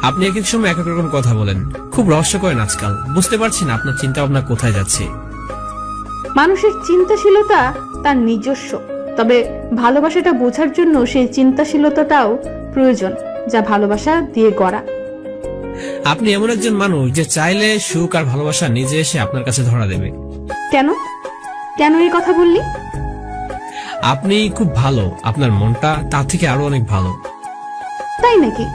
আপনি এক এক সময় এক এক রকম কথা বলেন, খুব রহস্য করেন আজকাল। বুঝতে পারছি না আপনার চিন্তা ভাবনা কোথায় যাচ্ছে। মানুষের চিন্তাশীলতা তার নিজস্ব, তবে ভালোবাসাটা বোঝার জন্য সেই চিন্তাশীলতাটাও প্রয়োজন, যা ভালোবাসা দিয়ে গড়া। আপনি এমন একজন মানুষ যে চাইলে সুখ আর ভালোবাসা নিজে এসে আপনার কাছে ধরা দেবে। কেন কেন এই কথা বললি? আপনি খুব ভালো, আপনার মনটা তার থেকে আরো অনেক ভালো। তাই নাকি?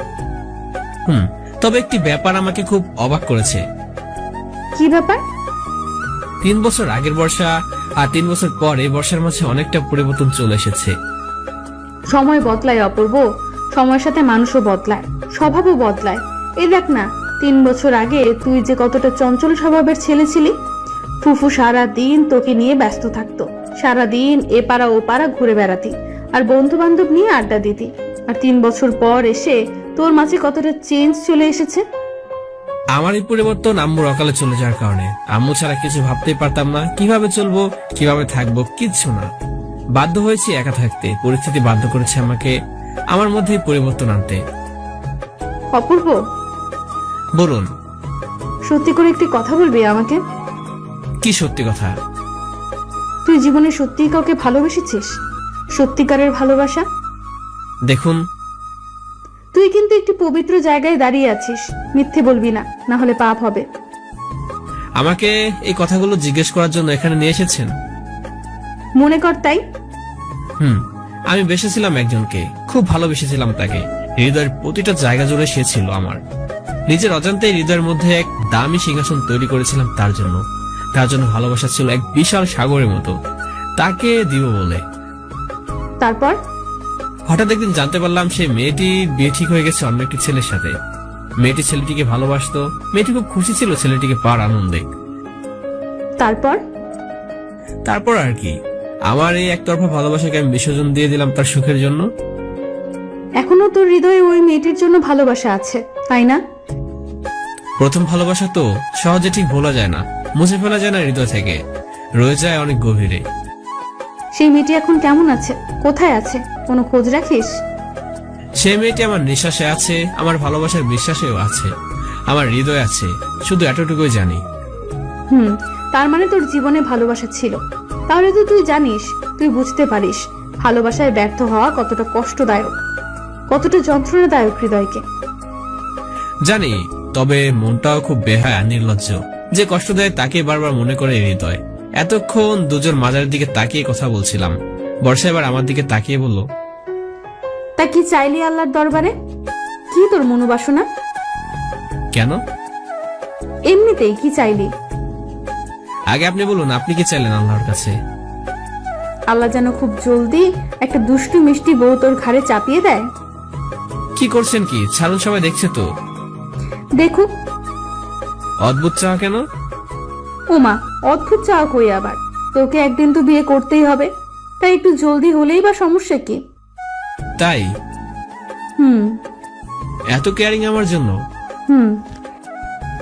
তবে একটি ব্যাপার আমাকে খুব অবাক করেছে। কি ব্যাপার? 3 বছর আগের বর্ষা আর 3 বছর পর এই বর্ষার মাঝে অনেকটা পরিবর্তন চলে এসেছে। সময় বদলায় অপূর্ব, সময়ের সাথে মানুষও বদলায়, স্বভাবও বদলায়। এই দেখ না, 3 বছর আগে তুই যে কতটা চঞ্চল স্বভাবের ছেলে ছিলি। ফুফু সারা দিন তোকে নিয়ে ব্যস্ত থাকতো, সারাদিন এ পাড়া ও পাড়া ঘুরে বেড়াতি, আর বন্ধু বান্ধব নিয়ে আড্ডা দিতি। আর 3 বছর পর এসে তোর মাঝে কতটা চেঞ্জ চলে এসেছে। আমার এই পরিবর্তন আম্মুর অকালে চলে যাওয়ার কারণে। আম্মু ছাড়া কিছু ভাবতেই পারতাম না, কিভাবে চলবো কিভাবে থাকবো কিচ্ছু না। বাধ্য হয়েছি একা থাকতে, পরিস্থিতি বাধ্য করেছে আমাকে আমার মধ্যে পরিবর্তন আনতে। অপূর্ব, বলুন। সত্যি করে একটি কথা বলবি আমাকে? কি সত্যি কথা? তুই জীবনে সত্যিই কাউকে ভালোবেসেছিস? সত্যিকারের ভালোবাসা? দেখুন, তুই কিন্তু একটি পবিত্র জায়গায় দাঁড়িয়ে আছিস, মিথ্যে বলবি না, না হলে পাপ হবে। আমাকে এই কথাগুলো জিজ্ঞেস করার জন্য এখানে নিয়ে এসেছেন? মনে কর তাই। আমি বেসেছিলাম একজনকে, খুব ভালোবেসেছিলাম তাকে। হৃদয়ের প্রতিটা জায়গা জুড়ে সে ছিল আমার। নিজের অজান্তেই হৃদয়ের মধ্যে এক দামি সিংহাসন তৈরি করেছিলাম তার জন্য। তার জন্য ভালোবাসা ছিল এক বিশাল সাগরের মতো, তাকে দিব বলে। তারপর হঠাৎ একদিন জানতে পারলাম সেই মেয়েটি বিয়ে ঠিক হয়ে গেছে অন্য একটি ছেলের সাথে। মেয়েটি ছেলেটিকে ভালোবাসতো, মেয়েটি খুব খুশি ছিল ছেলেটিকে পাওয়ার আনন্দে। তারপর আর কি, আমার এই একতরফা ভালোবাসাকে আমি বিসর্জন দিয়ে দিলাম তার সুখের জন্য। এখনো তোর হৃদয়ে ওই মেয়েটির জন্য ভালোবাসা আছে, তাই না? প্রথম ভালোবাসা তো সহজে ঠিক ভোলা যায় না, মুছে ফেলা যায় না হৃদয় থেকে, রয়ে যায় অনেক গভীরে। সেই মেয়েটি এখন কেমন আছে, কোথায় আছে, কোনো খোঁজ রাখিস? সেই মেয়েটি আমার নিঃশ্বাসে আছে, আমার ভালোবাসার বিশ্বাসেও আছে, আমার হৃদয় আছে, শুধু এতটুকুই জানি। তার মানে তোর জীবনে ভালোবাসা ছিল। তাহলে তো তুই জানিস, তুই বুঝতে পারিস ভালোবাসায় ব্যর্থ হওয়া কতটা কষ্টদায়ক, কতটা যন্ত্রণাদায়ক হৃদয়কে। জানি, তবে মনটাও খুব বেহায়া নির্লজ্জ। যে কষ্ট দেয় তাকে বারবার মনে করে হৃদয়। এতক্ষণ দুজন মাজারের দিকে তাকিয়ে কথা বলছিলাম, বর্ষা এবার আমার দিকে তাকিয়ে বলল, তা কি চাইলি আল্লাহর দরবারে? কি তোর মনোবাসনা? কেন? এমনিতেই কি চাইলি? আগে আপনি বলুন, আপনি কি চাইলেন আল্লাহর কাছে? আল্লাহ যেন খুব জলদি একটা দুষ্টু মিষ্টি বউ তোর ঘাড়ে চাপিয়ে দেয়। কি করছেন কি? ছাড়ুন, সবাই দেখছে তো। দেখুক। অদ্ভুত চাওয়া কেন? ওমা, অদ্ভুত চাওয়া কই আবার? তোকে একদিন তো বিয়ে করতেই হবে, তাই একটু জলদি হলেই বা সমস্যা কি? তাই? এত কেয়ারিং আমার জন্য?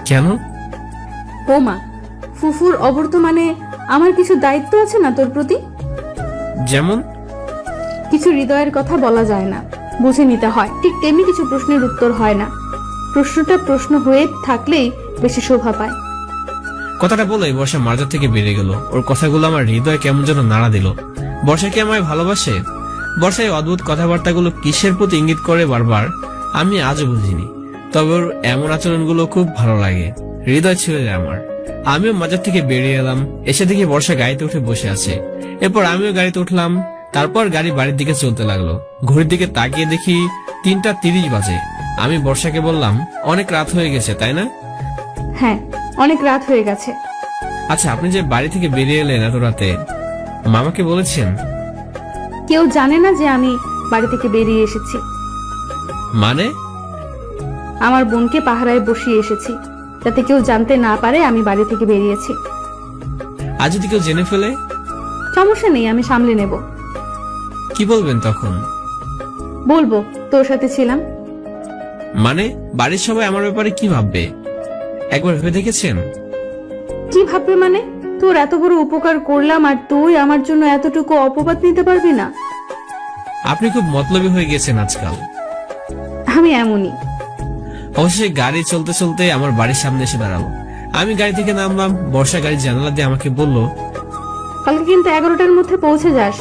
কেন? ওমা, ফুফুর অবর্তমানে আমার কিছু দায়িত্ব আছে না তোর প্রতি? যেমন? কিছু হৃদয়ের কথা বলা যায় না, বুঝে নিতে হয়। ঠিক তেমনি কিছু প্রশ্নের উত্তর হয় না, প্রশ্নটা প্রশ্ন হয়ে থাকলেই বেশি শোভা পায়। কথাটা বলে বর্ষা মাজার থেকে বেরিয়ে গেল। ওর কথাগুলো আমার হৃদয় কেমন যেন নাড়া দিল। বর্ষা কি আমায় ভালোবাসে? বর্ষায় অদ্ভুত কথাবার্তাগুলো কিসের প্রতি ইঙ্গিত করে বারবার, আমি আজও বুঝিনি। তবে ওর এমন আচরণগুলো খুব ভালো লাগে, হৃদয় ছিঁড়ে যায় আমার। আমিও মাজার থেকে বেরিয়ে এলাম, এসে দেখি বর্ষা গাড়িতে উঠে বসে আছে। এরপর আমিও গাড়িতে উঠলাম। তারপর গাড়ি বাড়ির দিকে চলতে লাগলো। ঘড়ির দিকে তাকিয়ে দেখি 3:30 বাজে। আমি বর্ষাকে বললাম, অনেক রাত হয়ে গেছে তাই না? হ্যাঁ, অনেক রাত হয়ে গেছে। আচ্ছা, আপনি যে বাড়ি থেকে বেরিয়ে এলেন এত রাতে, মামাকে বলেছেন? কেউ জানে না যে আমি বাড়ি থেকে বেরিয়ে এসেছি। মানে? আমার বোনকে পাহারায় বসিয়ে এসেছি, যাতে কেউ জানতে না পারে আমি বাড়ি থেকে বেরিয়েছি। আজ যদি কেউ জেনে ফেলে? সমস্যা নেই, আমি সামলে নেব। কি বলবেন তখন? বলবো তোর সাথে ছিলাম। মানে বাড়ির সবাই আমার ব্যাপারে কি ভাববে একবার ভেবে দেখেছেন? কি ভাববে মানে? তোর এত বড় উপকার করলাম আর তুই আমার জন্য এতটুকু অপবাদ নিতে পারবি না? আপনি খুব মতলবী হয়ে গেছেন আজকাল। আমি এমনই। অবশেষে গাড়ি চলতে চলতে আমার বাড়ির সামনে এসে দাঁড়ালো। আমি গাড়ি থেকে নামলাম। বর্ষা গাড়ির জানালা দিয়ে আমাকে বলল, কালকে কিন্তু 11টার মধ্যে পৌঁছে যাস।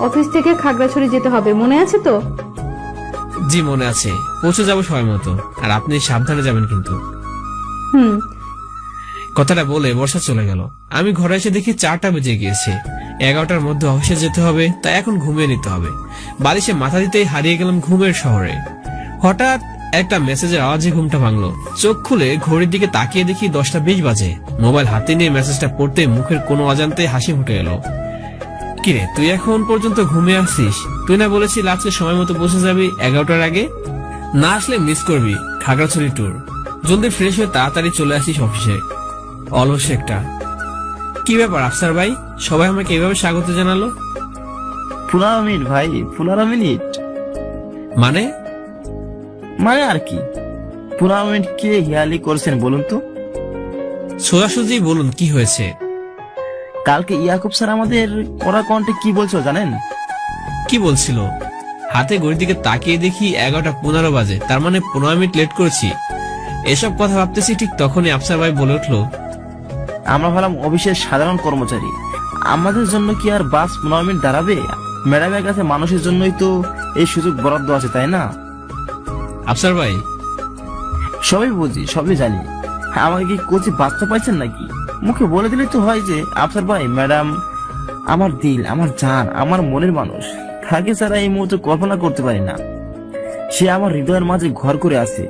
অফিস থেকে খাগড়াছড়ি যেতে হবে, মনে আছে তো? জি মনে আছে, পৌঁছে যাবো সময় মতো। আর আপনি সাবধানে যাবেন কিন্তু। হুম। কথাটা বলে বর্ষা চলে গেল। আমি ঘরে এসে দেখি 4টা বেজে গিয়েছে। 11টার মধ্যে অফিসে যেতে হবে, তাই এখন ঘুমিয়ে নিতে হবে। বালিশে মাথা দিতেই হারিয়ে গেলাম ঘুমের শহরে। হঠাৎ একটা মেসেজের আওয়াজে ঘুমটা ভাঙলো। চোখ খুলে ঘড়ির দিকে তাকিয়ে দেখি 10টা 20 বাজে। মোবাইল হাতে নিয়ে মেসেজটা পড়তে মুখের কোনো অজান্তে হাসি ফুটে এলো। কিরে, তুই এখন পর্যন্ত ঘুমিয়ে আসছিস? তুই না বলেছিস আজকে সময় মতো পৌঁছে যাবি 11টার আগে? না আসলে মিস করবি খাগড়াছড়ি ট্যুর। জলদি ফ্রেশ হয়ে তাড়াতাড়ি চলে আসিস অফিসে। অলস একটা। কি ব্যাপার আফসার ভাই, সবাই আমাকে এভাবে স্বাগত জানালো? 15 মিনিট ভাই, 15 মিনিট মানে? মানে আর কি, 15 মিনিট কে হিয়ালি করছেন বলুন তো? সোজাসুজি বলুন কি হয়েছে? কালকে ইয়াকুব স্যার আমাদের ওরা কণ্ঠে কি বলছো জানেন? কি বলছিল? হাতে ঘড়ির দিকে তাকিয়ে দেখি 11টা 15 বাজে, তার মানে 15 মিনিট লেট করেছি। এসব কথা ভাবতেছি ঠিক তখনই আফসার ভাই বলে উঠলো, আমরা ভাবলাম অফিসের সাধারণ কর্মচারী, আমাদের জন্য কি আর বাস 15 মিনিট দাঁড়াবে? ম্যাডামের কাছে মানুষের জন্যই তো এই সুযোগ বরাদ্দ আছে, তাই না? আফসার ভাই, সবই বুঝি, সবই জানি। আমাকে কি কোচি বাচ্চা পাইছেন নাকি? মুখে বলে দিলে তো হয় যে আফসার ভাই ম্যাডাম আমার দিল, আমার জান, আমার মনের মানুষ। তাকে ছাড়া এই মুহূর্তে কল্পনা করতে পারি না। সে আমার হৃদয়ের মাঝে ঘর করে আছে,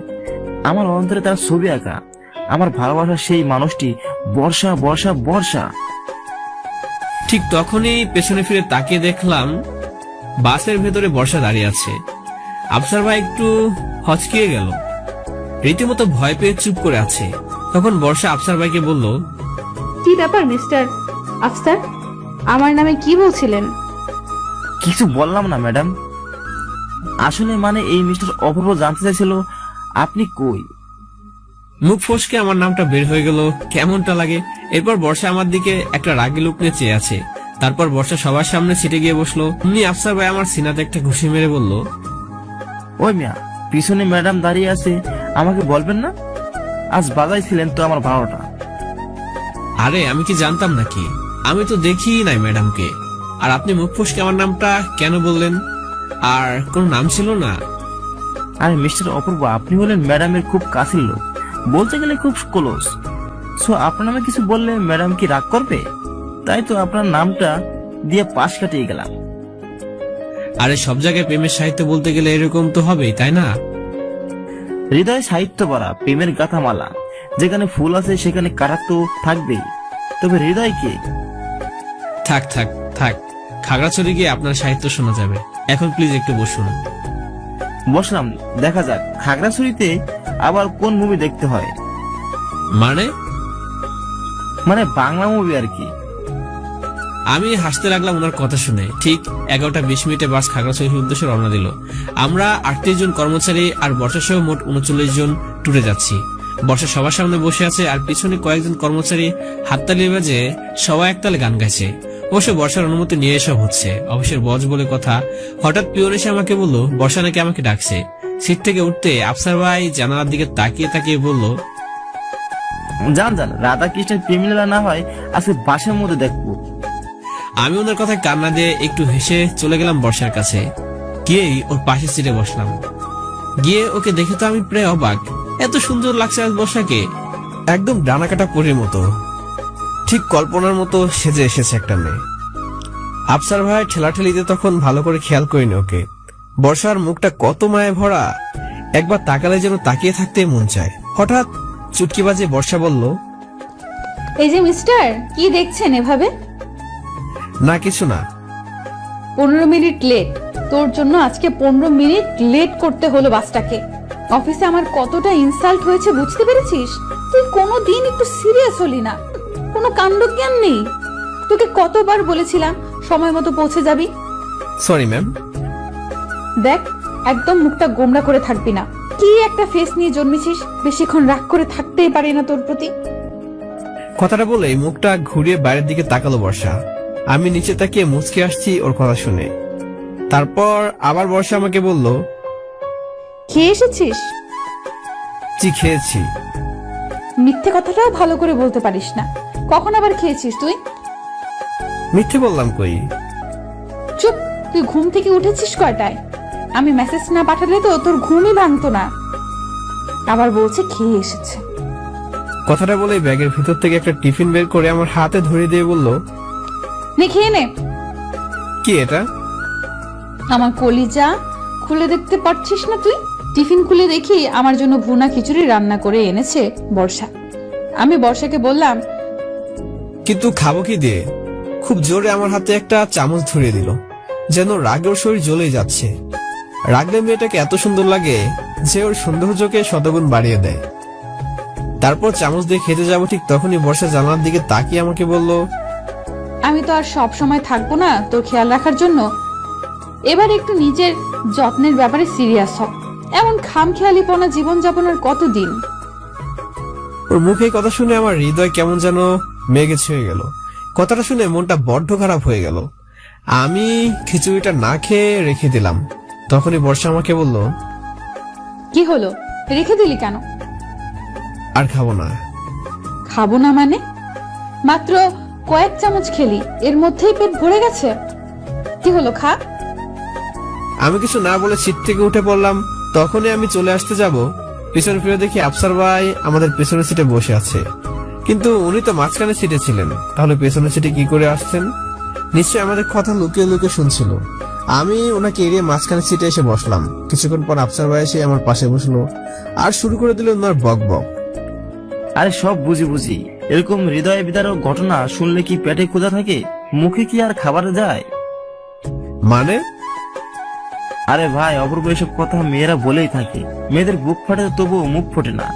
আমার অন্তরে তার ছবি আঁকা। আমার ভালোবাসার সেই মানুষটি বর্ষা, বর্ষা, বর্ষা। ঠিক তখনই পেছনে ফিরে তাকিয়ে দেখলাম বাসের ভেতরে বর্ষা দাঁড়িয়ে আছে। আফসার ভাই একটু হচকিয়ে গেল, রীতিমতো ভয় পেয়ে চুপ করে আছে। তখন বর্ষা আফসার ভাইকে বলল, কি ব্যাপার মিস্টার আফসার, আমার নামে কি বলছিলেন? কিছু বললাম না ম্যাডাম। আসলে মানে এই মিস্টার অপূর্ব জানতে চাইছিল আপনি কই। মুখ ফসকে আমার নামটা বের হয়ে গেল, কেমনটা লাগে। এরপর বর্ষা আমার দিকে একটা রাগি লুক নিয়ে চেয়ে আছে। তারপর বর্ষা সবার সামনে সিটে গিয়ে বসলো। এমনি আফসার ভাই আমার সিনাতে একটা ঘুষি মেরে বলল, ওই মিয়া, পিছনে ম্যাডাম দাঁড়িয়ে আছে, আমাকে বলবেন না? আজ বাজাইছিলেন তো আমার 12টা। আরে আমি কি জানতাম নাকি? আমি তো দেখি নাই ম্যাডামকে। আর আপনি মুখ ফসকে আমার নামটা কেন বললেন? আর কোন নাম ছিল না? আরে মিস্টার অপূর্ব, আপনি হলেন ম্যাডামের খুব কাছের লোক, বলতে গেলে খুব ক্লোজ। সো আপনার নামে কিছু বললে ম্যাডাম কি রাগ করবে? তাই তো আপনার নামটা দিয়ে পাশ কাটিয়ে গেলাম। আরে সব জায়গায় প্রেমের সাহিত্য বলতে গেলে এরকম তো হবেই, তাই না? হৃদয় সাহিত্য ভরা প্রেমের গাথামালা, যেখানে ফুল আছে সেখানে কাটা তো থাকবেই। তবে হৃদয় কে? থাক থাক থাক, খাগড়াছড়ি গিয়ে আপনার সাহিত্য শোনা যাবে। এখন প্লিজ একটু বসুন। বসলাম, দেখা যাক খাগড়াছড়িতে আবার কোন মুভি দেখতে হয়। মানে বাংলা মুভি আর কি। আমি হাসতে লাগলাম ওনার কথা শুনে। ঠিক 11টা 20 বাস খাগড়াছড়ির উদ্দেশ্যে রওনা দিল। আমরা 38 জন কর্মচারী আর বর্ষা সহ মোট 39 জন ট্যুরে যাচ্ছি। বর্ষা সবার সামনে বসে আছে আর পিছনে কয়েকজন কর্মচারী হাততালি বাজে সবাই একতালে গান গাইছে। অবশ্য বর্ষার অনুমতি নিয়ে এসব হচ্ছে, অবশ্যই বজ বলে কথা। হঠাৎ পিয়ন এসে আমাকে বলল বর্ষা নাকি আমাকে ডাকছে। সিট থেকে উঠতে আফসার ভাই জানালার দিকে তাকিয়ে তাকিয়ে বলল, জান জান, রাধা কৃষ্ণের প্রেমিলা না হয় আজকে বাসের মধ্যে দেখবো। আমি ওনার কথায় কান্না দিয়ে একটু হেসে চলে গেলাম বর্ষার কাছে। গিয়েই ওর পাশের সিটে বসলাম। গিয়ে ওকে দেখে তো আমি প্রায় অবাক, এত সুন্দর লাগছে আজ বর্ষাকে। একদম ডানা কাটা পরীর মতো, ঠিক কল্পনার মতো সেজে এসেছে একটা মেয়ে। আফসার ভাই ঠেলাঠেলিতে তখন ভালো করে খেয়াল করিনি ওকে। বর্ষার মুখটা কত মায়ে ভরা, একবার তাকালে যেন তাকিয়ে থাকতে মন চায়। হঠাৎ চুটকি বাজে বর্ষা বলল, এই যে মিস্টার, কি দেখছেন এভাবে? না কিছু না। 15 মিনিট লেট। তোর জন্য আজকে 15 মিনিট লেট করতে হলো বাসটাকে। অফিসে আমার কতটা ইনসাল্ট হয়েছে বুঝতে পেরেছিস? তুই কোনোদিন একটু সিরিয়াস হলি না, কোনো কাণ্ডজ্ঞান নেই। তোকে কতবার বলেছিলাম সময় মতো পৌঁছে যাবি। Sorry ma'am. দেখ, একদম মুখটা গোমড়া করে থাকবি না। কি একটা ফেস নিয়ে জন্মেছিস, বেশিক্ষণ রাগ করে থাকতেই পারি না তোর প্রতি। কথাটা বলে মুখটা ঘুরিয়ে বাইরের দিকে তাকালো বর্ষা। আমি নিচে তাকিয়ে মুচকে আসছি ওর কথা শুনে। তারপর আবার বর্ষা আমাকে বলল, খেয়ে এসেছিস? জি খেয়েছি। মিথ্যে কথাটাও ভালো করে বলতে পারিস না। কখন আবার খেয়েছিস তুই? মিথ্যে বললাম কই? চুপ। তুই ঘুম থেকে উঠেছিস কয়টায়? আমি মেসেজ না পাঠালে তো তোর ঘুমই ভাঙতো না। আবার বলছে খেয়ে এসেছে। কথাটা বলে ব্যাগের ভিতর থেকে একটা টিফিন বের করে আমার হাতে ধরে দিয়ে বলল, নে খেয়ে নে। কি এটা? আমার কলিজা, খুলে দেখতে পারছিস না তুই? টিফিন খুলে দেখি আমার জন্য ভুনা খিচুড়ি রান্না করে এনেছে বর্ষা। আমি বর্ষাকে বললাম, কিন্তু খাবো কি দিয়ে? খুব জোরে আমার হাতে একটা চামচ ধরিয়ে দিল, যেন রাগে ওর শরীর জ্বলে যাচ্ছে। রাগলে মেয়েটাকে এত সুন্দর লাগে যে ওর সৌন্দর্যকে শতগুণ বাড়িয়ে দেয়। তারপর চামচ দিয়ে খেতে যাবো, ঠিক তখনই বর্ষা জানলার দিকে তাকিয়ে আমাকে বলল, আমি তো আর সব সময় থাকবো না তোর খেয়াল রাখার জন্য। এবার একটু নিজের যত্নের ব্যাপারে সিরিয়াস হ। এমন খামখেয়ালিপনা জীবন যাপনের কতদিন? ওর মুখে কথা শুনে আমার হৃদয় কেমন যেন মেঘে ছুঁয়ে গেল। কথাটা শুনে মনটা বড্ড খারাপ হয়ে গেল। আমি খিচুড়িটা না খেয়ে রেখে দিলাম। তখনই বর্ষা আমাকে বলল, কি হলো, রেখে দিলি কেন? আর খাবো না। খাবো না মানে? মাত্র কয়েক চামচ খেলি, এর মধ্যেই পেট ভরে গেছে। কি হলো, খা। আমি কিছু না বলে সিট থেকে উঠে পড়লাম। তখনই আমি চলে আসতে যাব, পিছন ফিরে দেখি আফসার ভাই আমাদের পেছনের সিটে বসে আছে। কিন্তু উনি তো মাঝখানে সিটে ছিলেন, তাহলে পেছনের সিটে কি করে আসছেন? নিশ্চয়ই আমাদের কথা লুকিয়ে লুকিয়ে শুনছিল। আমি ওনাকে এড়িয়ে মাঝখানে সিটে এসে বসলাম। কিছুক্ষণ পর আফসার ভাই এসে আমার পাশে বসলো আর শুরু করে দিল ওনার বক বক। আরে সব বুঝি, এরকম হৃদয় বিদারক ঘটনা শুনলে কি পেটে ক্ষুধা থাকে? মুখে কি আর খাবার যায়? মানে? আরে ভাই, অপূর্ব এসব কথা মেয়েরা বলেই থাকে। মেয়েদের বুক ফাটে তবুও মুখ ফোটে না।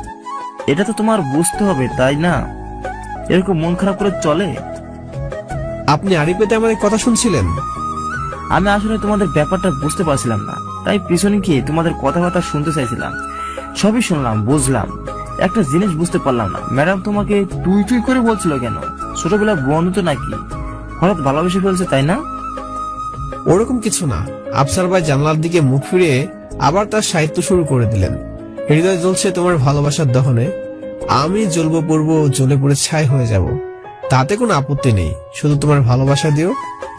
এটা তো তোমার বুঝতে হবে, তাই না? এরকম মন খারাপ করে চলে? আপনি আড়ি পেতে আমাদের কথা শুনছিলেন? আমি আসলে তোমাদের ব্যাপারটা বুঝতে পারছিলাম না, তাই পিছনে গিয়ে তোমাদের কথাবার্তা শুনতে চাইছিলাম। সবই শুনলাম, বুঝলাম। একটা জিনিস বুঝতে পারলাম না, ম্যাডাম তোমাকে তুই তুই করে বলছিল কেন? ছোটবেলার বন্ধু তো নাকি হঠাৎ ভালোবেসে ফেলছে, তাই না? ওরকম কিছু না। আফসার ভাই জানলার দিকে মুখ ফিরিয়ে আবার তার সাহিত্য শুরু করে দিলেন। হৃদয় জ্বলছে তোমার ভালোবাসার দহনে, আমি জ্বলবো পড়বো, জ্বলে পড়ে ছাই হয়ে যাব। তাতে কোনো আপত্তি নেই, শুধু তোমার ভালোবাসা দিও।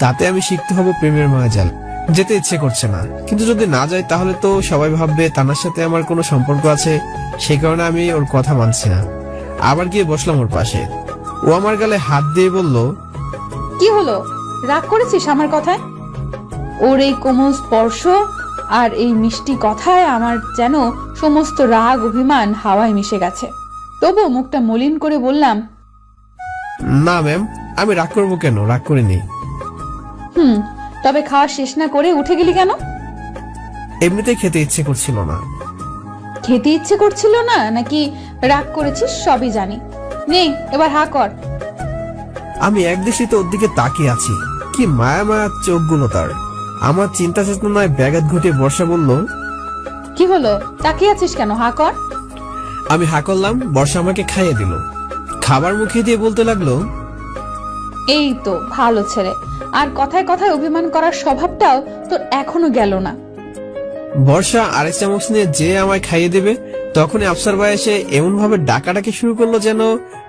তাতে আমি শিখতে হব প্রেমের মায়াজাল। যেতে ইচ্ছে করছে না, কিন্তু যদি না যাই তাহলে তো সবাই ভাববে তানার সাথে আমার কোনো সম্পর্ক আছে। সেই কারণে আমি ওর কথা মানছি না। আবার গিয়ে বসলাম ওর পাশে। ও আমার গালে হাত দিয়ে বলল, কি হলো, রাগ করেছিস আমার কথায়? ওর এই কোমল স্পর্শ আর এই মিষ্টি কথায় আমার যেন সমস্ত রাগ অভিমান হাওয়ায় মিশে গেছে। তবু মুখটা মলিন করে বললাম, না ম্যাম, আমি রাগ করবো কেন? রাগ করিনি। তবে খাওয়া শেষ না করে উঠে গেলি কেন? এমনিতেই খেতে ইচ্ছে করছিল না। খেতে ইচ্ছে করছিল না নাকি রাগ করেছিস সবই জানি। নে এবার হা কর। আমি একদৃষ্টিতে ওর দিকে তাকিয়ে আছি। কি মায়া মায়া চোখগুলো তার। আমার চিন্তা চেতনায় ব্যাঘাত ঘটিয়ে বর্ষা বলল, কি হলো, তাকিয়ে আছিস কেন, হা কর। আমি হা করলাম। বর্ষা আমাকে খাইয়ে দিল। খাবার মুখে দিয়ে বলতে লাগলো, এই তো ভালো ছেলে, আর কথায় কথায় অভিমান করার স্বভাবটাও তোর এখনো গেল না। বর্ষা আরেক চামচ নিয়ে যে আমায় খাইয়ে দেবে, তখনই আফসার ভাই এসে এমন ভাবে ডাকাডাকি শুরু করলো যেন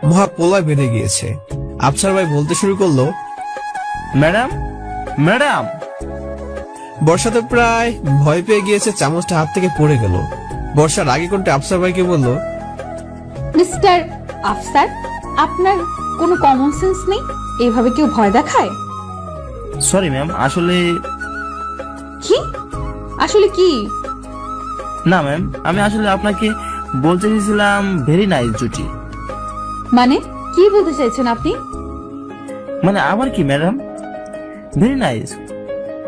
মহা পোলায় বেঁধে গিয়েছে। আফসার ভাই বলতে শুরু করলো, ম্যাডাম, ম্যাডাম। বর্ষা তো প্রায় ভয় পেয়ে গিয়েছে, চামচটা হাত থেকে পড়ে গেল। বর্ষা রাগী কণ্ঠে আফসার ভাইকে বলল, মিস্টার আফসার, আপনার কোনো কমন সেন্স নেই? এইভাবে কেউ ভয় দেখায়? সরি ম্যাম, আসলে কি? আসলে কি? না ম্যাম, আমি আসলে আপনাকে বলতে চেয়েছিলাম ভেরি নাইস জুটি। মানে কি বলতে চাইছেন আপনি? মানে আবার কি ম্যাডাম? ভেরি নাইস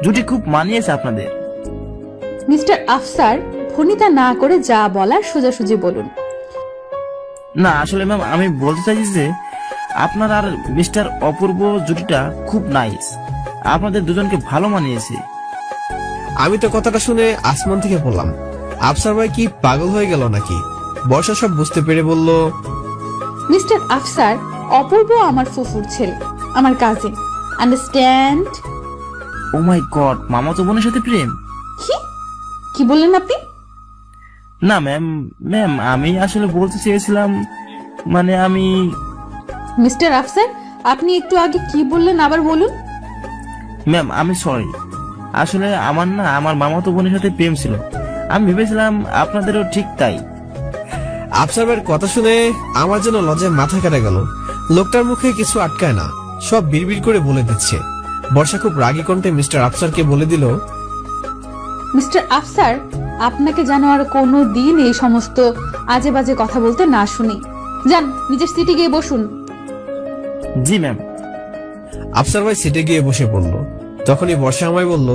জুটি খুব মানিয়েছে আপনাদের। মিস্টার আফসার, ভনিতা না করে যা বলার সোজাসুজি বলুন। না আসলে ম্যাম, আমি বলতে চাইছি যে আপনার আর মিস্টার অপূর্ব জুটিটা খুব নাইস। আপনাদের দুজনকে ভালো মানিয়েছে। আমি তো কথাটা শুনে আসমান থেকে পড়লাম। আফসার ভাই কি পাগল হয়ে গেল নাকি? বর্ষা সব বুঝতে পেরে বলল, মিস্টার আফসার, অপূর্ব আমার ফুফুর ছেলে, আমার কাজিন, আন্ডারস্ট্যান্ড? ও মাই গড, মামাতো বোনের সাথে প্রেম? কি কি বললেন আপনি? না ম্যাম, ম্যাম আমি আসলে বলতে চেয়েছিলাম, মানে আমি মিস্টার আফসার, আপনি একটু আগে কি বললেন আবার বলুন। ম্যাম আমি সরি, আসলে আমার না আমার মামাতো বোনের সাথে প্রেম ছিল। আমি ভেবেছিলাম আপনাদেরও ঠিক তাই। আফসার ভাইয়ের কথা শুনে আমার জন্য লজ্জায় মাথা কেটে গেল। লোকটার মুখে কিছু আটকায় না, সব বিড়বিড় করে বলে দিচ্ছে। বর্ষা খুব রাগী কণ্ঠে মিস্টার আফসারকে বলে দিল, মিস্টার আফসার, আপনাকে যেন আর কোনো দিন এই সমস্ত আজে বাজে কথা বলতে না শুনি। যান নিজের সিটে গিয়ে বসুন। জি ম্যাম। আফসার ভাই সিটে গিয়ে বসে পড়ল। তখনই বর্ষা আমায় বলল,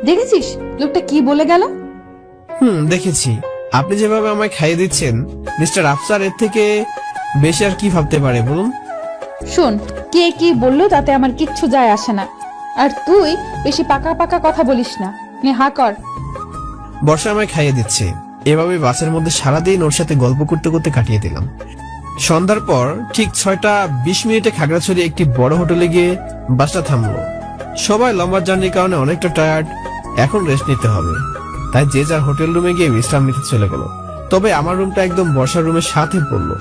দেখেছিস লোকটা কি বলে গেল? দেখেছি। আপনি যেভাবে আমায় খাইয়ে দিচ্ছেন, মিস্টার আফসার এর থেকে বেশি আর কি ভাবতে পারে বলুন? শোন, কে কি বললো তাতে আমার কিচ্ছু যায় আসে না। আর তুই বেশি পাকা পাকা কথা বলিস না। নে হা কর। বর্ষা আমায় খাইয়ে দিচ্ছে। এভাবে বাসের মধ্যে সারাদিন ওর সাথে গল্প করতে করতে কাটিয়ে দিলাম। সন্ধ্যার পর ঠিক 6:20 খাগড়াছড়ি একটি বড় হোটেলে গিয়ে বাসটা থামলো। সবাই লম্বা জার্নির কারণে অনেকটা টায়ার্ড, এখন রেস্ট নিতে হবে। তাই যে যার হোটেল রুমে গিয়ে বিশ্রাম নিতে চলে গেল। তবে আমার রুমটা একদম বর্ষার রুমের সাথে পড়লো।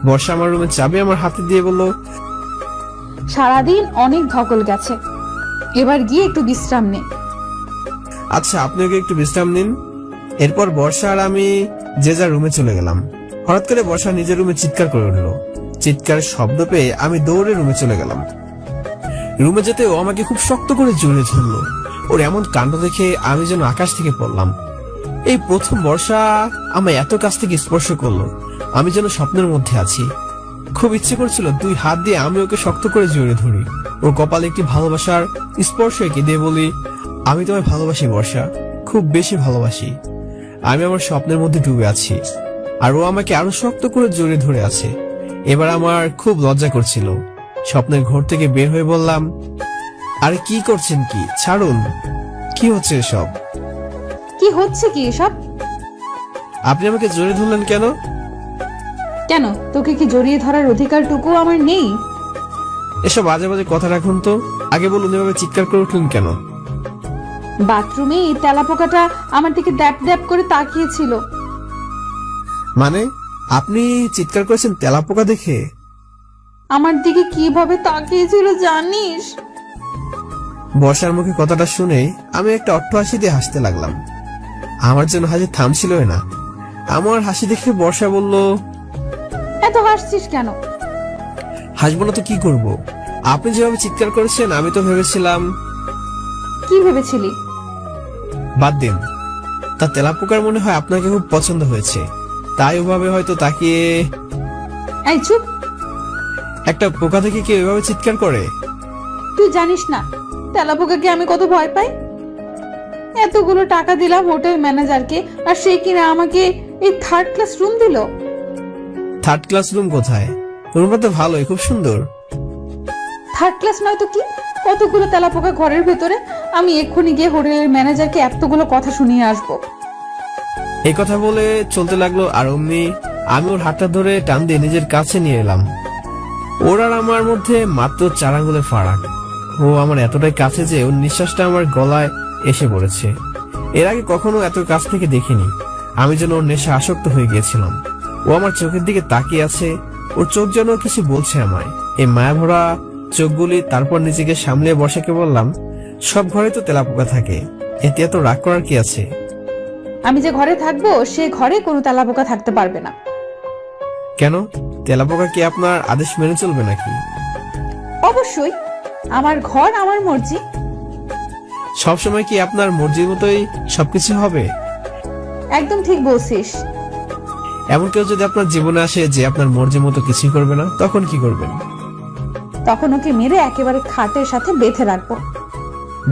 বর্ষা আমার রুমের চাবি আমার হাতে দিয়ে বলল, সারাদিন অনেক ধকল গেছে, এবার গিয়ে একটু বিশ্রাম নে। আচ্ছা, আপনি ওকে একটু বিশ্রাম নিন। এরপর বর্ষা আর আমি যে যার রুমে চলে গেলাম। হঠাৎ করে বর্ষা নিজের রুমে চিৎকার করে উঠল। চিৎকারের শব্দ পেয়ে আমি দৌড়ে রুমে চলে গেলাম। রুমে যেতে ও আমাকে খুব শক্ত করে জড়িয়ে ধরলো। ওর এমন কাণ্ড দেখে আমি যেন আকাশ থেকে পড়লাম। এই প্রথম বর্ষা আমায় এত কাছ থেকে স্পর্শ করলো, আমি যেন স্বপ্নের মধ্যে আছি। খুব ইচ্ছে করছিল 2 হাত দিয়ে আমি ওকে শক্ত করে জড়িয়ে ধরি। ওর কপালে একটি ভালোবাসার স্পর্শ এঁকে দিয়ে বলি, আমি তোমায় ভালোবাসি বর্ষা, খুব বেশি ভালোবাসি। আমি আমার স্বপ্নের মধ্যে ডুবে আছি, আর ও আমাকে আরো শক্ত করে জড়িয়ে ধরে আছে। এবার আমার খুব লজ্জা করছিল। স্বপ্নের ঘর থেকে বের হয়ে বললাম, আরে কি করছেন, কি ছাড়ুন, কি হচ্ছে এসব? কি হচ্ছে কি এসব? আপনি আমাকে জড়িয়ে ধরলেন কেন? কেন, তোকে কি জড়িয়ে ধরার অধিকারটুকু আমার নেই? এসব বাজে বাজে কথা রাখুন তো। আগে বলুন, এভাবে চিৎকার করে উঠলেন কেন? বাথরুমে এই তেলাপোকাটা আমার দিকে দ্যাপ দ্যাপ করে তাকিয়েছিল। মানে আপনি চিৎকার করেছেন তেলাপোকা দেখে? আমার দিকে কিভাবে তাকিয়েছিল জানিস? বর্ষার মুখে কথাটা শুনে আমি একটা অট্টহাসি দিয়ে হাসতে লাগলাম। আমার জন্য হাসি থামছিলই না। আমার হাসি দেখে বর্ষা বলল, এত হাসছিস কেন? হাসবো না তো কি করব? আপনি যেভাবে চিৎকার করেছেন আমি তো ভেবেছিলাম। কি ভেবেছিলি? বাদ দিন, তা তেলাপোকার মনে হয় আপনাকে খুব পছন্দ হয়েছে, তাই ওভাবে হয়তো তাকিয়ে। এই চুপ! একটা পোকা থেকে কেউ এভাবে চিৎকার করে? তুই জানিস না তেলাপোকাকে আমি কত ভয় পাই। এতগুলো টাকা দিলাম হোটেল ম্যানেজারকে, আর সে কিনা আমাকে এই 3rd ক্লাস রুম দিল। 3rd ক্লাস রুম কোথায়? রুমটা তো ভালোই, খুব সুন্দর। 3rd ক্লাস নয় তো কি? কতগুলো তেলাপোকা ঘরের ভেতরে। আমি এক্ষুনি গিয়ে হোটেলের ম্যানেজারকে এতগুলো কথা শুনিয়ে আসবো। এই কথা বলে চলতে লাগলো, আর অমনি আমি ওর হাতটা ধরে টান দিয়ে নিজের কাছে নিয়ে এলাম। ওর আর আমার মধ্যে মাত্র 4 আঙ্গুলের ফারাক। ও আমার এতটাই কাছে যে ওর নিঃশ্বাসটা আমার গলায় এসে পড়েছে। এর আগে কখনো এত কাছ থেকে দেখিনি। আমি যেন ওর নেশা আসক্ত হয়ে গিয়েছিলাম। ও আমার চোখের দিকে তাকিয়ে আছে, ওর চোখ যেন কিছু বলছে আমায়। এই মায়া ভরা চোখগুলি। তারপর নিজেকে সামলে বর্ষাকে বললাম, সব ঘরে তো তেলাপোকা থাকে, এতে এত রাগ করার কি আছে? আমি যে ঘরে থাকবো সে ঘরে কোনো তেলাপোকা থাকতে পারবে না। কেন? তেলাপোকা কি আপনার আদেশ মেনে চলবে নাকি? অবশ্যই, আমার ঘর আমার মর্জি। সবসময় কি আপনার মর্জির মতোই সবকিছু হবে? একদম ঠিক বলছিস। এমন কেউ যদি আপনার জীবনে আসে যে আপনার মর্জির মতো কিছুই করবে না, তখন কি করবেন? তখন ওকে মেরে একেবারে খাটের সাথে বেঁধে রাখবো।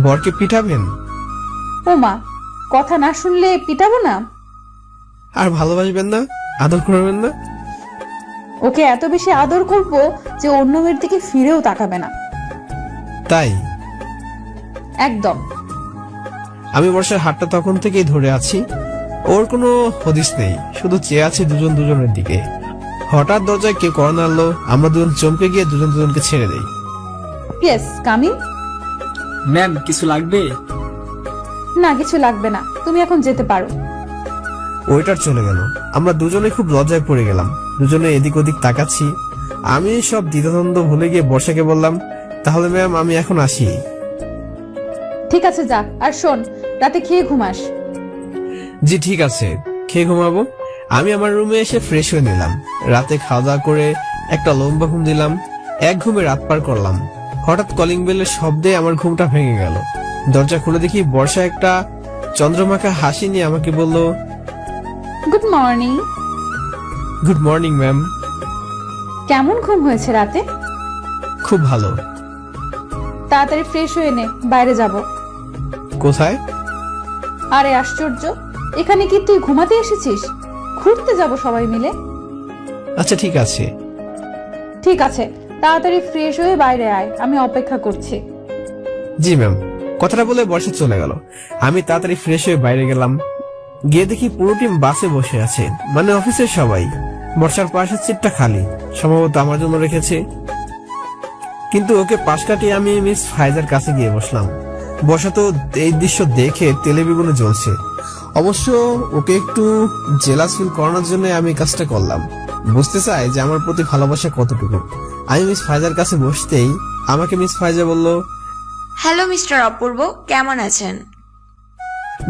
বরকে পিটাবেন? ও মা, কথা না শুনলে পিটাবো না? আর ভালোবাসবেন না? আদর করবেন না? ওকে এত বেশি আদর করব যে অন্য মেয়ের দিকে ফিরেও তাকাবে না। তাই? একদম। আমি বর্ষার হাতটা তখন থেকেই ধরে আছি। ওর কোনো হদিস নেই, শুধু চেয়ে আছে দুজন দুজনের দিকে। হঠাৎ দরজায় কেউ কড়া নাড়লো। আমরা দুজন চমকে গিয়ে দুজন দুজনকে ছেড়ে দেই। Yes, coming. ম্যাম কিছু লাগবে? না, কিছু লাগবে না, তুমি এখন যেতে পারো। ওয়েটার চলে গেল। আমরা দুজনে খুব লজ্জায় পড়ে গেলাম। দুজনে এদিক ওদিক তাকাচ্ছি। আমি সব দ্বিধাদ্বন্দ্ব ভুলে গিয়ে বর্ষাকে বললাম, তাহলে ম্যাম আমি এখন আসি। ঠিক আছে যা, আর শোন, রাতে খেয়ে ঘুমাস। জি ঠিক আছে, খেয়ে ঘুমাবো। আমি আমার রুমে এসে ফ্রেশ হয়ে নিলাম। রাতে খাওয়া দাওয়া করে একটা লম্বা ঘুম দিলাম। এক ঘুমে রাত পার করলাম। হঠাৎ কলিং বেলের শব্দে আমার ঘুমটা ভেঙে গেল। দরজা খুলে দেখি বর্ষা একটা চন্দ্রমাখা হাসি নিয়ে আমাকে বলল, good morning. Good morning ma'am. কেমন ঘুম হয়েছে রাতে? খুব ভালো। তাড়াতাড়ি ফ্রেশ হয়ে নে, বাইরে যাব। কোথায়? আরে আশ্চর্য, এখানে কি তুই ঘুমাতে এসেছিস? ঘুরতে যাব সবাই মিলে। আচ্ছা ঠিক আছে। ঠিক আছে, তাড়াতাড়ি ফ্রেশ হয়ে বাইরে আয়, আমি অপেক্ষা করছি। জি ম্যাম। কথাটা বলে বর্ষা চলে গেল। আমি তাড়াতাড়ি ফ্রেশ হয়ে বাইরে গেলাম। গিয়ে দেখি পুরো টিম বাসে বসে আছে, মানে অফিসের সবাই। বর্ষার পাশের সিটটা খালি, সম্ভবত আমার জন্য রেখেছে। কিন্তু ওকে পাশ কাটিয়ে আমি মিস ফাইজার কাছে গিয়ে বসলাম। বর্ষা তো এই দৃশ্য দেখে তেলে বেগুনে জ্বলছে। অবশ্য ওকে একটু জেলাস ফিল করানোর জন্য আমি কাজটা করলাম। বুঝতে চাই যে আমার প্রতি ভালোবাসা কতটুকু। আমি মিস ফাইজার কাছে বসতেই আমাকে মিস ফাইজা বলল, হ্যালো মিস্টার অপূর্ব, কেমন আছেন?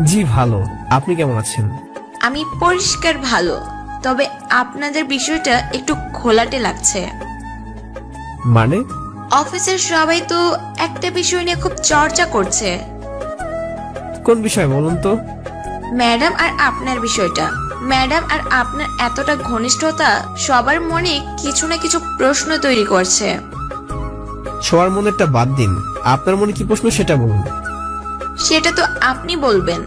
জি ভালো, আপনি কেমন আছেন? আমি পরিষ্কার ভালো, তবে আপনাদের বিষয়টা একটু ঘোলাটে লাগছে। মানে? অফিসের সবাই তো একটা বিষয় নিয়ে খুব চর্চা করছে। কোন বিষয় বলুন তো? ম্যাডাম আর আপনার বিষয়টা। ম্যাডাম আর আপনার এতটা ঘনিষ্ঠতা সবার মনে কিছু না কিছু প্রশ্ন তৈরি করছে। সবার মনেরটা বাদ দিন, আপনার মনে কি প্রশ্ন সেটা বলুন। সেটা তো আপনি বলবেন।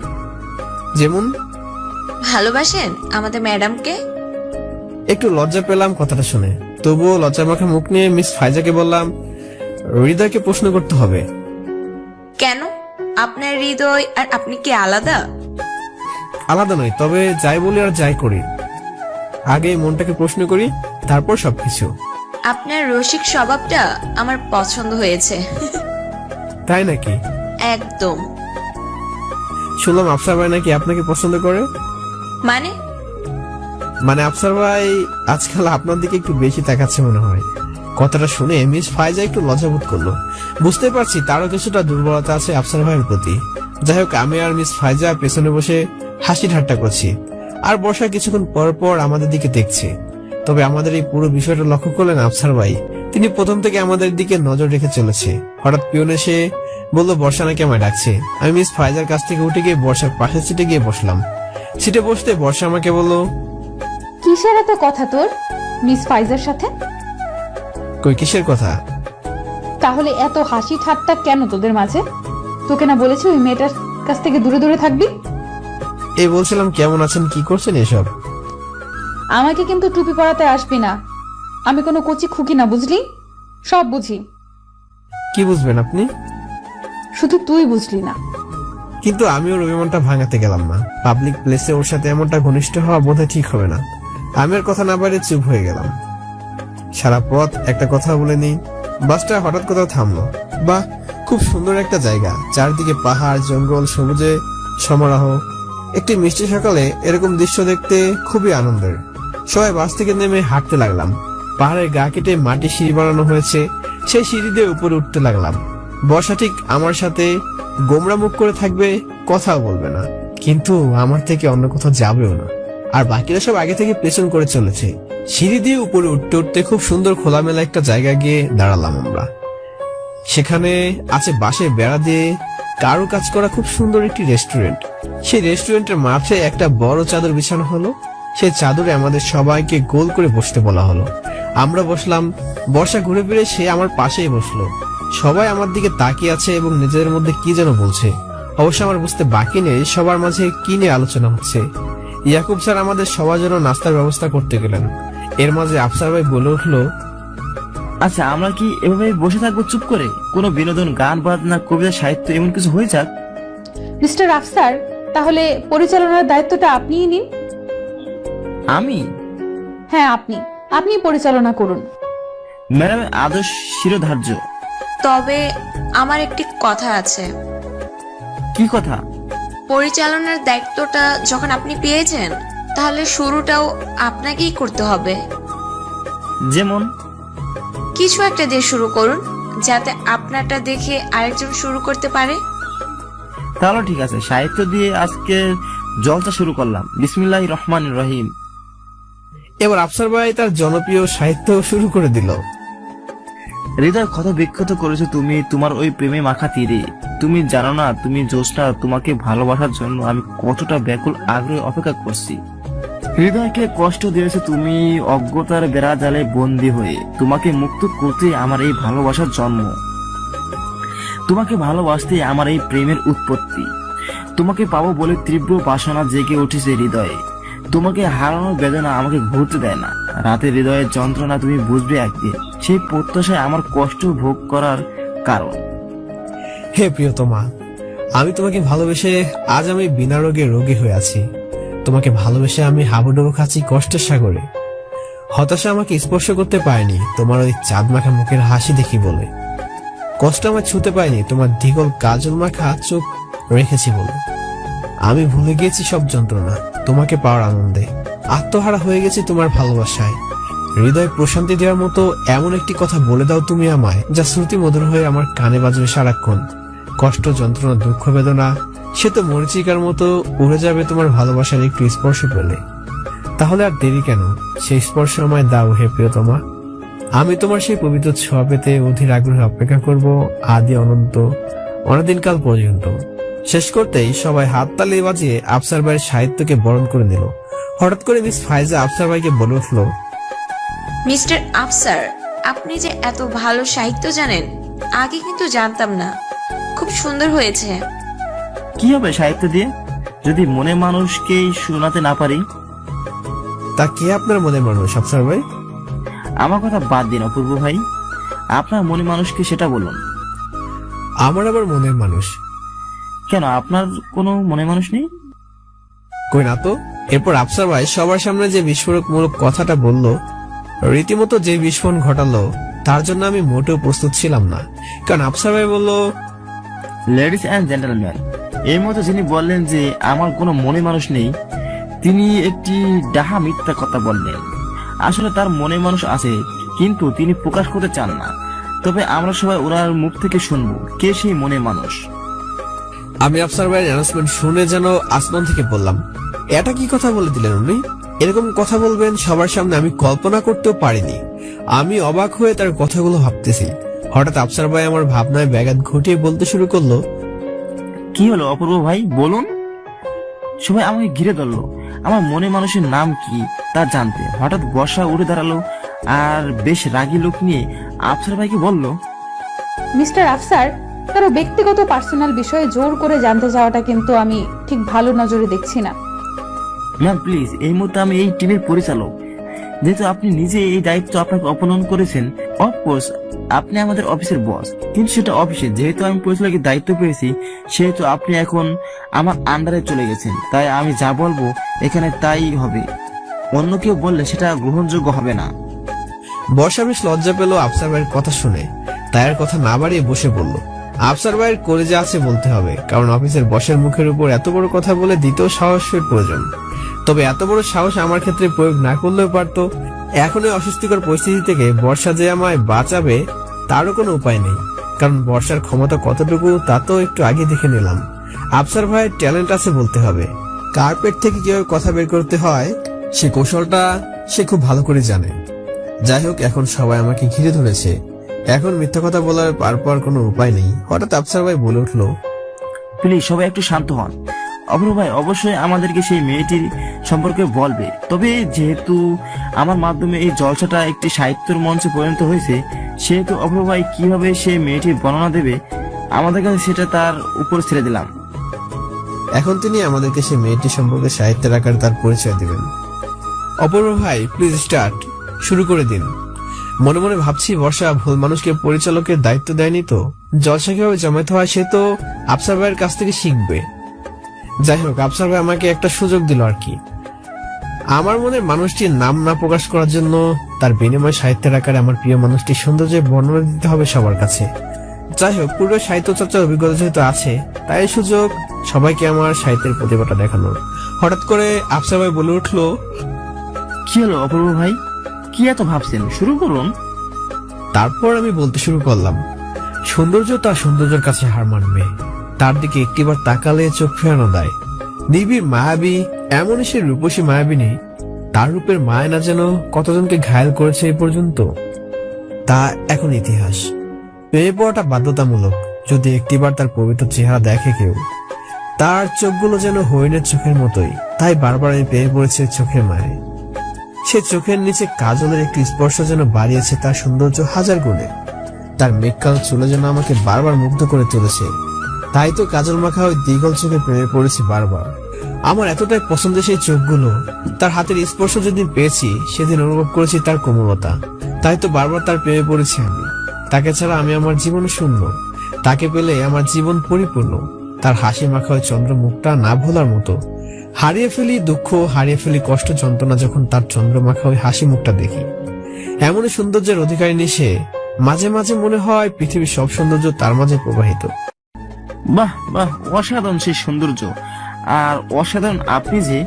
যেমন? ভালোবাসেন আমাদের ম্যাডামকে? একটু লজ্জা পেলাম কথাটা শুনে, তবুও লজ্জা মাখা মুখ নিয়ে মিস ফাইজাকে বললাম, হৃদয়কে প্রশ্ন করতে হবে। কেন? আপনার হৃদয় আর আপনি কি আলাদা? আলাদা নয়, তবে যাই বলি আর যাই করি আগে মনটাকে প্রশ্ন করি, তারপর সবকিছু। আপনার রসিক স্বভাবটা আমার পছন্দ হয়েছে। তাই নাকি? একদম। শুনলাম আফসার ভাই নাকি আপনাকে পছন্দ করে। মানে আফসার ভাই আজকাল আপনার দিকে একটু বেশি তাকাচ্ছে মনে হয়। কথাটা শুনে মিস ফাইজা একটু লজ্জাবোধ করলো। বুঝতে পারছি তারও কিছুটা দুর্বলতা আছে আফসার ভাইয়ের প্রতি। যাই হোক, আমি আর মিস ফাইজা পেছনে বসে হাসি ঠাট্টা করছি, আর বর্ষা কিছুক্ষণ পর পর আমাদের দিকে দেখছে। তবে আমাদের এই পুরো বিষয়টা লক্ষ্য করলেন আফসার ভাই। তিনি প্রথম থেকে আমাদের দিকে নজর রেখে চলেছে। হঠাৎ পিয়ন এসে বললো বর্ষা নাকি আমায় ডাকছে। আমি মিস ফাইজার কাছ থেকে উঠে গিয়ে বর্ষার পাশের সিটে গিয়ে বসলাম। সিটে বসতে বর্ষা আমাকে বললো, কিসের এত কথা তোর মিস ফাইজার সাথে? কই কিসের কথা? তাহলে এত হাসি ঠাট্টা কেন তোদের মাঝে? তোকে না বলেছি ওই মেয়েটার কাছ থেকে দূরে দূরে থাকবি? এই বলছিলাম কেমন আছেন, কি করছেন এসব। আমাকে কিন্তু টুপি পরাতে আসবি না। আমি কোনো কচি খুকি না, বুঝলি? সব বুঝি। কি বুঝবেন আপনি? শুধু তুই বুঝলি না। কিন্তু আমিও রবিমানটা ভাঙাতে গেলাম না। পাবলিক প্লেসে ওর সাথে এমনটা ঘনিষ্ঠ হওয়া বোধহয় ঠিক হবে না। আমি আর কথা না বাইরে চুপ হয়ে গেলাম। সারা পথ একটা কথা বলেনি। বাসটা হঠাৎ কোথাও থামলো। বাহ, খুব সুন্দর একটা জায়গা, চারদিকে পাহাড়, জঙ্গল, সবুজে সমারোহ। একটি মিষ্টি সকালে এরকম দৃশ্য দেখতে খুবই আনন্দের। সবাই বাস থেকে নেমে হাঁটতে লাগলাম। পাহাড়ের গা কেটে মাটি সিঁড়ি বানানো হয়েছে, সেই সিঁড়ি দিয়ে উপরে উঠতে লাগলাম। বর্ষা ঠিক আমার সাথে গোমরা মুখ করে থাকবে, কথাও বলবে না, কিন্তু আমার থেকে অন্য কোথাও যাবেও না। আর বাকিরা সব আগে থেকে পেছন করে চলেছে। সিঁড়ি দিয়ে উপরে উঠতে উঠতে খুব সুন্দর খোলামেলা একটা জায়গা গিয়ে দাঁড়ালাম আমরা। সেখানে আছে বাঁশের বেড়া দিয়ে কারু কাজ করা খুব সুন্দর একটি রেস্টুরেন্ট। সেই রেস্টুরেন্টের মাঠে একটা বড় চাদর বিছানো হলো। সেই চাদরে আমাদের সবাইকে গোল করে বসতে বলা হলো। আমরা বসলাম। বর্ষা ঘুরে ফিরে সে আমার পাশেই বসলো। সবাই আমার দিকে তাকিয়ে আছে এবং নিজেদের মধ্যে কি যেন বলছে। অবশ্য আমার বুঝতে বাকি নেই সবার মাঝে কি নিয়ে আলোচনা হচ্ছে। ইয়াকুব স্যার আমাদের সবার জন্য নাস্তার ব্যবস্থা করতে গেলেন। এর মাঝে আফসার ভাই বলে উঠলো, আচ্ছা, আমরা কি এভাবে বসে থাকবো চুপ করে? কোনো বিনোদন, গান বাজনা, কবিতা, সাহিত্য এমন কিছু হয়ে যাক। মিস্টার আফসার, তাহলে পরিচালনার দায়িত্বটা আপনিই নিন। আমি? হ্যাঁ, আপনি পরিচালনা করুন। ম্যাডাম আদর্শ শিরোধার্য। তবে আমার একটি কথা আছে। কি কথা? পরিচালনার দায়িত্বটা যখন আপনি পেয়েছেন, তাহলে শুরুটাও আপনাকেই করতে হবে। যেমন? কিছু একটা দিয়ে শুরু করুন, যাতে আপনারটা দেখে আরেকজন শুরু করতে পারে। তাহলে ঠিক আছে, সাহিত্য দিয়ে আজকে জলসা শুরু করলাম। বিসমিল্লাহির রহমানির রহিম। এবার আফসার ভাই তার জনপ্রিয় সাহিত্য শুরু করে দিল। হৃদয় ক্ষত বিক্ষত করেছো তুমি তোমার ওই প্রেমে মাখা তীরে। তুমি জানো না তুমি জ্যোৎস্না, তোমাকে ভালোবাসার জন্য আমি কতটা ব্যাকুল আগ্রহে অপেক্ষা করছি। হৃদয়কে কষ্ট দিয়েছো তুমি অজ্ঞতার বেড়া জালে বন্দী হয়ে। তোমাকে মুক্ত করতে আমার এই ভালোবাসার জন্ম, তোমাকে ভালোবাসতে আমার এই প্রেমের উৎপত্তি। তোমাকে পাবো বলে তীব্র বাসনা জেগে উঠেছে হৃদয়ে। তোমাকে হারানোর বেদনা আমাকে ঘুরতে দেয় না। রাতে হৃদয়ের যন্ত্রণা তুমি বুঝবে একদিন, সেই প্রত্যাশায় আমার কষ্ট ভোগ করার কারণ। হে প্রিয়তমা, আমি তোমাকে ভালোবেসে আজ আমি বিনা রোগে রোগী হয়ে আছি। তোমাকে ভালোবেসে আমি হাবুডুবু খাচ্ছি কষ্টের সাগরে। হতাশা আমাকে স্পর্শ করতে পারেনি তোমার ওই চাঁদ মাখা মুখের হাসি দেখি বলে। কষ্ট আমার ছুতে পায়নি তোমার দিগল কাজল মাখা চোখ রেখেছি বলে। আমি ভুলে গিয়েছি সব যন্ত্রণা তোমাকে পাওয়ার আনন্দে। আত্মহারা হয়ে গেছি তোমার ভালোবাসায়। হৃদয় প্রশান্তি দেওয়ার মতো এমন একটি কথা বলে দাও তুমি আমায়, যা শ্রুতি মধুর হয়ে আমার কানে বাজবে সারাক্ষণ। কষ্ট, যন্ত্রণা, দুঃখ, বেদনা সে তো মরিচিকার মতো উড়ে যাবে তোমার ভালোবাসার একটু স্পর্শ পেলে। তাহলে আর দেরি কেন? সেই স্পর্শ আমায় দাও হে প্রিয়তমা। আমি তোমার সেই পবিত্র ছোঁয়া পেতে অধীর আগ্রহে অপেক্ষা করব আদি অনন্ত অনেকদিনকাল পর্যন্ত। শেষ করতেই সবাই হাততালি বাজিয়ে আফসার ভাইয়ের সাহিত্যকে বরণ করে নিল। হঠাৎ করে মিস ফাইজা আফসার ভাইকে বলে উঠল, মিস্টার আফসার, আপনি যে এত ভালো সাহিত্য জানেন আগে কিন্তু জানতাম না। খুব সুন্দর হয়েছে। কি হবে সাহিত্য দিয়ে যদি মনে মানুষকেই শোনাতে না পারি? তা কে আপনার মনের মানুষ আফসার ভাই? আমার কথা বাদ দিন অপূর্ব ভাই, আপনার মনে মানুষকে সেটা বলুন। আমার আবার মনের মানুষ? কেন, আপনার কোনো মনে মানুষ নেই? কই না তো। এরপর আফসার ভাই সবার সামনে যে বিস্ফোরকমূলক কথাটা বলল, রীতিমতো যে বিস্ফোরণ ঘটালো তার জন্য আমি মোটেও প্রস্তুত ছিলাম না। কারণ আফসার ভাই বলল, লেডিস অ্যান্ড জেন্টলম্যান, এর মতো যিনি বললেন যে আমার কোনো মনে মানুষ নেই, তিনি একটি ডাহা মিথ্যা কথা বললেন। আসলে তার মনে মানুষ আছে, কিন্তু তিনি প্রকাশ করতে চান না। তবে আমরা সবাই ওনার মুখ থেকে শুনবো কে সেই মনে মানুষ। আমি আফসার ভাইয়ের অ্যানাউন্সমেন্ট শুনে যেন আসমান থেকে বললাম, এটা কি কথা বলে দিলেন উনি? এরকম কথা বলবেন সবার সামনে আমি কল্পনা করতেও পারিনি। আমি অবাক হয়ে তার কথাগুলো ভাবতেছি। হঠাৎ আফসার ভাই আমার ভাবনায় ব্যাঘাত ঘটিয়ে বলতে শুরু করলো, কি হলো অপূর্ব ভাই, বলুন। সবাই আমাকে ঘিরে ধরলো আমার মনে মানুষের নাম কি তা জানতে। হঠাৎ বর্ষা উঠে দাঁড়ালো আর বেশ রাগী লোক নিয়ে আফসার ভাইকে বলল, মিস্টার আফসার, কারো ব্যক্তিগত পার্সোনাল বিষয়ে জোর করে জানতে চাওয়াটা কিন্তু আমি ঠিক ভালো নজরে দেখছি না। ম্যাম প্লিজ, এই মুহূর্তে আমি এই টিমের পরিচালক। যেহেতু আপনি নিজে এই দায়িত্ব আপনাকে অপনয়ন করেছেন, অফকোর্স আপনি আমাদের অফিসের বস, কিন্তু সেটা অফিসে। যেহেতু আমি পরিচালকের দায়িত্ব পেয়েছি, সেহেতু আপনি এখন আমার আন্ডারে চলে গেছেন। তাই আমি যা বলবো এখানে তাই হবে। অন্য কেউ বললে সেটা গ্রহণযোগ্য হবে না। বর্ষা বেশ লজ্জা পেল আফসার ভাইয়ের কথা শুনে, তাই আর কথা না বাড়িয়ে বসে বলল, আফসার ভাইয়ের কলেজে আছে বলতে হবে, কারণ অফিসের বসের মুখের উপর এত বড় কথা বলে দিতেও সাহসের প্রয়োজন। তবে এত বড় সাহস আমার ক্ষেত্রে প্রয়োগ না করলেও পারতো। এখন এই অস্বস্তিকর পরিস্থিতি থেকে বর্ষা যে আমায় বাঁচাবে তারও কোনো উপায় নেই, কারণ বর্ষার ক্ষমতা কতটুকু তা তো একটু আগে দেখে নিলাম। আফসার ভাইয়ের ট্যালেন্ট আছে বলতে হবে। কার্পেট থেকে কিভাবে কথা বের করতে হয় সে কৌশলটা সে খুব ভালো করে জানে। যাই হোক, এখন সবাই আমাকে ঘিরে ধরেছে, এখন মিথ্যা কথা বলার পার কোনো উপায় নেই। হঠাৎ আফসার ভাই বলে উঠলো, প্লিজ সবাই একটু শান্ত হন। অপূর্ব ভাই অবশ্যই আমাদেরকে সেই মেয়েটির সম্পর্কে বলবে, তবে যেহেতু আমার মাধ্যমে এই জলসাটা একটি সাহিত্যের মঞ্চে পরিণত হয়েছে, সেহেতু অপূর্ব ভাই কিভাবে সেই মেয়েটির বর্ণনা দেবে আমাদের কাছে সেটা তার উপর ছেড়ে দিলাম। এখন তিনি আমাদেরকে সেই মেয়েটি সম্পর্কে সাহিত্যের আকারে তার পরিচয় দিবেন। অপূর্ব ভাই প্লিজ স্টার্ট, শুরু করে দিন। মনে মনে ভাবছি, বর্ষা ভুল মানুষকে পরিচালকের দায়িত্ব দেয়নি তো। জলসা কিভাবে জমাতে হয় সে তো আফসার ভাইয়ের কাছ থেকে শিখবে। যাই হোক, আফসার ভাই আমাকে একটা সুযোগ দিল আর কি। আমার মনের মানুষটির নাম না প্রকাশ করার জন্য তার বিনিময় সাহিত্যের আকারে আমার প্রিয় মানুষটির সৌন্দর্যের বর্ণনা দিতে হবে সবার কাছে। যাই হোক, পূর্বে সাহিত্য চর্চার অভিজ্ঞতা যেহেতু আছে, তাই এই সুযোগ সবাইকে আমার সাহিত্যের প্রতিভাটা দেখানোর। হঠাৎ করে আফসার ভাই বলে উঠলো, কি হলো অপূর্ব ভাই, কি এত ভাবছেন, শুরু করুন। তারপর আমি বলতে শুরু করলাম, সৌন্দর্য তার সৌন্দর্যের কাছে হার মানবে, তার দিকে একটিবার তাকালে চোখ ফেরানো দেয়। নিবিড় মায়াবী, এমনই সে রূপসী মায়াবিনী, তার রূপের মায়া না যেন কতজনকে ঘায়েল করেছে এই পর্যন্ত, তা এখন ইতিহাস। পেয়ে পড়াটা বাধ্যতামূলক, যদি একটিবার তার পবিত্র চেহারা দেখে কেউ। তার চোখগুলো যেন হরিণের চোখের মতোই, তাই বারবার আমি পেয়ে পড়েছি চোখের মায়ে। সে চোখের নিচে কাজলের একটি স্পর্শ যেন বাড়িয়েছে তার সৌন্দর্য হাজার গুণে। তার মেঘকাল চুলে যেন আমাকে বারবার মুগ্ধ করে তুলেছে, তাই তো কাজল মাখা ওই দীঘল চোখে প্রেমে পড়েছি বারবার। আমার এতটাই পছন্দের সেই চোখগুলো, তার হাতের স্পর্শ যেদিন পেয়েছি সেদিন অনুভব করেছি তার কোমলতা, তাই তো বারবার তার প্রেমে পড়েছি আমি। তাকে ছাড়া আমি আমার জীবন শূন্য, তাকে পেলে আমার জীবন পরিপূর্ণ। তার হাসি মাখা ওই চন্দ্র মুখটা না ভোলার মতো। হারিয়ে ফেলি দুঃখ, হারিয়ে ফেলি কষ্ট যন্ত্রণা যখন তার চন্দ্র মাখা ওই হাসি মুখটা দেখি। এমনই সৌন্দর্যের অধিকারিণী সে, মাঝে মাঝে মনে হয় পৃথিবীর সব সৌন্দর্য তার মাঝে প্রবাহিত। বাহ বাহ, অসাধারণ সেই সৌন্দর্য। আর অসাধারণ আপনি যে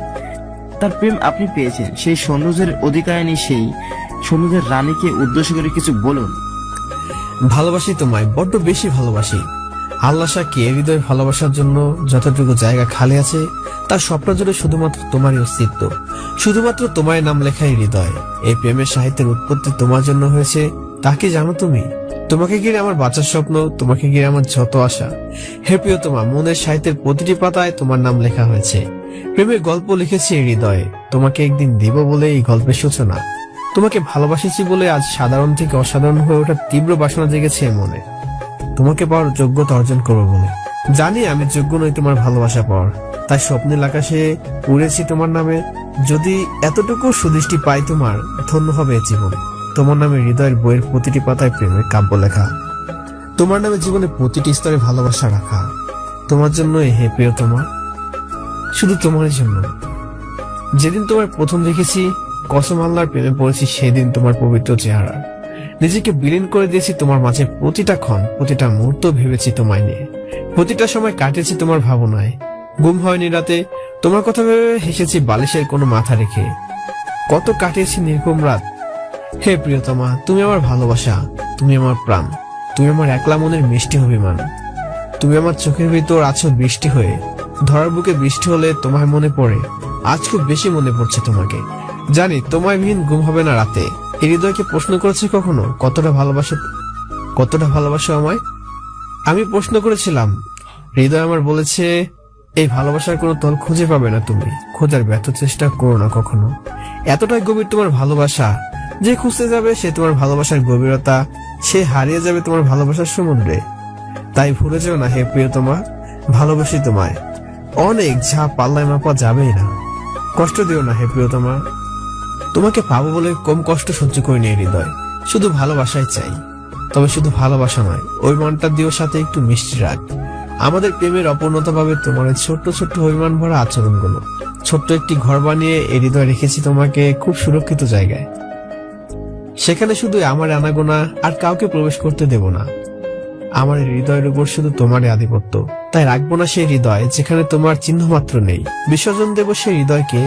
তার প্রেম আপনি পেয়েছেন, সেই সৌন্দর্যের অধিকারিণী, সেই সৌন্দর্যের রানীকে উদ্দেশ্য করে কিছু বলুন। ভালোবাসি তোমায়, বড্ড বেশি ভালোবাসি। আল্লাহ সাক্ষী, এ হৃদয় ভালোবাসার জন্য যতটুকু জায়গা খালি আছে তার স্বপ্ন জুড়ে শুধুমাত্র তোমারই অস্তিত্ব, শুধুমাত্র তোমার নাম লেখাই হৃদয়। এই প্রেমের সাহিত্যের উৎপত্তি তোমার জন্য হয়েছে, তা কি জানো তুমি? তোমাকে ঘিরে আমার বাঁচার স্বপ্ন, তোমাকে ঘিরে আমার যত আশা। হে প্রিয়তমা, মনের সাহিত্যের প্রতিটি পাতায় তোমার নাম লেখা হয়েছে। প্রেমের গল্প লিখেছি এই হৃদয়ে, তোমাকে একদিন দিব বলে এই গল্পের সূচনা। তোমাকে ভালোবাসেছি বলে আজ সাধারণ থেকে অসাধারণ হয়ে ওঠার তীব্র বাসনা জেগেছে মনে। তোমাকে পাওয়ার যোগ্যতা অর্জন করবো বলে জানি আমি যোগ্য নই তোমার ভালোবাসা পাওয়ার, তাই স্বপ্নের আকাশে উড়েছি তোমার নামে। যদি এতটুকু সুদৃষ্টি পাই তোমার, ধন্য হবে এ জীবন। তোমার নামে হৃদয়ের বইয়ের প্রতিটি পাতায় প্রেমের কাব্য লেখা, তোমার নামে জীবনের প্রতিটি স্তরে ভালোবাসা রাখা। তোমার জন্য হে প্রিয়তমা, শুধু তোমার জন্য। যেদিন তোমার প্রথম দেখেছি, কসম আল্লাহর প্রেমে পড়েছি সেদিন তোমার পবিত্র চেহারা। নিজেকে বিলীন করে দিয়েছি তোমার মাঝে, প্রতিটা ক্ষণ প্রতিটা মুহূর্ত ভেবেছি তোমায় নিয়ে। প্রতিটা সময় কাটিয়েছি তোমার ভাবনায়, ঘুম হয়নি রাতে তোমার কথা ভেবে হেসেছি বালিশের কোনো মাথা রেখে। কত কাটিয়েছি নির্ঘুম রাত। হে প্রিয়তমা, তুমি আমার ভালোবাসা, তুমি আমার প্রাণ, তুমি আমার একলা মনের মিষ্টি অভিমান। তুমি আমার চোখের ভিতর আছো বৃষ্টি হয়ে, ধরার বুকে বৃষ্টি হলে তোমায় মনে পড়ে। আজ খুব বেশি মনে পড়ছে তোমাকে। জানি তোমায় বিহীন ঘুম হবে না রাতে। এই হৃদয়কে প্রশ্ন করেছে কখনো কতটা ভালোবাসো আমায়? আমি প্রশ্ন করেছিলাম, হৃদয় আমার বলেছে, এই ভালোবাসার কোনো তল খুঁজে পাবে না তুমি, খোঁজার ব্যর্থ চেষ্টা করো না কখনো। এতটাই গভীর তোমার ভালোবাসা, যে খুঁজতে যাবে সে তোমার ভালোবাসার গভীরতা, সে হারিয়ে যাবে তোমার ভালোবাসার সমুদ্রে। তাই ভুলে যাও না হে প্রিয়তমা, ভালোবাসি তোমায় অনেক, যা পাল্লায় মাপা যাবেই না। কষ্ট দিও না হে প্রিয়তমা, তোমাকে পাবো বলে কম কষ্ট সহ্য করিনি হৃদয়, শুধু ভালোবাসাই চাই। তবে শুধু ভালোবাসা নয়, ওই মনটা দিও সাথে একটু মিষ্টি রাখ। আমাদের প্রেমের অপূর্ণতা পাবে তোমার ছোট্ট ছোট্ট অভিমান ভরা আচরণগুলো। ছোট্ট একটি ঘর বানিয়ে এই হৃদয় রেখেছি তোমাকে খুব সুরক্ষিত জায়গায়। সেখানে শুধু আমার আনাগোনা, আর কাউকে প্রবেশ করতে দেব না। আমার হৃদয়ের উপর শুধু তোমারই আধিপত্য, তাই রাখবো না সেই হৃদয় যেখানে তোমার চিহ্ন মাত্র নেই। বিসর্জন দেব সেই হৃদয়কে,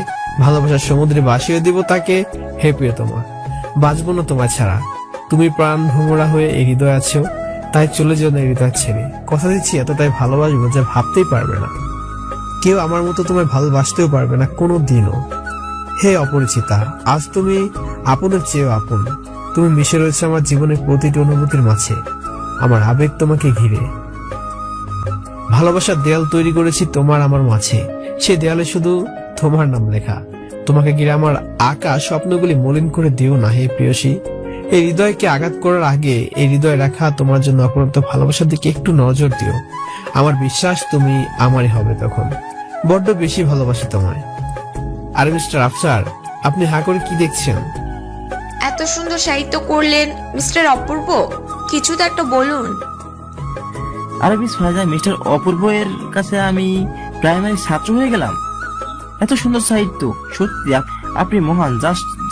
ভালোবাসার সমুদ্রে ভাসিয়ে দিব তাকে। হে প্রিয়তমা, বাঁচবো না তোমায় ছাড়া। তুমি প্রাণ ভোমরা হয়ে এই হৃদয় আছো, তাই চলে যেও না এই হৃদয় ছেড়ে। কথা দিচ্ছি এতটাই ভালোবাসবো যা ভাবতেই পারবে না। কেউ আমার মতো তোমায় ভালোবাসতেও পারবে না কোনো দিনও। হে অপরিচিতা, আজ তুমি আপনের চেয়েও আপন। তুমি মিশে রয়েছে আমার জীবনের প্রতিটি অনুভূতির মাঝে। আমার আবেগ তোমাকে ঘিরে, ভালোবাসার দেয়াল তৈরি করেছি তোমার আমার মাঝে। সে দেয়ালে শুধু তোমার নাম লেখা। তোমাকে ঘিরে আমার আঁকা স্বপ্নগুলি মলিন করে দিও না হে প্রিয়সী। এই হৃদয়কে আঘাত করার আগে এই হৃদয় রাখা তোমার জন্য অপরন্ত ভালোবাসার দিকে একটু নজর দিও। আমার বিশ্বাস তুমি আমারই হবে তখন। বড্ড বেশি ভালোবাসি তোমায়। আর মিস্টার আফসার, আপনি হা করে কি দেখছেন? এত সুন্দর সাহিত্য করলেন মিস্টার অপূর্ব, কিছু তো একটা বলুন। আরে মিস ফায়জা, মিস্টার অপূর্ব এর কাছে আমি প্রাইমারি ছাত্র হয়ে গেলাম। এত সুন্দর সাহিত্য, সত্যি আপনি মহান,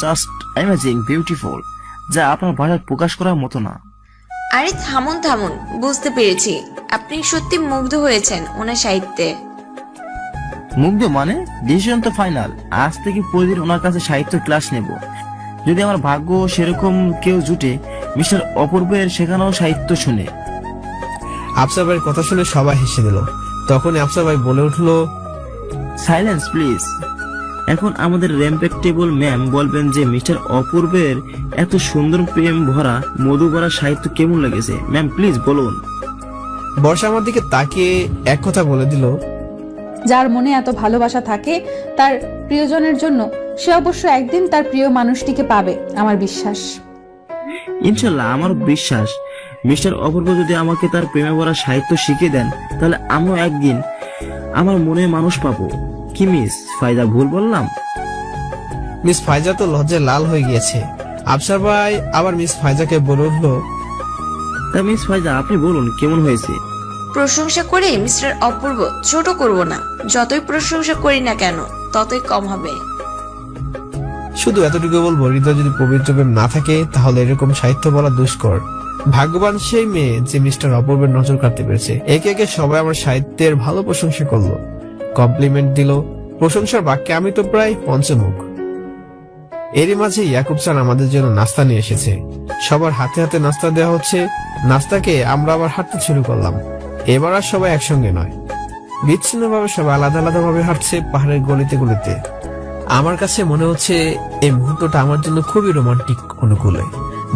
জাস্ট অ্যামেজিং, বিউটিফুল, যা আপনার ভাষায় প্রকাশ করার মতো না। আরে থামুন থামুন, বুঝতে পেরেছি আপনি সত্যি মুগ্ধ হয়েছেন ওনার সাহিত্যে। মুগ্ধ মানে? ডিসিশন তো ফাইনাল। আজ থেকে প্রতিদিন ওনার কাছে সাহিত্য ক্লাস নেব। যদি আমার ভাগ্য সেরকম কেউ জুটে, মিস্টার অপূর্বের শেখানো সাহিত্য শুনে। আফসার ভাইয়ের কথা শুনে সবাই হেসে দিল। তখনই আফসার ভাই বলে উঠলো, সাইলেন্স প্লিজ। এখন আমাদের রেসপেক্টেবল ম্যাম বলবেন যে মিস্টার অপূর্বের এত সুন্দর প্রেম ভরা মধু ভরা সাহিত্য কেমন লেগেছে। ম্যাম প্লিজ বলুন। বর্ষা আমার দিকে তাকিয়ে এক কথা বলে দিল, যার মনে এত ভালোবাসা থাকে তার প্রিয়জনের জন্য, সে অবশ্য একদিন তার প্রিয় মানুষটিকে পাবে, আমার বিশ্বাস। ইনশাল্লাহ, আমার বিশ্বাস মিস্টার অপূর্ব যদি আমাকে তার প্রেমে ভরা সাহিত্য শিখিয়ে দেন, তাহলে আমিও একদিন আমার মনে মানুষ পাবো। কি মিস ফায়দা ভুল বললাম? মিস ফাইজা তো লজ্জায় লাল হয়ে গিয়েছে। আফসার ভাই আবার মিস ফাইজাকে বলে উঠলো, তা মিস ফায়দা আপনি বলুন কেমন হয়েছে? প্রশংসা করে মিস্টার অপূর্ব ছোট করব না, যতই প্রশংসা করি না কেন ততই কম হবে। শুধু এতটুকু বলবো, হৃদয় যদি পবিত্র প্রেম না থাকে তাহলে এরকম সাহিত্য বলা দুষ্কর। ভাগ্যবান সেই মেয়ে যে মিস্টার অপূর্বের নজর কাটতে পেরেছে। একে একে সবাই আমার সাহিত্যের ভালো প্রশংসা করলো, কমপ্লিমেন্ট দিল। প্রশংসার বাক্যে আমি তো প্রায় পঞ্চমুখ। এরই মাঝে ইয়াকুব স্যার আমাদের জন্য নাস্তা নিয়ে এসেছে। সবার হাতে হাতে নাস্তা দেওয়া হচ্ছে। নাস্তাকে আমরা আবার হাঁটতে শুরু করলাম। এবার আর সবাই একসঙ্গে নয়, বিচ্ছিন্নভাবে সবাই আলাদা আলাদা ভাবে হাঁটছে পাহাড়ের গলিতে গলিতে। আমার কাছে মনে হচ্ছে এই মুহূর্তটা আমার জন্য খুবই রোমান্টিক অনুকূলে।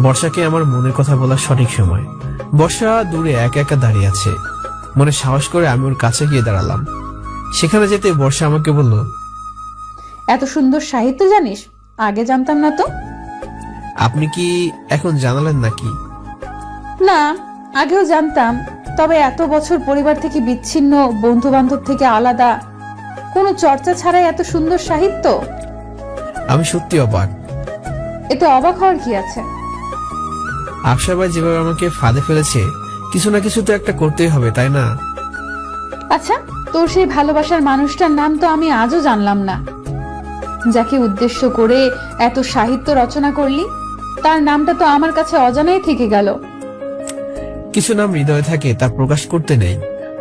বর্ষাকে আমার মনের কথা বলার সঠিক সময়। বর্ষা দূরে একা একা দাঁড়িয়ে আছে। মনে সাহস করে আমি ওর কাছে গিয়ে দাঁড়ালাম। সেখানে যেতে বর্ষা আমাকে বলল, এত সুন্দর সাহিত্য জানিস? আগে জানতাম না তো। আপনি কি এখন জানালেন নাকি? না, আগেও জানতাম, তবে এত বছর পরিবার থেকে বিচ্ছিন্ন, বন্ধু বান্ধব থেকে আলাদা, কোনো চর্চা ছাড়াই এত সুন্দর সাহিত্য। আমি সত্যি অবাক। এতে অবাক হওয়ার কি আছে? আফসার ভাই যেভাবে আমাকে ফাঁদে ফেলেছে, কিছু না কিছু তো একটা করতেই হবে, তাই না? আচ্ছা, তোর সেই ভালোবাসার মানুষটার নাম তো আমি আজও জানলাম না। যাকে উদ্দেশ্য করে এত সাহিত্য রচনা করলি, তার নামটা তো আমার কাছে অজানাই থেকে গেল। কিছু নাম হৃদয়ে থাকে, তা প্রকাশ করতে নেই,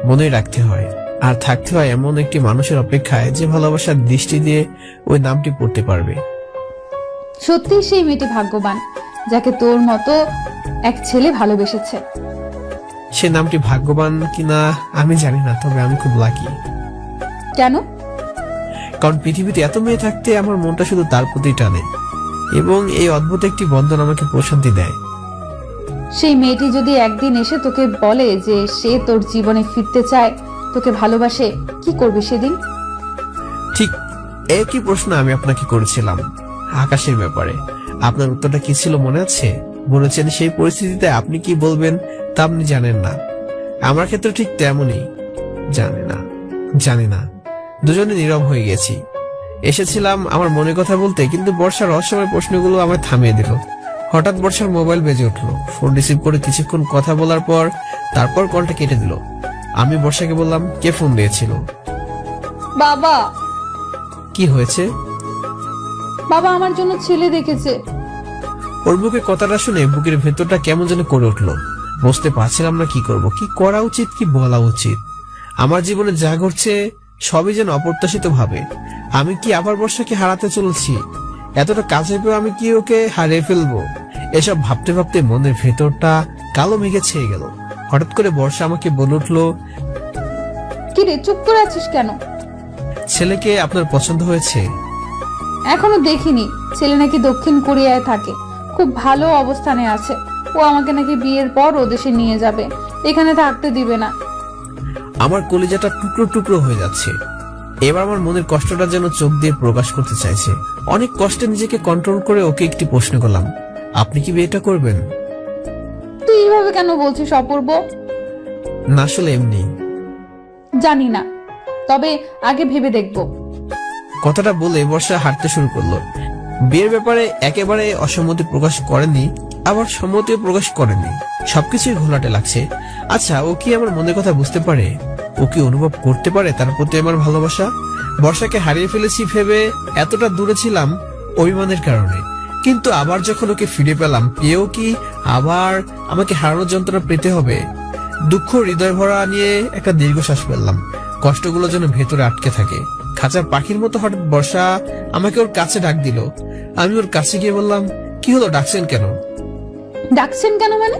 মনে রাখতে হয়। আর থাকতে হয় এমন একটি মানুষের অপেক্ষায় যে ভালোবাসার দৃষ্টি দিয়ে ওই নামটি পড়তে পারবে। সত্যি সেই মেয়েটি ভাগ্যবান, যাকে তোর মতো এক ছেলে ভালোবেসেছে। সে নামটি ভাগ্যবান কিনা আমি জানি না, তবে আমি খুব লাকি। কেন? কারণ পৃথিবীতে এত মেয়ে থাকতে আমার মনটা শুধু তার প্রতি টানে, এবং এই অদ্ভুত একটি বন্ধন আমাকে প্রশান্তি দেয়। সেই মেয়েটি যদি একদিন এসে তোকে বলে যে সে তোর জীবনে ফিরতে চায়, তোকে ভালোবাসে, কি করবি সেদিন? ঠিক একই প্রশ্ন আমি আপনাকে করেছিলাম আকাশের ব্যাপারে। আপনার উত্তরটা কি ছিল মনে আছে? বলেছেন সেই পরিস্থিতিতে আপনি কি বলবেন তা আপনি জানেন না। আমার ক্ষেত্রে ঠিক তেমনই, জানি না। দুজনে নীরব হয়ে গেছি। এসেছিলাম আমার মনের কথা বলতে, কিন্তু বর্ষার রহস্যময় প্রশ্নগুলো আমায় থামিয়ে দিল। হঠাৎ বর্ষার মোবাইল বেজে উঠলো। ফোন রিসিভ করে কিছুক্ষণ কথা বলার পর তারপর কলটা কেটে দিল। আমি বর্ষাকে বললাম, কে ফোন দিয়েছিল? বাবা। কি হয়েছে? বাবা আমার জন্য ছেলে দেখেছে। ওর বুকে কথাটা শুনে বুকের ভেতরটা কেমন যেন করে উঠলো। বুঝতে পারছিলাম না কি করব, কি করা উচিত, কি বলা উচিত। আমার জীবনে যা ঘটছে সবই যেন অপ্রত্যাশিত ভাবে। আমি কি আবার বর্ষাকে হারাতে চলেছি? এতটা কাছে পেয়ে আমি কি ওকে হারিয়ে ফেলবো? এসব ভাবতে ভাবতে মনের ভেতরটা কালো মেঘে ছেয়ে গেল। হঠাৎ করে বর্ষা আমাকে বলে উঠলো, কি রে, চুপ করে আছিস কেন? ছেলেকে আপনার পছন্দ হয়েছে? এখনো দেখিনি। ছেলে নাকি দক্ষিণ কোরিয়ায় থাকে, খুব ভালো অবস্থানে আছে। ও আমাকে নাকি বিয়ের পর ও দেশে নিয়ে যাবে, এখানে থাকতে দিবে না। আমার কলিজাটা টুকরো টুকরো হয়ে যাচ্ছে। এবার আমার মনের কষ্টটা যেন চোখ দিয়ে প্রকাশ করতে চাইছে। অনেক কষ্টে নিজেকে কন্ট্রোল করে ওকে একটি প্রশ্ন করলাম, আপনি কি বিয়েটা করবেন? তুই এইভাবে কেন বলছিস অপূর্ব? না, আসলে এমনি। জানি না, তবে আগে ভেবে দেখব। কথাটা বলে বর্ষা হাঁটতে শুরু করলো। বিয়ের ব্যাপারে একেবারে অসম্মতি প্রকাশ করেনি, আবার সম্মতিও প্রকাশ করেনি। সবকিছুই ঘোলাটে লাগছে। আচ্ছা, ও কি আমার মনের কথা বুঝতে পারে? ও কি অনুভব করতে পারে তার প্রতি আমার ভালোবাসা? বর্ষাকে হারিয়ে ফেলেছি ভেবে এতটা দূরে ছিলাম অভিমানের কারণে। কিন্তু আবার যখন ওকে ফিরে পেলাম, পেয়েও কি আবার আমাকে হারানোর যন্ত্রণা পেতে হবে? দুঃখ হৃদয় ভরা নিয়ে একটা দীর্ঘশ্বাস ফেললাম। কষ্টগুলো যেন ভেতরে আটকে থাকে। খাঁচার পাখির মতো হঠাৎ বর্ষা আমাকে ওর কাছে ডাক দিল। আমি ওর কাছে গিয়ে বললাম, কি হলো, ডাকছেন কেন? ডাকছেন কেন মানে?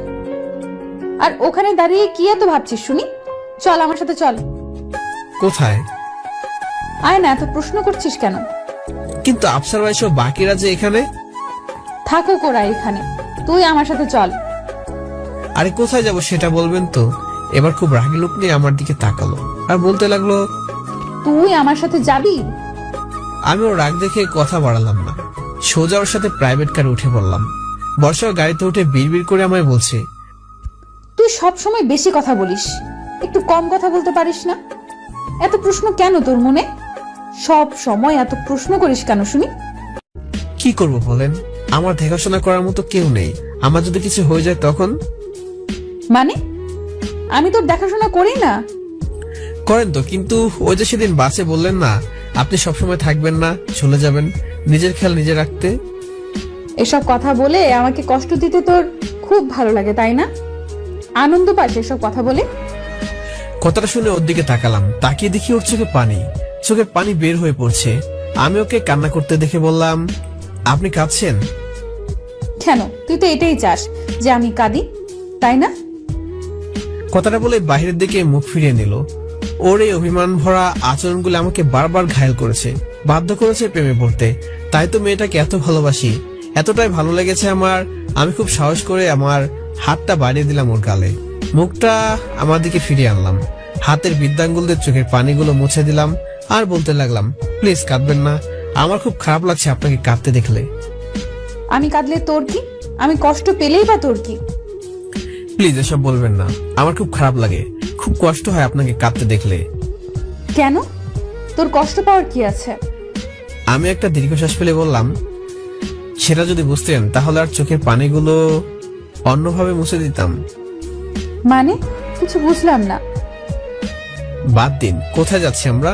আর ওখানে দাঁড়িয়ে কি এত ভাবছিস শুনি? চল আমার সাথে চল। কোথায়? আয় না, এত প্রশ্ন করছিস কেন? কিন্তু আফসার ভাই সব বাকিরা যে এখানে। থাকুক ওরা এখানে, তুই আমার সাথে চল। আরে কোথায় যাব সেটা বলবেন তো। এবার খুব রাগি লোক নিয়ে আমার দিকে তাকালো আর বলতে লাগলো, তুই আমার সাথে যাবি? আমি ওর রাগ দেখে কথা বাড়ালাম না, সোজা ওর সাথে প্রাইভেট কারে উঠে পড়লাম। বর্ষা গাড়িতে উঠে বিড়বিড় করে আমায় বলছে, তুই সব সময় বেশি কথা বলিস, একটু কম কথা বলতে পারিস না? এত প্রশ্ন কেন তোর মনে? সব সময় এত প্রশ্ন করিস কেন শুনি? কি করব বলেন, আমার দেখাশোনা করার মতো কেউ নেই। আমার যদি কিছু হয়ে যায় তখন? মানে আমি তোর দেখাশোনা করি না? করেন তো, কিন্তু ওই যে সেদিন বাসে বললেন না আপনি সবসময় থাকবেন না, চলে যাবেন, নিজের খেয়াল নিজে রাখতে। এসব কথা বলে আমাকে কষ্ট দিতে তোর খুব ভালো লাগে তাই না? আনন্দ পাস এসব কথা বলে? কথাটা শুনে ওর দিকে তাকালাম, তাকিয়ে দেখি ওর চোখে পানি, চোখের পানি বের হয়ে পড়ছে। আমি ওকে কান্না করতে দেখে বললাম, আপনি কাঁদছেন কেন? তুই তো এটাই চাস যে আমি কাঁদি, তাই না? কথাটা বলে বাইরের দিকে মুখ ফিরিয়ে নিল। ওর এই অভিমান ভরা আচরণগুলো আমাকে বারবার ঘায়েল করেছে, বাধ্য করেছে প্রেমে পড়তে। তাই তো মেয়েটাকে এত ভালোবাসি, এতটাই ভালো লেগেছে আমার। আমি খুব সাহস করে আমার হাতটা বাড়িয়ে দিলাম ওর গালে, মুখটা আমার দিকে ফিরিয়ে আনলাম, হাতের বৃদ্ধাঙ্গুল দিয়ে চোখের পানিগুলো মুছে দিলাম আর বলতে লাগলাম, প্লিজ কাঁদবেন না, আমার খুব খারাপ লাগছে আপনাকে কাঁদতে দেখলে। আমি কাঁদলে তোর কি? আমি কষ্ট পেলেই বা তোর কি? প্লিজ এসব বলবেন না, আমার খুব খারাপ লাগে, খুব কষ্ট হয় আপনাকে কাঁদতে দেখলে। কেন? তোর কষ্ট পাওয়ার কি আছে? আমি একটা দীর্ঘশ্বাস ফেলে বললাম, সেটা যদি বুঝতেন তাহলে আর চোখের পানিগুলো অন্যভাবে মুছে দিতাম। মানে কিছু বুঝলাম না। বাদ দিন, কোথায় যাচ্ছি আমরা?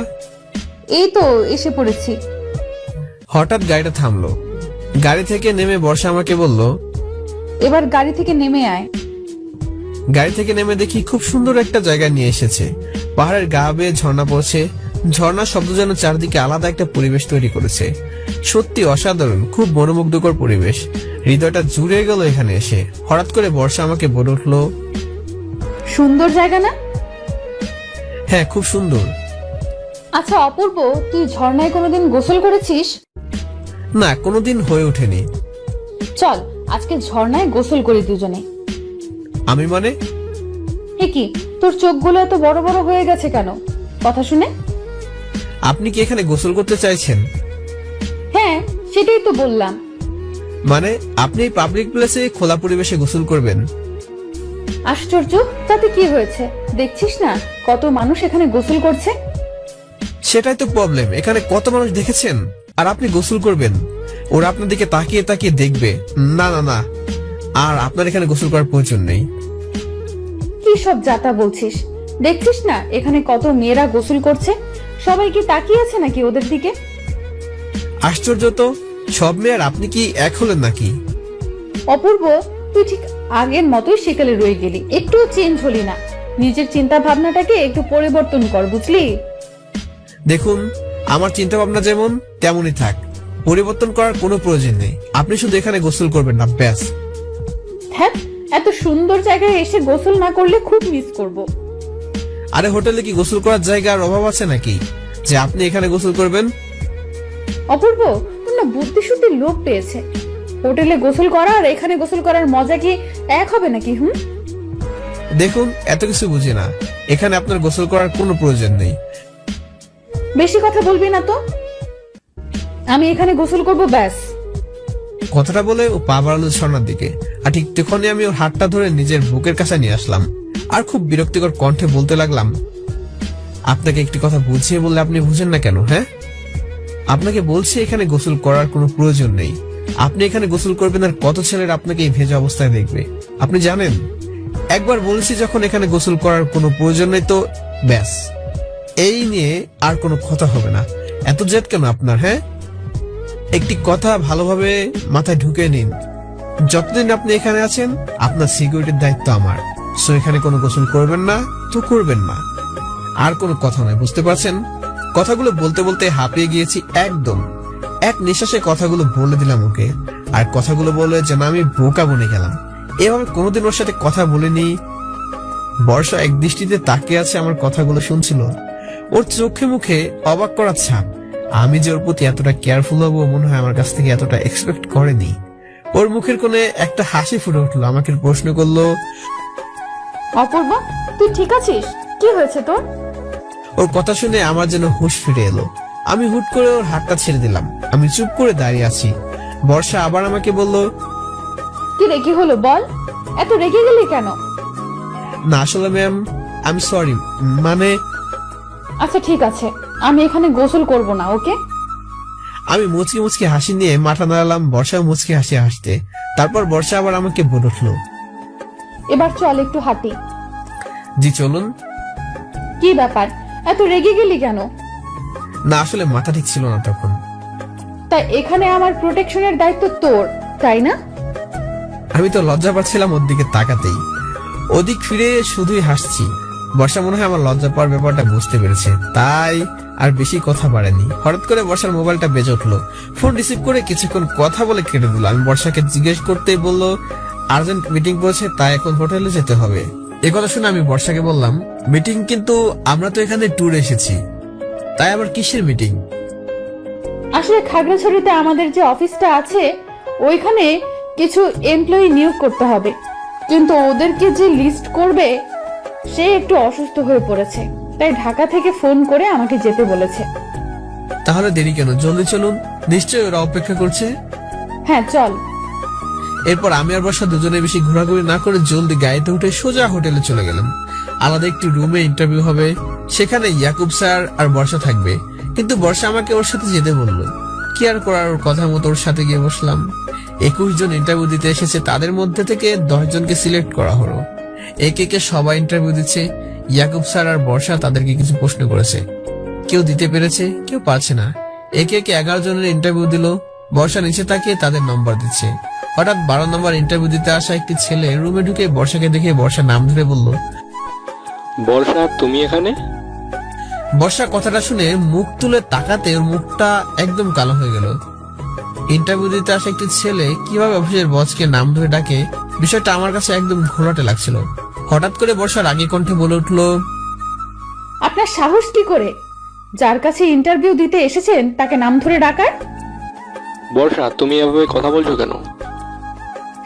এই তো এসে পড়েছি। হঠাৎ গাড়িটা থামলো। গাড়ি থেকে নেমে বর্ষা আমাকে বলল, এবার গাড়ি থেকে নেমে আয়। গাড়ি থেকে নেমে দেখি খুব সুন্দর একটা জায়গায় নিয়ে এসেছে। পাহাড়ের গা বেয়ে ঝর্ণা পড়ছে, ঝর্ণার শব্দ যেন চারদিকে আলাদা একটা পরিবেশ তৈরি করেছে। সত্যি অসাধারণ, খুব মনোমুগ্ধকর পরিবেশ। হৃদয়টা জুড়ে গেল এখানে এসে। হঠাৎ করে বর্ষা আমাকে বলে উঠলো, সুন্দর জায়গা না? হ্যাঁ খুব সুন্দর। আচ্ছা অপূর্ব, তুই ঝর্ণায় কোনোদিন গোসল করেছিস? না, কোনোদিন হয়ে ওঠেনি। চল আজকে ঝর্ণায় গোসল করি দুজনে। আমি মানে? এ কি, তোর চোখগুলো এত বড় বড় হয়ে গেছে কেন? কথা শুনে? আপনি কি এখানে গোসল করতে চাইছেন? হ্যাঁ সেটাই তো বললাম। মানে আপনি এই পাবলিক প্লেসে খোলা পরিবেশে গোসল করবেন? আশ্চর্য, তাতে কি হয়েছে? দেখছিস না কত মানুষ এখানে গোসল করছে? সেটাই তো প্রবলেম, এখানে কত মানুষ দেখেছেন আর আপনি গোসল করবেন? ওরা আপনার দিকে তাকিয়ে তাকিয়ে দেখবে। না না না, আর আপনার এখানে গোসল করার প্রয়োজন নেই। কি সব যাতা বলছিস? দেখছিস না এখানে কত মেয়েরা গোসল করছে? সবাই কি তাকিয়ে আছে নাকি ওদের দিকে? আশ্চর্য তো, সব মেয়ের আপনি কি এক হলেন নাকি? অপূর্ব, তুই ঠিক আগের মতোই সেকালে রয়ে গেলি, একটুও চেঞ্জ হলি না। নিজের চিন্তা ভাবনাটাকে একটু পরিবর্তন কর, বুঝলি? দেখুন, আমার চিন্তা ভাবনা যেমন তেমনই থাক, পরিবর্তন করার কোনো প্রয়োজন নেই। আপনি শুধু এখানে গোসল করবেন না, ব্যাস। হ্যাঁ, এত সুন্দর জায়গায় এসে গোসল না করলে খুব মিস করব। আরে হোটেলে কি গোসল করার জায়গার অভাব আছে নাকি যে আপনি এখানে গোসল করবেন? অপূর্ব, তোর না বুদ্ধি শুদ্ধি লোপ পেয়েছে। হোটেলে গোসল করা আর এখানে গোসল করার মজা কি এক হবে নাকি? দেখুন, এত কিছু বুঝি না, এখানে আপনার গোসল করার কোনো প্রয়োজন নেই। বেশি কথা বলবি না তো। আমি এখানে গোসল করব, ব্যাস। কথাটা বলে ও পা বাড়ালো ঝর্ণার দিকে, আর ঠিক তখনই আমি ওর হাতটা ধরে নিজের বুকের কাছে নিয়ে আসলাম আর খুব বিরক্তিকর কণ্ঠে বলতে লাগলাম, আপনাকে একটি কথা বুঝিয়ে বললে আপনি বুঝেন না কেন? হ্যাঁ, আপনাকে বলছি এখানে গোসল করার কোনো প্রয়োজন নেই। আপনি এখানে গোসল করবেন আর কত ছেলেরা আপনাকে এই ভেজা অবস্থায় দেখবে আপনি জানেন? একবার বলছি যখন এখানে গোসল করার কোনো প্রয়োজন নেই, তো ব্যাস, এই নিয়ে আর কোনো কথা হবে না। এত জেদ কেন আপনার? হ্যাঁ, একটি কথা ভালোভাবে মাথায় ঢুকে নিন, যতদিন আপনি এখানে আছেন আপনার সিকিউরিটির দায়িত্ব আমার। সো এখানে কোনো গোসল করবেন না তো করবেন না, আর কোনো কথা নয়, বুঝতে পারছেন? কথাগুলো বলতে বলতে হাঁপিয়ে গিয়েছি একদম। এক নিঃশ্বাসে কথাগুলো বলে দিলাম ওকে, আর কথাগুলো বলে যেন আমি বোকা বনে গেলাম। এভাবে কোনোদিন ওর সাথে কথা বলিনি। বর্ষা এক দৃষ্টিতে তাকিয়ে আছে, আমার কথাগুলো শুনছিল। ওর চোখে মুখে অবাক করার ছাপ। আমি যে ওর প্রতি এতটা কেয়ারফুল হবো মনে হয় আমার কাছ থেকে এতটা এক্সপেক্ট করেনি। ওর মুখের কোণে একটা হাসি ফুটে উঠলো, আমাকে প্রশ্ন করলো, অপূর্ব, তুই ঠিক আছিস? কি হয়েছে তোর? ওর কথা শুনে আমার যেন হুঁশ ফিরে এলো। আমি হুট করে ওর হাতটা ছেড়ে দিলাম। আমি চুপ করে দাঁড়িয়ে আছি। বর্ষা আবার আমাকে বলল, কি রে, কি হলো বল? এত রেগে গেলি কেন? না আসলে ম্যাম, আমি সরি, মানে আচ্ছা ঠিক আছে, আমি এখানে গোসল করব না, ওকে? আমি মুচকি মুচকি হাসি নিয়ে মাথা নাড়ালাম। বর্ষা মুচকি হাসি হাসতে। তারপর বর্ষা আবার আমাকে বলে উঠলো, এবার চল একটু হাঁটি। জি চলুন। কি ব্যাপার, এত রেগে গেলি কেন? না আসলে মাথা ঠিক ছিল না তখন। তাই এখানে আমার প্রোটেকশনের দায়িত্ব তোর, তাই না? আমি তো লজ্জা পাচ্ছিলাম ওর দিকে তাকাতেই। ওদিক ফিরে শুধুই হাসছি। বর্ষা মনে হয় আমার লজ্জা পাওয়ার ব্যাপারটা বুঝতে পেরেছে, তাই আর বেশি কথা বাড়েনি। হঠাৎ করে বর্ষার মোবাইলটা বেজে উঠলো। ফোন রিসিভ করে কিছুক্ষণ কথা বলে কেটে দিল। আমি বর্ষাকে জিজ্ঞেস করতেই বলল, আর্জেন্ট মিটিং করেছে, তাই এখন হোটেলে যেতে হবে। এ কথা শুনে আমি বর্ষাকে বললাম, মিটিং? কিন্তু আমরা তো এখানে ট্যুরে এসেছি, তাই আবার কিসের মিটিং? আসলে খাগড়াছড়িতে আমাদের যে অফিসটা আছে ওইখানে কিছু এমপ্লয়ি নিয়োগ করতে হবে, কিন্তু ওদেরকে যে লিস্ট করবে সে একটু অসুস্থ হয়ে পড়েছে, তাই ঢাকা থেকে ফোন করে আমাকে যেতে বলেছে। তাহলে দেরি কেন, জলদি চলুন, নিশ্চয়ই ওরা অপেক্ষা করছে। হ্যাঁ চল। এরপর আমি আর বর্ষা দুজনে বেশি ঘোরাঘুরি না করে জলদি গাড়িতে উঠে সোজা হোটেলে চলে গেলাম। আলাদা একটি রুমে ইন্টারভিউ হবে, সেখানে ইয়াকুব স্যার আর বর্ষা থাকবে। কিন্তু বর্ষা আমাকে ওর সাথে যেতে বললো। কি আর করার, ওর কথা মতো ওর সাথে গিয়ে বসলাম। 21 জন ইন্টারভিউ দিতে এসেছে, তাদের মধ্যে থেকে 10 জনকে সিলেক্ট করা হলো। একে একে সবাই ইন্টারভিউ দিচ্ছে। ইয়াকুব স্যার আর বর্ষা তাদেরকে কিছু প্রশ্ন করেছে, কেউ দিতে পেরেছে, কেউ পারছে না। একে একে 11 জনের ইন্টারভিউ দিল। বর্ষা নিচে তাকিয়ে তাদের নম্বর দিচ্ছে। হঠাৎ 12 নম্বর ইন্টারভিউ দিতে আসা একটি ছেলে রুমে ঢুকে বর্ষাকে দেখে বর্ষা নাম ধরে বলল, বর্ষা, তুমি এখানে? বর্ষা কথাটা শুনে মুখ তুলে তাকাতে ওর মুখটা একদম কালো হয়ে গেল। ইন্টারভিউ দিতে আসা একটি ছেলে কিভাবে অফিসের বসকে নাম ধরে ডাকে, বিষয়টা আমার কাছে একদম ঘোরাটে লাগছিল। হঠাৎ করে বর্ষা রাগী কণ্ঠে বলে উঠল, আপনার সাহস কি করে যার কাছে ইন্টারভিউ দিতে এসেছেন তাকে নাম ধরে ডাকার? বর্ষা, তুমি এভাবে কথা বলছো কেন?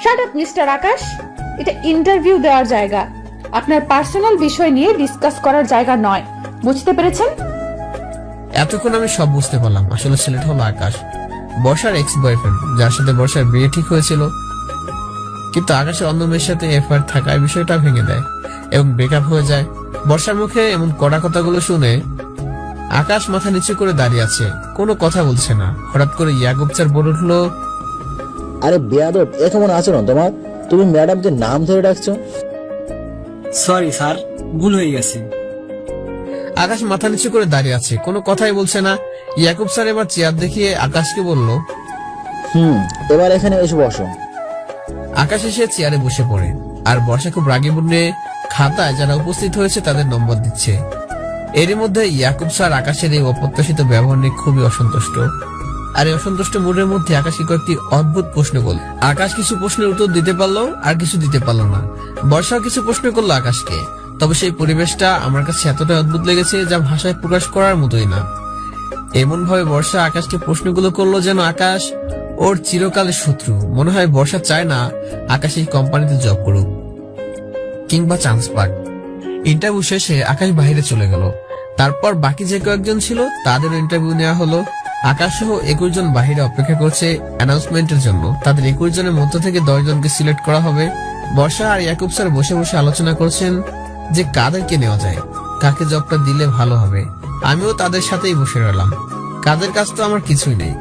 শাট আপ মিস্টার আকাশ, এটা ইন্টারভিউ দেওয়ার জায়গা, আপনার পার্সোনাল বিষয় নিয়ে ডিসকাস করার জায়গা নয়, বুঝতে পেরেছেন? এতক্ষণ আমি সব বুঝতে পারলাম। আসলে ছেলেটা হলো আকাশ, বর্ষার এক্স বয়ফ্রেন্ড, যার সাথে বর্ষার বিয়ে ঠিক হয়েছিল। কিন্তু আকাশের অন্য মেয়ের সাথে এফআইআর থাকায় বিষয়টা ভেঙে দেয় এবং ব্রেকআপ হয়ে যায়। বর্ষার মুখে এমন কড়া কথাগুলো শুনে আকাশ মাথা নিচু করে দাঁড়িয়ে আছে, কোনো কথা বলছে না। হঠাৎ করে ইয়াকুব স্যার বলে উঠলো, আরে বেয়াদব, এ কেমন আচরণ তোমার? তুমি ম্যাডামদের নাম ধরে ডাকছো? সরি স্যার, ভুল হয়ে গেছে। আকাশ মাথা নিচু করে দাঁড়িয়ে আছে, কোনো কথাই বলছে না। ইয়াকুব স্যার এবার চেয়ার দেখিয়ে আকাশকে বলল, এবার এখানে এসে বসো। আকাশ এসে চেয়ারে বসে পড়ে। আর বর্ষা খুব রাগী মুডে খাতায় যারা উপস্থিত হয়েছে তাদের নম্বর দিচ্ছে। এরই মধ্যে ইয়াকুব স্যার আকাশের এই অপ্রত্যাশিত ব্যবহার নিয়ে খুবই অসন্তুষ্ট। আর এই অসন্তুষ্ট মুডের মধ্যে আকাশকে কয়েকটি অদ্ভুত প্রশ্ন করল। আকাশ কিছু প্রশ্নের উত্তর দিতে পারলো, আর কিছু দিতে পারলো না। বর্ষাও কিছু প্রশ্ন করলো আকাশকে, তবে সেই পরিবেশটা আমার কাছে এতটাই অদ্ভুত লেগেছে যা ভাষায় প্রকাশ করার মতোই না। এমন ভাবে বর্ষা আকাশকে প্রশ্নগুলো করলো যেন আকাশ ওর চিরকালের শত্রু। মনে হয় বর্ষা চায় না আকাশ এই কোম্পানিতে জব করুক কিংবা চান্স পাক। ইন্টারভিউ শেষে আকাশ বাইরে চলে গেল। তারপর বাকি যে কয়েকজন ছিল তাদেরও ইন্টারভিউ নেওয়া হলো। আকাশ সহ 21 জন বাহিরে অপেক্ষা করছে অ্যানাউন্সমেন্টের জন্য। তাদের 21 জনের মধ্য থেকে 10 জনকে সিলেক্ট করা হবে। বর্ষা আর ইয়াকুব স্যার বসে বসে আলোচনা করছেন যে কাদেরকে নেওয়া যায়, কাকে জবটা দিলে ভালো হবে। আমিও তাদের সাথেই বসে রইলাম। কাজের কাজ তো আমার কিছুই নেই,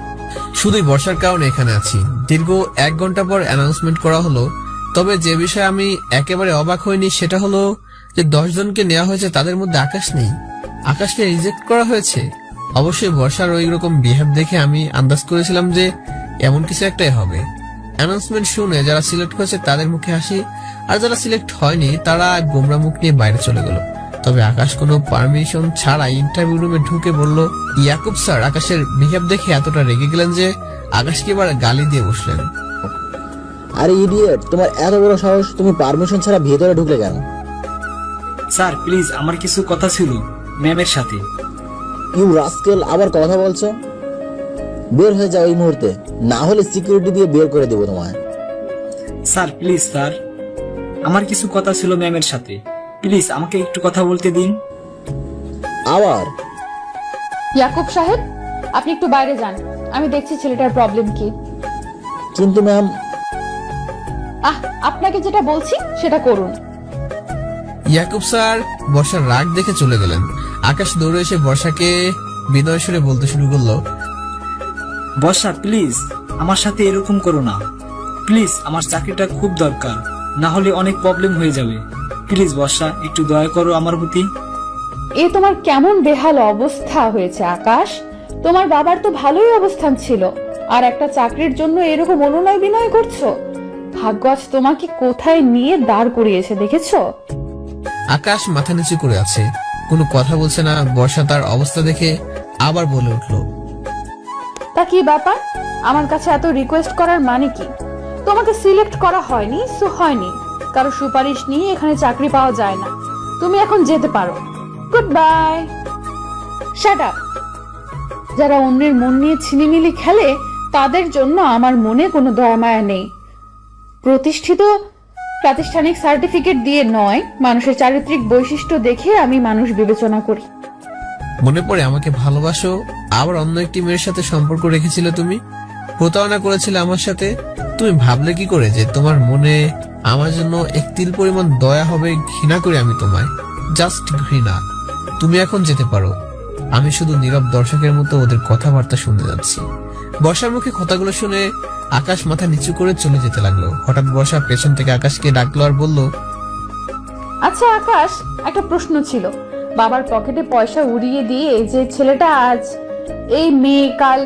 শুধুই বর্ষার কারণে এখানে আছি। দীর্ঘ 1 ঘন্টা পর অ্যানাউন্সমেন্ট করা হলো। তবে যে বিষয়ে আমি একেবারে অবাক হইনি সেটা হলো যে 10 জনকে নেওয়া হয়েছে, তাদের মধ্যে আকাশ নেই। আকাশকে রিজেক্ট করা হয়েছে। অবশ্যই বর্ষার ওই রকম বিহেভ দেখে আমি আন্দাজ করেছিলাম যে এমন কিছু একটাই হবে। অ্যানাউন্সমেন্ট শুনে যারা সিলেক্ট হয়েছে তাদের মুখে হাসি, আর যারা সিলেক্ট হয়নি তারা গোমরা মুখ নিয়ে বাইরে চলে গেল। তবে আকাশ কোনো পারমিশন ছাড়াই ইন্টারভিউ রুমে ঢুকে বলল, ইয়াকুব স্যার আকাশের বিহেভ দেখে এতটা রেগে গেলেন যে আকাশকে এবার গালি দিয়ে বসলেন। আরে ইডিয়েট, তোমার এত বড় সাহস, তুমি পারমিশন ছাড়া ভেতরে ঢুকলে কেন? স্যার প্লিজ, আমার কিছু কথা ছিল ম্যামের সাথে। ইউ রাস্কেল, আবার কথা বলছো? বের হয়ে যাও এই মুহূর্তে, না হলে সিকিউরিটি দিয়ে বের করে দেবো তোমায়। স্যার প্লিজ স্যার, আমার কিছু কথা ছিল ম্যামের সাথে, প্লিজ আমাকে একটু কথা বলতে দিন। আবার? ইয়াকুব সাহেব, আপনি একটু বাইরে যান, আমি দেখছি ছেলেটার প্রবলেম কি। কিন্তু ম্যাম। আপনাকে যেটা বলছি সেটা করুন। ইয়াকুব স্যার বর্ষার রাগ দেখে চলে গেলেন। আকাশ দৌড়ে এসে বর্ষাকে বিনয় সুরে বলতে শুরু করলো, বর্ষা প্লিজ আমার সাথে এরকম করো না, প্লিজ আমার চাকরিটা খুব দরকার, না হলে অনেক প্রবলেম হয়ে যাবে, প্লিজ বর্ষা একটু দয়া করো আমার প্রতি। এ তোমার কেমন বেহাল অবস্থা হয়েছে আকাশ? তোমার বাবার তো ভালোই অবস্থান ছিল, আর একটা চাকরির জন্য এরকম অনুনয় বিনয় করছো? ভাগ্য আজ তোমাকে কোথায় নিয়ে দাঁড় করিয়েছে দেখেছো? আকাশ মাথা নিচু করে আছে, কোনো কথা বলছে না। বর্ষা তার অবস্থা দেখে আবার বলে উঠল, তা কি ব্যাপার? আমার কাছে এত রিকোয়েস্ট করার মানে কি? তোমাকে সিলেক্ট করা হয়নি সো হয়নি, কারো সুপারিশ নিয়ে এখানে চাকরি পাওয়া যায় না। তুমি এখন যেতে পারো, গুড বাই। Shut up. যারা অন্যের মন নিয়ে ছিনিমিনি খেলে তাদের জন্য আমার মনে কোনো দয়া মায়া নেই। প্রাতিষ্ঠানিক সার্টিফিকেট দিয়ে নয়, মানুষের চারিত্রিক বৈশিষ্ট্য দেখে আমি মানুষ বিবেচনা করি। মনে পড়ে আমাকে ভালোবাসো, আবার অন্য একটি মেয়ের সাথে সম্পর্ক রেখেছিলে তুমি, প্রতারণা করেছিলে আমার সাথে। তুমি ভাবলে কি করে যে তোমার মনে আমার জন্য এক তিল পরিমাণ দয়া হবে? ঘৃণা করি আমি তোমায়, জাস্ট ঘৃণা। তুমি এখন যেতে পারো। আমি শুধু নীরব দর্শকের মতো ওদের কথাবার্তা শুনতে যাচ্ছি। বর্ষার মুখে কথাগুলো শুনে আকাশ মাথা নিচু করে চলে যেতে লাগলো। হঠাৎ বর্ষা পেছন থেকে আকাশকে ডাকলো আর বলল, আচ্ছা আকাশ, একটা প্রশ্ন ছিল। বাবার পকেটে পয়সা উড়িয়ে দিয়ে যে ছেলেটা আজ এই মেয়ে কাল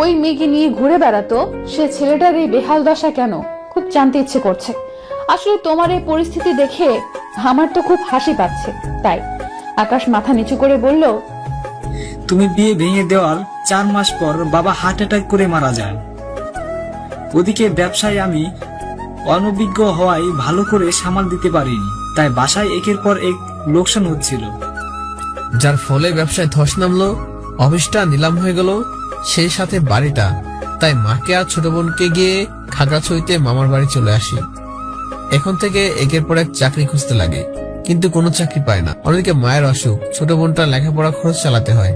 ওই মেয়েকে নিয়ে ঘুরে বেড়াতো, সে ছেলেটার এই বেহাল দশা কেন? খুব জানতে ইচ্ছে করছে। আসলে তোমার এই পরিস্থিতি দেখে আমার তো খুব হাসি পাচ্ছে। তাই আকাশ মাথা নিচু করে বলল, তুমি বিয়ে ভেঙে দেওয়ার 4 মাস পর বাবা হার্ট অ্যাটাক করে মারা যায়। ওদিকে ব্যবসায় আমি অনভিজ্ঞ হওয়ায় ভালো করে সামাল দিতে পারিনি, তাই বাসায় একের পর এক লোকসান হচ্ছিল, যার ফলে ব্যবসায় ধস নামলো, অফিসটা নিলাম হয়ে গেল, সেই সাথে বাড়িটা। তাই মাকে আর ছোট বোনকে গিয়ে খাগড়াছড়িতে মামার বাড়ি চলে আসি। এখন থেকে একের পর এক চাকরি খুঁজতে লাগে, কিন্তু কোনো চাকরি পায় না। অন্যদিকে মায়ের অসুখ, ছোট বোনটা লেখাপড়া খরচ চালাতে হয়,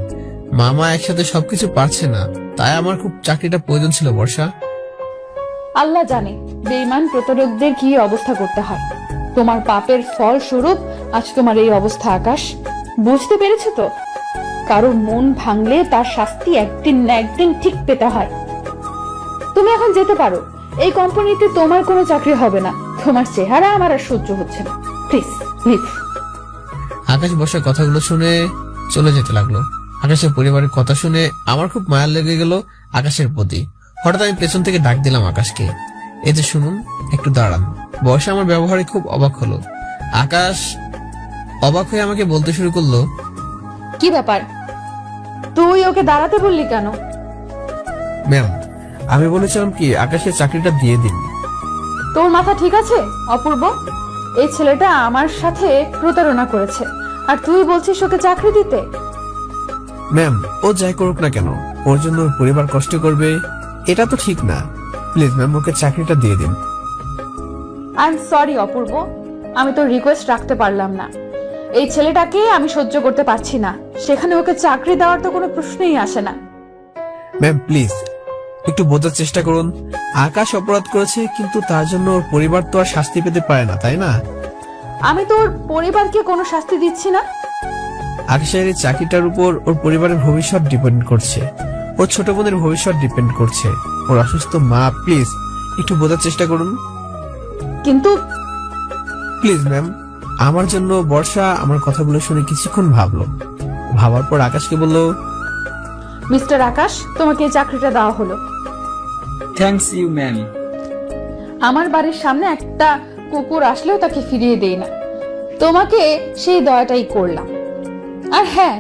মামা একসাথে সবকিছু পারছে না। তাই আমার খুব চাকরিটা প্রয়োজন ছিল বর্ষা। আল্লাহ জানে বেঈমান প্রতারকদের কি অবস্থা করতে হয়। তোমার পাপের ফল স্বরূপ আজ তোমার এই অবস্থা আকাশ। বুঝতে পেরেছো তো? কারো মন ভাঙলে তার শাস্তি একদিন না একদিন ঠিক পেতে হয়। তুমি এখন যেতে পারো। এই কোম্পানিতে তোমার কোনো চাকরি হবে না। তোমার চেহারা আমার আর সহ্য হচ্ছে না, প্লিজ লিভ। আকাশ বর্ষার কথাগুলো শুনে চলে যেতে লাগলো। আকাশের পরিবারের কথা শুনে আমার খুব মায়া লেগে গেল আকাশের প্রতি। হঠাৎ আমি পেছন থেকে ডাক দিলাম আকাশকে, এই যে শুনুন, একটু দাঁড়ান। বর্ষা আমার ব্যবহারে খুব অবাক হলো। আকাশ অবাক হয়ে আমাকে বলতে শুরু করলো, কি ব্যাপার? তুই ওকে দাঁড়াতে বললি কেন? ম্যাম, আমি বলেছিলাম কি আকাশের চাকরিটা দিয়ে দিন। তোর মাথা ঠিক আছে অপূর্ব? এই ছেলেটা আমার সাথে প্রতারণা করেছে, আর তুই বলছিস ওকে চাকরি দিতে? ম্যাম, ও যাই করুক না কেন, ওর জন্য ওর পরিবার কষ্ট করবে, এটা তো ঠিক না। প্লিজ ম্যাম, ওকে চাকরিটা দিয়ে দিন। আই এম সরি অপূর্ব, আমি তোর রিকোয়েস্ট রাখতে পারলাম না। এই ছেলেটাকে আমি সহ্য করতে পারছি না, সেখানে ওকে চাকরি দেওয়ার তো কোনো প্রশ্নই আসে না। ম্যাম প্লিজ একটু বোঝার চেষ্টা করুন। আকাশ অপরাধ করেছে, কিন্তু তার জন্য ওর পরিবার তো আর শাস্তি পেতে পারে না, তাই না? আমি তোর পরিবারকে কোনো শাস্তি দিচ্ছি না। আকাশের এই চাকরিটার উপর ওর পরিবারের ভবিষ্যৎ ডিপেন্ড করছে, ওর ছোট বোনের ভবিষ্যৎ ডিপেন্ড করছে, ওর অসুস্থ মা। প্লিজ একটু বোঝার চেষ্টা করুন। কিন্তু প্লিজ ম্যাম, আমার জন্য। বর্ষা আমার কথাগুলো শুনে কিছুক্ষণ ভাবলো। ভাবার পর আকাশকে বলল, মিস্টার আকাশ, তোমাকে এই চাকরিটা দেওয়া হলো। Thanks you ma'am. আমার বাড়ির সামনে একটা কুকুর আসলেও তাকে ফিরিয়ে দেই না, তোমাকে সেই দয়াটাই করলাম। আর হ্যাঁ,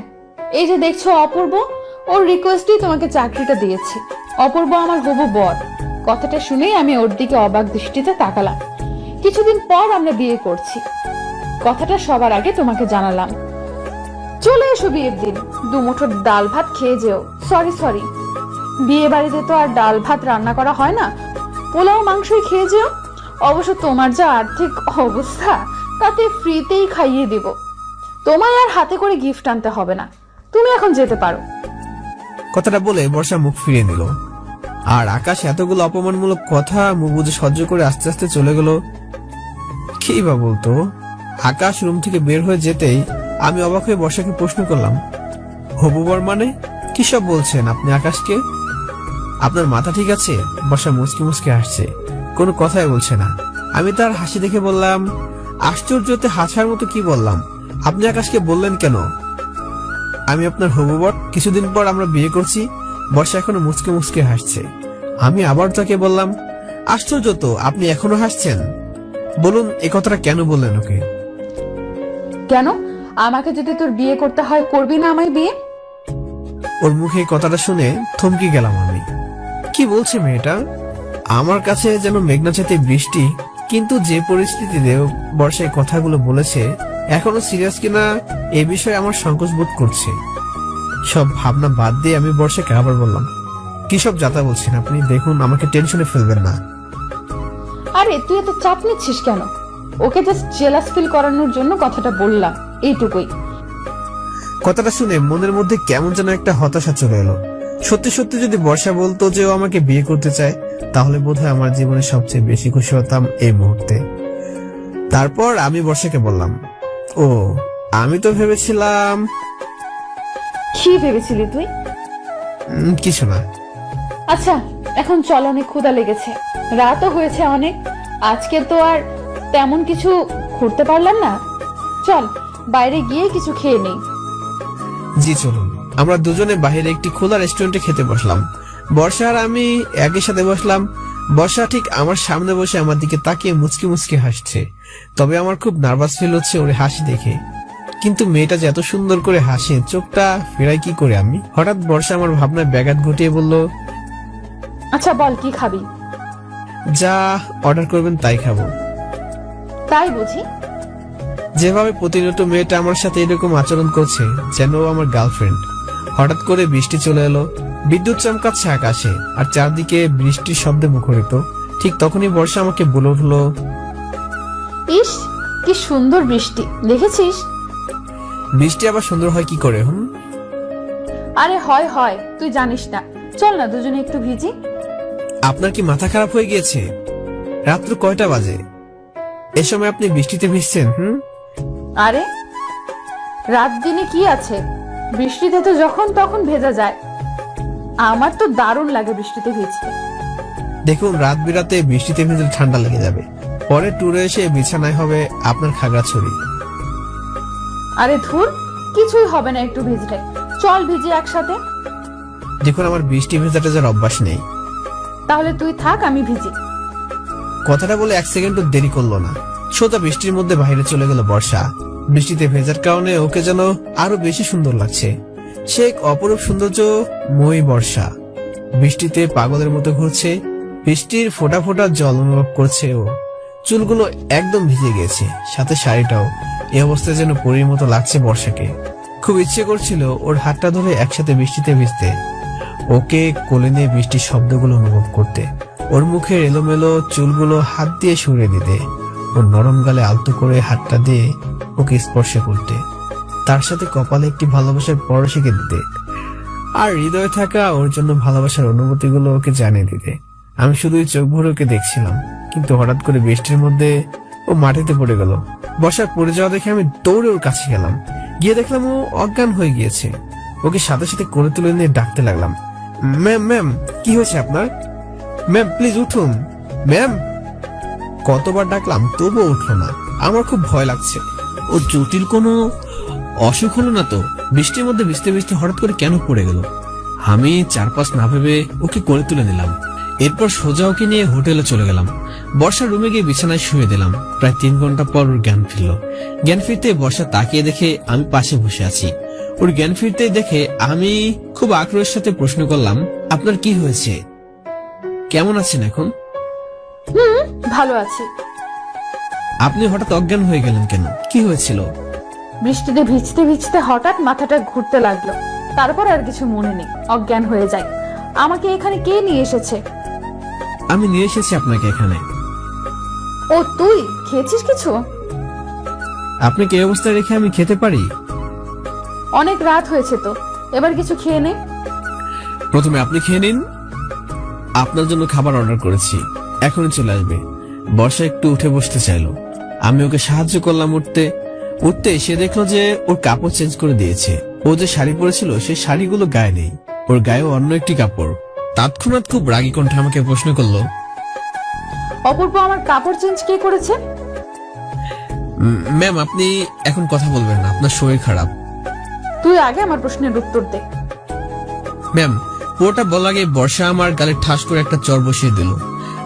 এই যে দেখছো অপূর্ব, ওর রিকোয়েস্টেই তোমাকে চাকরিটা দিয়েছি। অপূর্ব আমার হবু বর। কথাটা শুনেই আমি ওর দিকে অবাক দৃষ্টিতে তাকালাম। কিছুদিন পর আমরা বিয়ে করছি, কথাটা সবার আগে তোমাকে জানালাম। চলে এসো বিয়ের দিন, দুমুঠো ডাল ভাত খেয়ে যেও। সরি, বিয়ে বাড়িতে তো আর ডাল ভাত রান্না করা হয় না, পোলাও মাংসই খেয়ে যেও। অবশ্য তোমার যা আর্থিক অবস্থা, তাতে ফ্রিতেই খাইয়ে দিব। তোমায় আর হাতে করে গিফট আনতে হবে না, তুমি এখন যেতে পারো। কথাটা বলে বর্ষা মুখ ফিরিয়ে নিল। আর আকাশ এতগুলো অপমানমূলক কথা মুখ বুঝে সহ্য করে আস্তে আস্তে চলে গেল। কি বা বলতো? আকাশ রুম থেকে বের হয়ে যেতেই আমি অবাক হয়ে বর্ষাকে প্রশ্ন করলাম, হবু বর মানে কি সব বলছেন আপনি আকাশকে? আপনার মাথা ঠিক আছে? বর্ষা মুচকি মুচকি হাসছে, কোনো কথাই বলছে না। আমি তার হাসি দেখে বললাম, আশ্চর্যতে হাসার মতো কি বললাম? আপনি আকাশকে বললেন কেন আমি আপনার হবু বর? কিছুদিন পর আমরা বিয়ে করছি। বর্ষা এখনো মুচকে মুচকে হাসছে। আমি আবার তাকে বললাম, আশ্চর্য তো, আপনি এখনো হাসছেন। বলুন এ কথাটা কেন বললেন ওকে? কেন? আমাকে যদি তোর বিয়ে করতে হয়, করবি না আমায় বিয়ে? ওর মুখে কথাটা শুনে থমকে গেলাম আমি। কি বলছে মেয়েটা? আমার কাছে যেন মেঘনা চাইতে বৃষ্টি, কিন্তু যে পরিস্থিতিতে বর্ষায় কথাগুলো বলেছে, এখনো সিরিয়াস কিনা এ বিষয়ে আমার সংকোচ বোধ করছে। সব ভাবনা বাদ দিয়ে আমি বর্ষাকে আবার বললাম, কি সব যাতা বলছেন আপনি? দেখুন, আমাকে টেনশনে ফেলবেন না। আরে তুই এত চাপ নিচ্ছিস কেন? ওকে জাস্ট জেলাস ফিল করানোর জন্য কথাটা বললাম, এইটুকুই। কথাটা শুনে মনের মধ্যে কেমন যেন একটা হতাশা চলে এলো। সত্যি সত্যি যদি বর্ষা বলতো যে ও আমাকে বিয়ে করতে চায়, তাহলে বোধহয় আমার জীবনে সবচেয়ে বেশি খুশি হতাম এই মুহূর্তে। তারপর আমি বর্ষাকে বললাম, ও আমি তো ভেবেছিলাম। কি ভেবেছিলি তুই? কিছু না। আচ্ছা, এখন চল, অনেক ক্ষুধা লেগেছে, রাতও হয়েছে অনেক। আজকে তো আর তেমন কিছু ঘুরতে পারলাম না, চল বাইরে গিয়ে কিছু খেয়ে নেই। জি চলুন। আমরা দুজনে বাইরে একটি খোলা রেস্টুরেন্টে খেতে বসলাম। বর্ষা আর আমি একই সাথে বসলাম। বর্ষা ঠিক আমার সামনে বসে আমার দিকে তাকিয়ে মুচকি মুচকি হাসছে। তবে আমার খুব নার্ভাস ফিল হচ্ছে ওর হাসি দেখে। কিন্তু মেয়েটা যে এত সুন্দর করে হাসে, চোখটা ফেরাই কি করে আমি? হঠাৎ বর্ষা আমার ভাবনায় ব্যাঘাত ঘটিয়ে বলল, আচ্ছা বল, কি খাবি? যা অর্ডার করবেন তাই খাবো। তাই বুঝি? যেভাবে প্রতিনিয়ত মেয়েটা আমার সাথে এরকম আচরণ করছে, যেন ও আমার গার্লফ্রেন্ড। হঠাৎ করে বৃষ্টি চলে এলো, বিদ্যুৎ চমকাচ্ছে আকাশে, আর চারদিকে বৃষ্টির শব্দে মুখরিত। ঠিক তখনই বর্ষা আমাকে বলে উঠলো, ইস কি সুন্দর বৃষ্টি, দেখেছিস? বৃষ্টি আবার সুন্দর হয় কি করে? আরে হয়, তুই জানিস না। চল না দুজনে একটু ভিজি। আপনার কি মাথা খারাপ হয়ে গিয়েছে? রাত্র কয়টা বাজে? এ সময় আপনি বৃষ্টিতে ভিজছেন? আরে রাত দিনে কি আছে, বৃষ্টিতে তো যখন তখন ভেজা যায়। আমার তো দারুণ লাগে বৃষ্টিতে ভিজতে। দেখুন, রাত বিরাতে বৃষ্টিতে ভিজলে ঠান্ডা লেগে যাবে, পরে ট্যুরে এসে বিছানায় হবে আপনার খাগড়াছড়ি। আরে ধুর, কিছুই হবে না একটু ভিজলে। চল ভিজি একসাথে। দেখুন, আমার বৃষ্টি ভেজাটা যার অভ্যাস নেই। তাহলে তুই থাক, আমি ভিজি। কথাটা বলে এক সেকেন্ডও দেরি করলো না, সোজা বৃষ্টির মধ্যে বাইরে চলে গেল বর্ষা। বৃষ্টিতে ভেজার কারণে ওকে যেন আরো বেশি সুন্দর লাগছে। সে এক অপরূপ সৌন্দর্য মই বর্ষা। বৃষ্টিতে পাগলের মতো ঘুরছে, বৃষ্টির ফোঁটা ফোঁটা জল অনুভব করছে ও। চুলগুলো একদম ভিজে গেছে, সাথে শাড়িটাও। এই অবস্থায় যেন পরীর মতো লাগছে বর্ষাকে। খুব ইচ্ছে করছিল ওর হাতটা ধরে একসাথে বৃষ্টিতে ভিজতে, ওকে কোলে নিয়ে বৃষ্টির শব্দগুলো অনুভব করতে, ওর মুখের এলোমেলো চুলগুলো হাত দিয়ে সরিয়ে দিতে, ওর নরম গালে আলতো করে হাতটা দিয়ে ওকে স্পর্শ করতে, তার সাথে কপালে একটি ভালোবাসার পরশ এঁকে দিতে, আর হৃদয়ে থাকা ওর জন্য ভালোবাসার অনুভূতিগুলো ওকে জানিয়ে দিতে। আমি শুধুই চোখ ভরে ওকে দেখছিলাম। কিন্তু হঠাৎ করে বৃষ্টির মধ্যে ও মাটিতে পড়ে গেল। বর্ষার পড়ে যাওয়া দেখে আমি দৌড়ে ওর কাছে গেলাম। গিয়ে দেখলাম ও অজ্ঞান হয়ে গিয়েছে। ওকে সাথে সাথে কোলে তুলে নিয়ে ডাকতে লাগলাম, ম্যাম কি হয়েছে আপনার? ম্যাম প্লিজ উঠুন, ম্যাম। কতবার ডাকলাম তবুও উঠলো না। আমার খুব ভয় লাগছে, ও জটিল কোনো অসুখ হলো না তো? বৃষ্টির মধ্যে ভিজতে ভিজতে হঠাৎ করে কেন পড়ে গেল? আমি 4-5 না ভেবে ওকে কোলে তুলে নিলাম। এরপর সোজা ওকে নিয়ে হোটেলে চলে গেলাম। বর্ষার রুমে গিয়ে বিছানায় শুয়ে দিলাম। প্রায় 3 ঘন্টা পর ওর জ্ঞান ফিরল। জ্ঞান ফিরতে বর্ষা তাকিয়ে দেখে আমি পাশে বসে আছি। ওর জ্ঞান ফিরতে দেখে আমি খুব আগ্রহের সাথে প্রশ্ন করলাম, আপনার কি হয়েছে? কেমন আছেন এখন? ভালো আছি। আপনি হঠাৎ অজ্ঞান হয়ে গেলেন কেন? কি হয়েছিল? বৃষ্টিতে ভিজতে ভিজতে হঠাৎ মাথাটা ঘুরতে লাগলো, তারপর আর কিছু মনে নেই, অজ্ঞান হয়ে যায়। আমাকে এখানে কে নিয়ে এসেছে? আমি নিয়ে এসেছি আপনাকে এখানে। ও তুই খেয়েছিস কিছু? আপনাকে এই অবস্থায় রেখে আমি খেতে পারি? অনেক রাত হয়েছে তো, এবার কিছু খেয়ে নে। প্রথমে আপনি খেয়ে নিন। আপনার জন্য খাবার অর্ডার করেছি, এখনই চলে আসবে। বর্ষা একটু উঠে বসতে চাইলো। আমি ওকে সাহায্য করলাম উঠতে সে দেখলো যে ওর কাপড় চেঞ্জ করে দিয়েছে। ও যে শাড়ি পরেছিল সেই শাড়িগুলো গায়ে নেই, ওর গায়েও অন্য একটি কাপড়। তৎক্ষণাৎ খুব রাগী কণ্ঠে আমাকে প্রশ্ন করলো, অপূর্ব, আমার কাপড় চেঞ্জ কে করেছে? ম্যাম আপনি এখন কথা বলবেন না, আপনার শরীর খারাপ। তুই আগে আমার প্রশ্নের উত্তর দে। ম্যাম পুরোটা বলার আগে বর্ষা আমার গালে ঠাস করে একটা চর বসিয়ে দিল।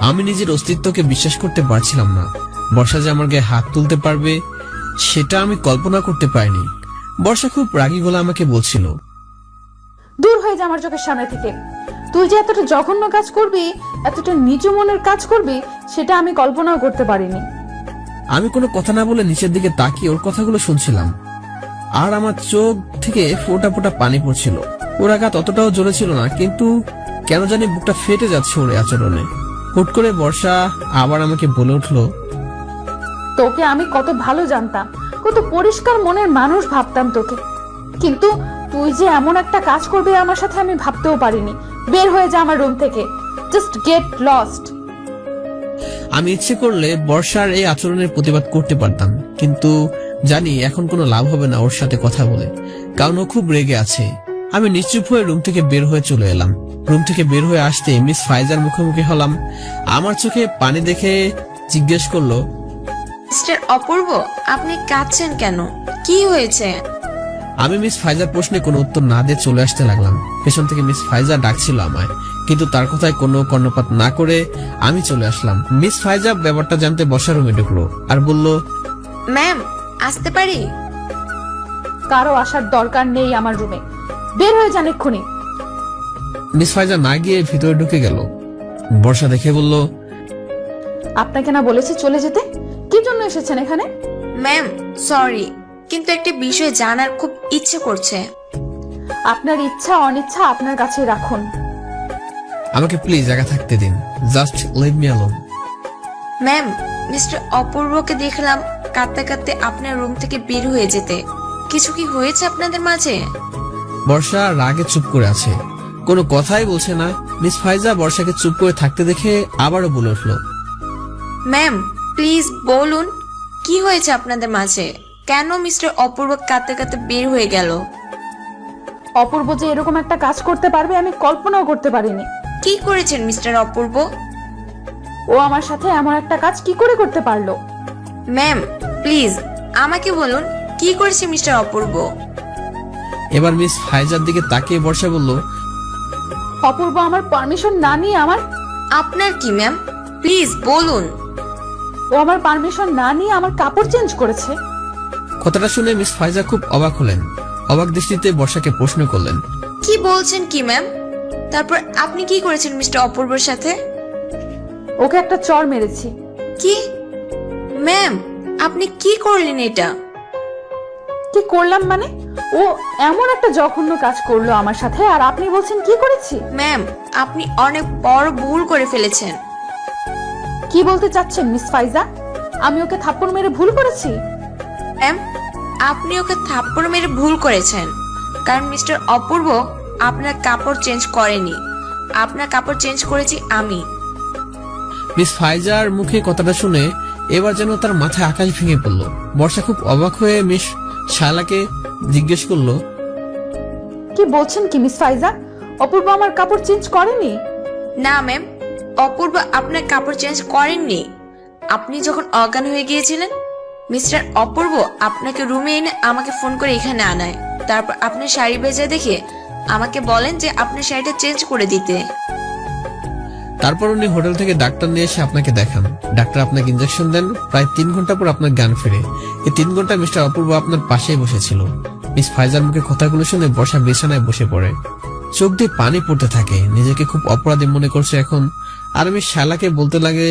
আমি নিজের অস্তিত্বকে বিশ্বাস করতে পারছিলাম না। বর্ষা যে আমার গায়ে হাত তুলতে পারবে সেটা আমি কল্পনা করতে পারিনি। বর্ষা খুব রাগী গলা আমাকে বলছিল, দূর হয়ে যা আমার চোখের সামনে থেকে। তুই যে এতটা জঘন্য কাজ করবি, এতটা নিচু মনের কাজ করবি, সেটা আমি কল্পনাও করতে পারিনি। আমি কোনো কথা না বলে নিচের দিকে তাকিয়ে ওর কথাগুলো শুনছিলাম, আর আমার চোখ থেকে ফোঁটা ফোঁটা পানি পড়ছিল। ওর আঘাত অতটাও জোরে ছিল না, কিন্তু কেন জানি বুকটা ফেটে যাচ্ছে ওর আচরণে। হুট করে বর্ষা আবার আমাকে বলে উঠলো, তোকে আমি কত ভালো জানতাম, কত পরিষ্কার মনের মানুষ ভাবতাম তোকে, কিন্তু তুই যে এমন একটা কাজ করবি আমার সাথে আমি ভাবতেও পারিনি। বের হয়ে যা আমার রুম থেকে, জাস্ট গেট লস্ট। আমি ইচ্ছে করলে বর্ষার এই আচরণের প্রতিবাদ করতে পারতাম, কিন্তু জানি এখন কোনো লাভ হবে না ওর সাথে কথা বলে, কারণ ও খুব রেগে আছে। আমি নিশ্চুপ হয়ে রুম থেকে বের হয়ে চলে এলাম। রুম থেকে বের হয়ে আসতে মিস ফাইজার মুখোমুখি হলাম। আমার চোখে পানি দেখে জিজ্ঞেস করলো, মিস্টার অপূর্ব, আপনি কাঁদছেন কেন? কি হয়েছে? আমি মিস ফাইজার প্রশ্নে কোনো উত্তর না দিয়ে চলে আসতে লাগলাম। পেছন থেকে মিস ফাইজা ডাকছিল আমায়, কিন্তু তার কথায় কোনো কর্ণপাত না করে আমি চলে আসলাম। মিস ফাইজা ব্যাপারটা জানতে বসার রুমে ঢুকলো আর বলল, ম্যাম আসতে পারি? কারো আসার দরকার নেই আমার রুমে, বের হয়ে যান এক্ষুনি। মিস ফাইজা না গিয়ে ভিতরে ঢুকে গেল। বর্ষা দেখে বলল, আপনাকে না বলেছি চলে যেতে? কি জন্য এসেছেন এখানে? ম্যাম সরি, কিন্তু একটা বিষয় জানার খুব ইচ্ছে করছে। আপনার ইচ্ছা অনিচ্ছা আপনার কাছে রাখুন। আমাকে প্লিজ একা থাকতে দিন, just leave me alone. Ma'am, mister অপূর্বকে দেখলাম কাঁদতে কাঁদতে আপনার রুম থেকে বের হয়ে যেতে। কিছু কি হয়েছে আপনাদের মাঝে? বর্ষা রাগে চুপ করে আছে, কোনো কথাই বলছে না। মিস ফাইজা বর্ষাকে চুপ করে থাকতে দেখে আবারও বলে উঠল, ম্যাম প্লিজ বলুন, কি হয়েছে আপনাদের মাঝে? কেন মিস্টার অপূর্ব কাঁদতে কাঁদতে বের হয়ে গেল? অপূর্ব যে এরকম একটা কাজ করতে পারবে আমি কল্পনাও করতে পারিনি। কি করেছেন মিস্টার অপূর্ব? ও আমার সাথে এমন একটা কাজ কি করে করতে পারলো? ম্যাম প্লিজ আমাকে বলুন, কি করেছে মিস্টার অপূর্ব? এবার মিস ফাইজার দিকে তাকিয়ে বর্ষা বলল, অপূর্ব আমার পারমিশন না নিয়ে আপনার কি ম্যাম? প্লিজ বলুন। ও আমার পারমিশন না নিয়ে আমার কাপড় চেঞ্জ করেছে। কথাটা শুনে মিস ফাইজা খুব অবাক হলেন। অবাক দৃষ্টিতে বর্ষাকে প্রশ্ন করলেন, কি বলছেন কি ম্যাম? তারপর আপনি কি করেছেন মিস্টার অপূর্বর সাথে? ওকে একটা চর মেরেছি। কি ম্যাম, আপনি কি করলেন এটা? কি করলাম মানে? ও এমন একটা জঘন্য কাজ করলো আমার সাথে, আর আপনি বলছেন কি করেছি? ম্যাম আপনি অনেক বড় ভুল করে ফেলেছেন। কি বলতে চাচ্ছেন মিস ফাইজা? আমি ওকে থাপ্পড় মেরে ভুল করেছি? ম্যাম আপনি ওকে থাপ্পড় মেরে ভুল করেছেন, কারণ মিস্টার অপূর্ব আপনার কাপড় চেঞ্জ করেনি, আপনার কাপড় চেঞ্জ করেছি আমি। মিস ফাইজার মুখে কথাটা শুনে এবার যেন তার মাথায় আকাশ ভেঙে পড়ল। বর্ষা খুব অবাক হয়ে মিস শায়লাকে জিজ্ঞেস করলো, কি বলছেন কি মিস ফাইজা? অপূর্ব আমার কাপড় চেঞ্জ করেনি? না ম্যাম, অপূর্ব আপনার কাপড় চেঞ্জ করেননি। আপনি যখন অজ্ঞান হয়ে গিয়েছিলেন, মিস্টার অপূর্ব আপনাকে রুমে এনে আমাকে ফোন করে এখানে আনায়। তারপর আপনার শাড়ি ভেজা দেখে আমাকে বলেন যে আপনার শাড়িটা চেঞ্জ করে দিতে। তারপর উনি হোটেল থেকে ডাক্তার নিয়ে এসে আপনাকে দেখান। ডাক্তার আপনাকে ইঞ্জেকশন দেন। প্রায় 3 ঘন্টা পর আপনার জ্ঞান ফেরে। এই 3 ঘন্টা মিস্টার অপূর্ব আপনার পাশেই বসেছিল। মিস ফাইজার মুখে কথাগুলো শুনে বর্ষা বিছানায় বসে পড়ে। চোখ দিয়ে পানি পড়তে থাকে। নিজেকে খুব অপরাধী মনে করছে এখন। আর আমি শালাকে বলতে লাগে,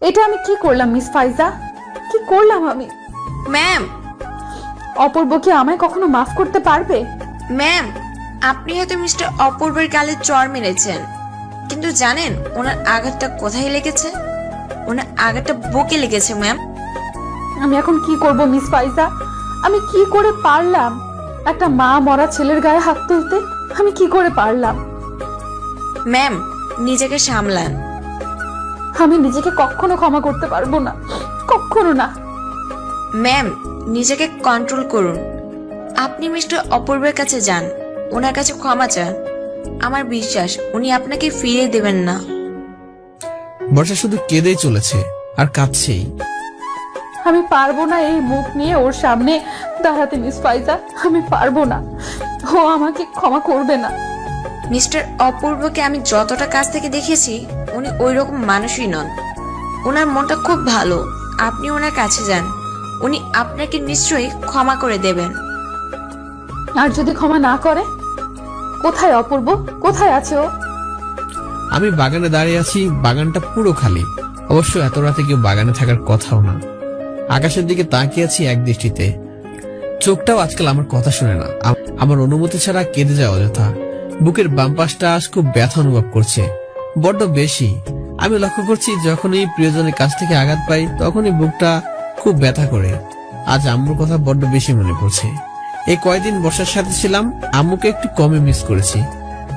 এটা আমি কি করলাম মিস ফাইজা? কি করলাম আমি? ম্যাম, অপূর্ব কি আমায় কখনো মাফ করতে পারবে? ম্যাম, আপনি হয়তো মিস্টার অপূর্বের গালে চড় মেরেছেন, কিন্তু জানেন ওনার আঘাতটা কোথায় লেগেছে? ওনার আঘাতটা বুকে লেগেছে ম্যাম। আমি এখন কি করব মিস ফাইজা? আমি কি করে পারলাম একটা মা মরা ছেলের গায়ে হাত তুলতে? আমি কি করে পারলাম? ম্যাম, নিজেকে সামলান। আমি নিজেকে কখনো ক্ষমা করতে পারবো না, কখনো না। ম্যাম, নিজেকে কন্ট্রোল করুন। আপনি মিস্টার অপূর্বের কাছে যান, ওনার কাছে ক্ষমা চান। আমার বিশ্বাস উনি আপনাকে ফিরিয়ে দেবেন না। বর্ষা শুধু কেঁদেই চলেছে আর কাঁদছেই। আমি পারবো না এই মুখ নিয়ে ওর সামনে দাঁড়াতে মিস ফাইজা। আমি পারবো না। ও আমাকে ক্ষমা করবে না। মিস্টার অপূর্বকে আমি যতটা কাছ থেকে দেখেছি উনি ওই রকম মানুষই নন। ওনার মনটা খুব ভালো। আপনি ওনার কাছে যান, উনি আপনাকে নিশ্চয়ই ক্ষমা করে দেবেন। আর যদি ক্ষমা না করে? কোথায় অপূর্ব? কোথায় আছে ও? আমি বাগানে দাঁড়িয়ে আছি। বাগানটা পুরো খালি। অবশ্য এত রাতে কেউ বাগানে থাকার কথাও না। আকাশের দিকে তাকিয়ে আছি এক দৃষ্টিতে। চোখটাও আজকাল আমার কথা শুনে না। আমার অনুমতি ছাড়া কেঁদে যায় অযথা। বুকের বাম পাশটা আজ খুব ব্যথা অনুভব করছে, বড্ড বেশি। আমি লক্ষ্য করছি যখনই প্রিয়জনের কাছ থেকে আঘাত পাই তখনই বুকটা খুব ব্যথা করে। আজ আম্মুর কথা বড্ড বেশি মনে পড়ছে। এই কয়দিন বর্ষার সাথে ছিলাম, আম্মুকে একটু কমে মিস করেছি।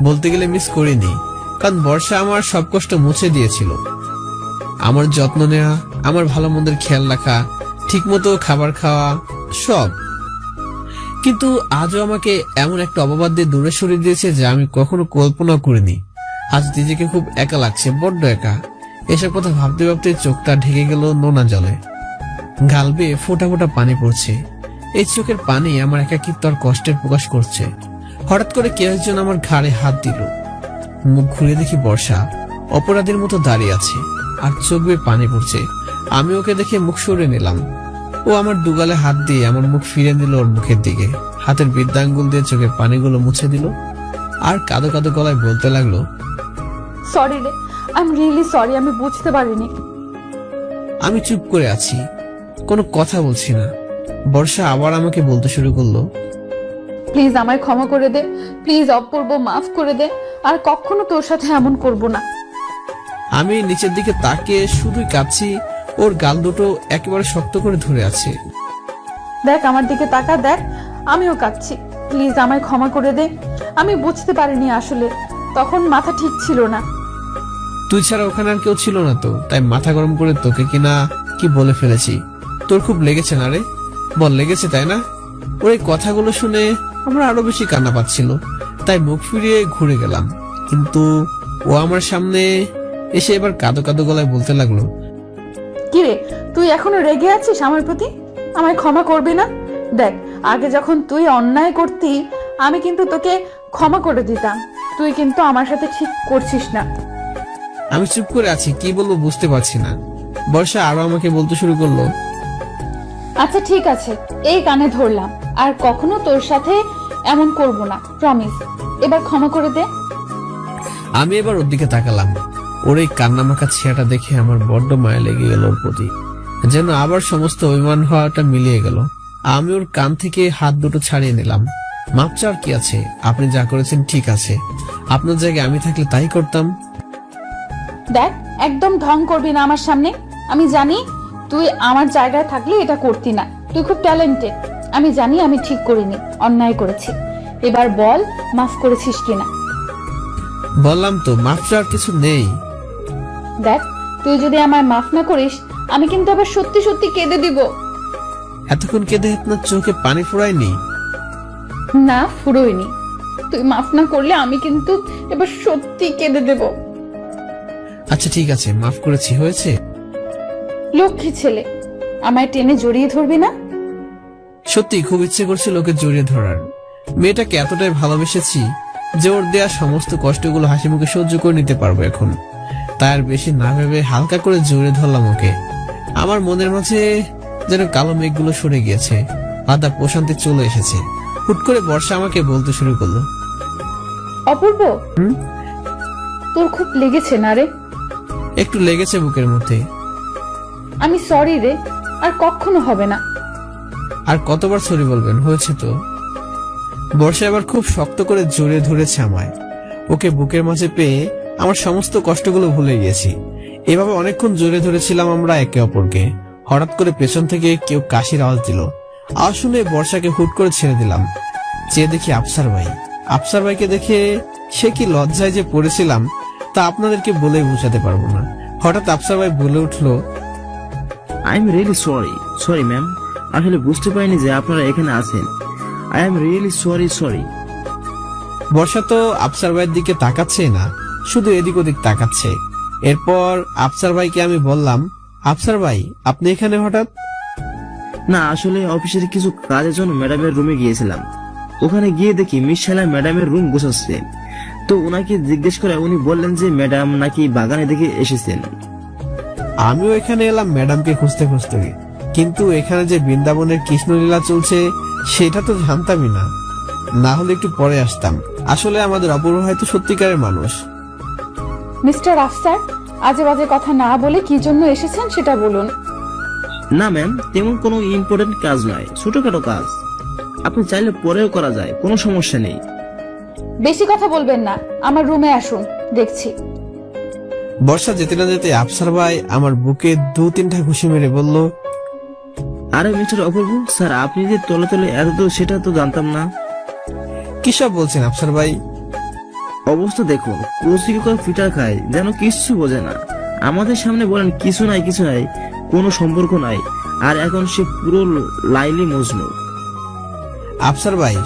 বলতে গেলে মিস করিনি, কারণ বর্ষা আমার সব কষ্ট মুছে দিয়েছিল। আমার যত্ন নেওয়া, আমার ভালো মন্দের খেয়াল রাখা, ঠিক মতো খাবার খাওয়া, সব। কিন্তু আজও আমাকে এমন একটা অপবাদ দিয়ে দূরে সরিয়ে দিয়েছে যা আমি কখনো কল্পনা করিনি। আজ নিজেকে খুব একা লাগছে, বড্ড একা। এসব কথা ভাবতে ভাবতে চোখটা ঢেকে গেল নোনা জলে। গাল বেয়ে ফোঁটা ফোঁটা পানি পড়ছে। এই চোখের পানি আমার একাকিত্ব আর কষ্টের প্রকাশ করছে। হঠাৎ করে কেউ একজন আমার ঘাড়ে হাত দিল। মুখ ঘুরে দেখি বর্ষা অপরাধীর মতো দাঁড়িয়ে আছে আর চোখ বেয়ে পানি পড়ছে। আমি ওকে দেখে মুখ সরে নিলাম। ও আমার দুগালে হাত দিয়ে আমার মুখ ফিরে নিল ওর মুখের দিকে। হাতের বৃদ্ধাঙ্গুল দিয়ে চোখের পানিগুলো মুছে দিল আর কাঁদো কাঁদো গলায় বলতে লাগলো, সরি রে, আই এম রিয়েলি সরি। আমি বুঝতে পারিনি। আমি চুপ করে আছি, কোনো কথা বলছি না। বর্ষা আবার আমাকে বলতে শুরু করলো, প্লিজ আমায় ক্ষমা করে দে। প্লিজ অপূর্ব, মাফ করে দে। আর কখনো তোর সাথে এমন করব না। আমি নিচের দিকে তাকিয়ে শুধুই কাঁদছি। ওর গাল দুটো একেবারে শক্ত করে ধরে আছে। দেখ আমার দিকে তাকা, দেখ আমিও কাঁদছি। প্লিজ আমায় ক্ষমা করে দে। আমি বুঝতে পারিনি, আসলে তখন মাথা ঠিক ছিল না। তুই ছাড়া ওখানে আর কেউ ছিল না তো, তাই মাথা গরম করে তোকে কিনা কি বলে ফেলেছি। তোর খুব লেগেছে না রে? বল, লেগেছে তাই না? ওর এই কথাগুলো শুনে আমরা আরো বেশি কান্না পাচ্ছিল, তাই মুখ ফিরিয়ে ঘুরে গেলাম। কিন্তু ও আমার সামনে এসে এবার কাঁদো কাঁদো গলায় বলতে লাগলো, কিরে, তুই এখনো রেগে আছিস আমার প্রতি? আমায় ক্ষমা করবি না? দেখ, আগে যখন তুই অন্যায় করতি আমি কিন্তু তোকে ক্ষমা করে দিতাম। তুই কিন্তু আমার সাথে ঠিক করছিস না। আমি চুপ করে আছি, কি বলবো বুঝতে পারছি না। বর্ষা আরো আমাকে বলতে শুরু করলো, আচ্ছা ঠিক আছে, এই কানে ধরলাম। আর কখনো তোর সাথে এমন করব না, প্রমিস। এবার ক্ষমা করে দে। আমি এবার ওর দিকে তাকালাম। ওর এই কান্নামাখা ছেঁড়াটা দেখে আমার বড্ড মায়া লেগে গেল ওর প্রতি। যেন আবার সমস্ত অভিমান হওয়াটা মিলিয়ে গেল। আমি ওর কান থেকে হাত দুটো ছাড়িয়ে নিলাম। মাপ চাওয়ার কি আছে? আপনি যা করেছেন ঠিক আছে। আপনার জায়গায় আমি থাকলে তাই করতাম। দেখ, একদম ঢং করবি না আমার সামনে। আমি জানি তুই আমার জায়গায় থাকলে এটা করতি না। তুই খুব ট্যালেন্টেড। আমি জানি আমি ঠিক করিনি, অন্যায় করেছি। এবার বল, মাফ করেছিস কিনা? বললাম তো, মাপ চাওয়ার কিছু নেই। দেখ, তুই যদি আমায় মাফ না করিস আমি কিন্তু আবার সত্যি সত্যি কেঁদে দিব। এতক্ষণ কেঁদে আপনার চোখে পানি ফুরায়নি? না, ফুরোয়নি। তুই মাফ না করলে আমি কিন্তু এবার সত্যি কেঁদে দেব। আচ্ছা ঠিক আছে, মাফ করেছি, হয়েছে। লক্ষ্মী ছেলে, আমায় টেনে জড়িয়ে ধরবি না? সত্যি খুব ইচ্ছে করছিল ওকে জড়িয়ে ধরার, মেয়েটাকে এতটাই ভালোবেসেছি যে ওর দেয়া সমস্ত কষ্টগুলো হাসি মুখে সহ্য করে নিতে পারবো এখন। তাই আর বেশি না ভেবে হালকা করে জোরে ধরলাম ওকে। আমার মনের মাঝে যেন কালো মেঘগুলো সরে গিয়েছে, আদা প্রশান্তি চলে এসেছে। হুট করে বর্ষা আমাকে বলতে শুরু করলো, অপূর্ব, তোর খুব লেগেছে না রে? একটু লেগেছে বুকের মধ্যে। আমি সরি রে, আর কখনো হবে না। আর কতবার সরি বলবেন, হয়েছে তো। বর্ষা এবার খুব শক্ত করে জোরে ধরেছে আমায়। ওকে বুকের মাঝে পেয়ে আমার সমস্ত কষ্টগুলো ভুলে গেছি। এভাবে অনেকক্ষণ জোরে ধরেছিলাম আমরা একে অপরকে। হঠাৎ করে পেছন থেকে কেউ কাশির আওয়াজ দিল। আওয়াজ শুনে বর্ষাকে হুট করে ছেড়ে দিলাম। চেয়ে দেখি আফসার ভাই। আফসার ভাইকে দেখে সে কি লজ্জায় যে পড়েছিলাম তা আপনাদেরকে বলে বোঝাতে পারবো না। হঠাৎ আফসার ভাই বলে উঠলো, I am really sorry ma'am, আসলে বুঝতে পারিনি যে আপনারা এখানে আছেন। I am really sorry. Barsha তো আফসার ভাইয়ের দিকে তাকাচ্ছে না, শুধু এদিক ওদিক তাকাচ্ছে। এরপর আফসার ভাইকে আমি বললাম, আফসার ভাই আপনি এখানে হঠাৎ? না, আসলে অফিসের কিছু কাজের জন্য ম্যাডামের রুমে গিয়েছিলাম। ওখানে গিয়ে দেখি মিস শালা ম্যাডামের রুম গোছাচ্ছে। তো ওনাকে জিজ্ঞেস করে উনি বললেন যে ম্যাডাম নাকি বাগানে দেখে এসেছেন। আমিও এখানে এলাম ম্যাডামকে খুঁজতে খুঁজতে, কিন্তু এখানে যে বৃন্দাবনের কৃষ্ণলীলা চলছে সেটা তো জানতামই না। না হলে একটু পরে আসতাম। আসলে আমাদের অপূর্ব হয়তো সত্যিকারের মানুষ। মিস্টার আফসার, আজে বাজে কথা না বলে কি জন্য এসেছেন সেটা বলুন। না ম্যাম, তেমন কোনো ইম্পর্টেন্ট কাজ নয়, ছোটখাটো কাজ। আপনি চাইলে পরেও করা যায়, কোনো সমস্যা নেই। বেশি কথা বলবেন না, আমার রুমে আসুন, দেখছি। বর্ষা যেতে না যেতে আফসার ভাই আমার বুকে 2-3টা ঘুষি মেরে বলল, আরে মিস্টার অপূর্ব স্যার, আপনি যে তলে তলে এত তো সেটা তো জানতাম না। কি সব বলছেন আফসার ভাই? অবস্থা দেখুন, কোচিকে করে ফিটার খায়, যেন কিচ্ছু বোঝে না। আমাদের সামনে বলেন কিছু নাই, কোনো সম্পর্ক নাই, আর এখন সে পুরো লাইলি মজনু। আফসার ভাই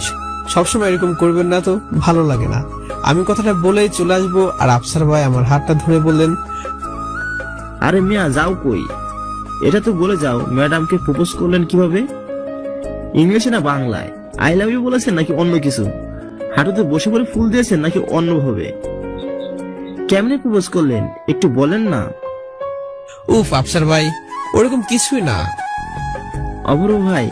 সবসময় এরকম করবেন না তো, ভালো লাগে না। আমি কথাটা বলেই চলে আসবো, আর আফসার ভাই আমার হাতটা ধরে বললেন, আরে মিয়া যাও কই, এটা তো বলে যাও ম্যাডামকে প্রপোজ করলেন কিভাবে? ইংলিশে না বাংলায়? আই লাভ ইউ বলেছেন নাকি অন্য কিছু? হাঁটুতে বসে পড়ে ফুল দিয়েছেন নাকি অন্যভাবে? কেমনে প্রপোজ করলেন একটু বলেন না। উফ আফসার ভাই, ওরকম কিছুই না। অপূর্ব ভাই,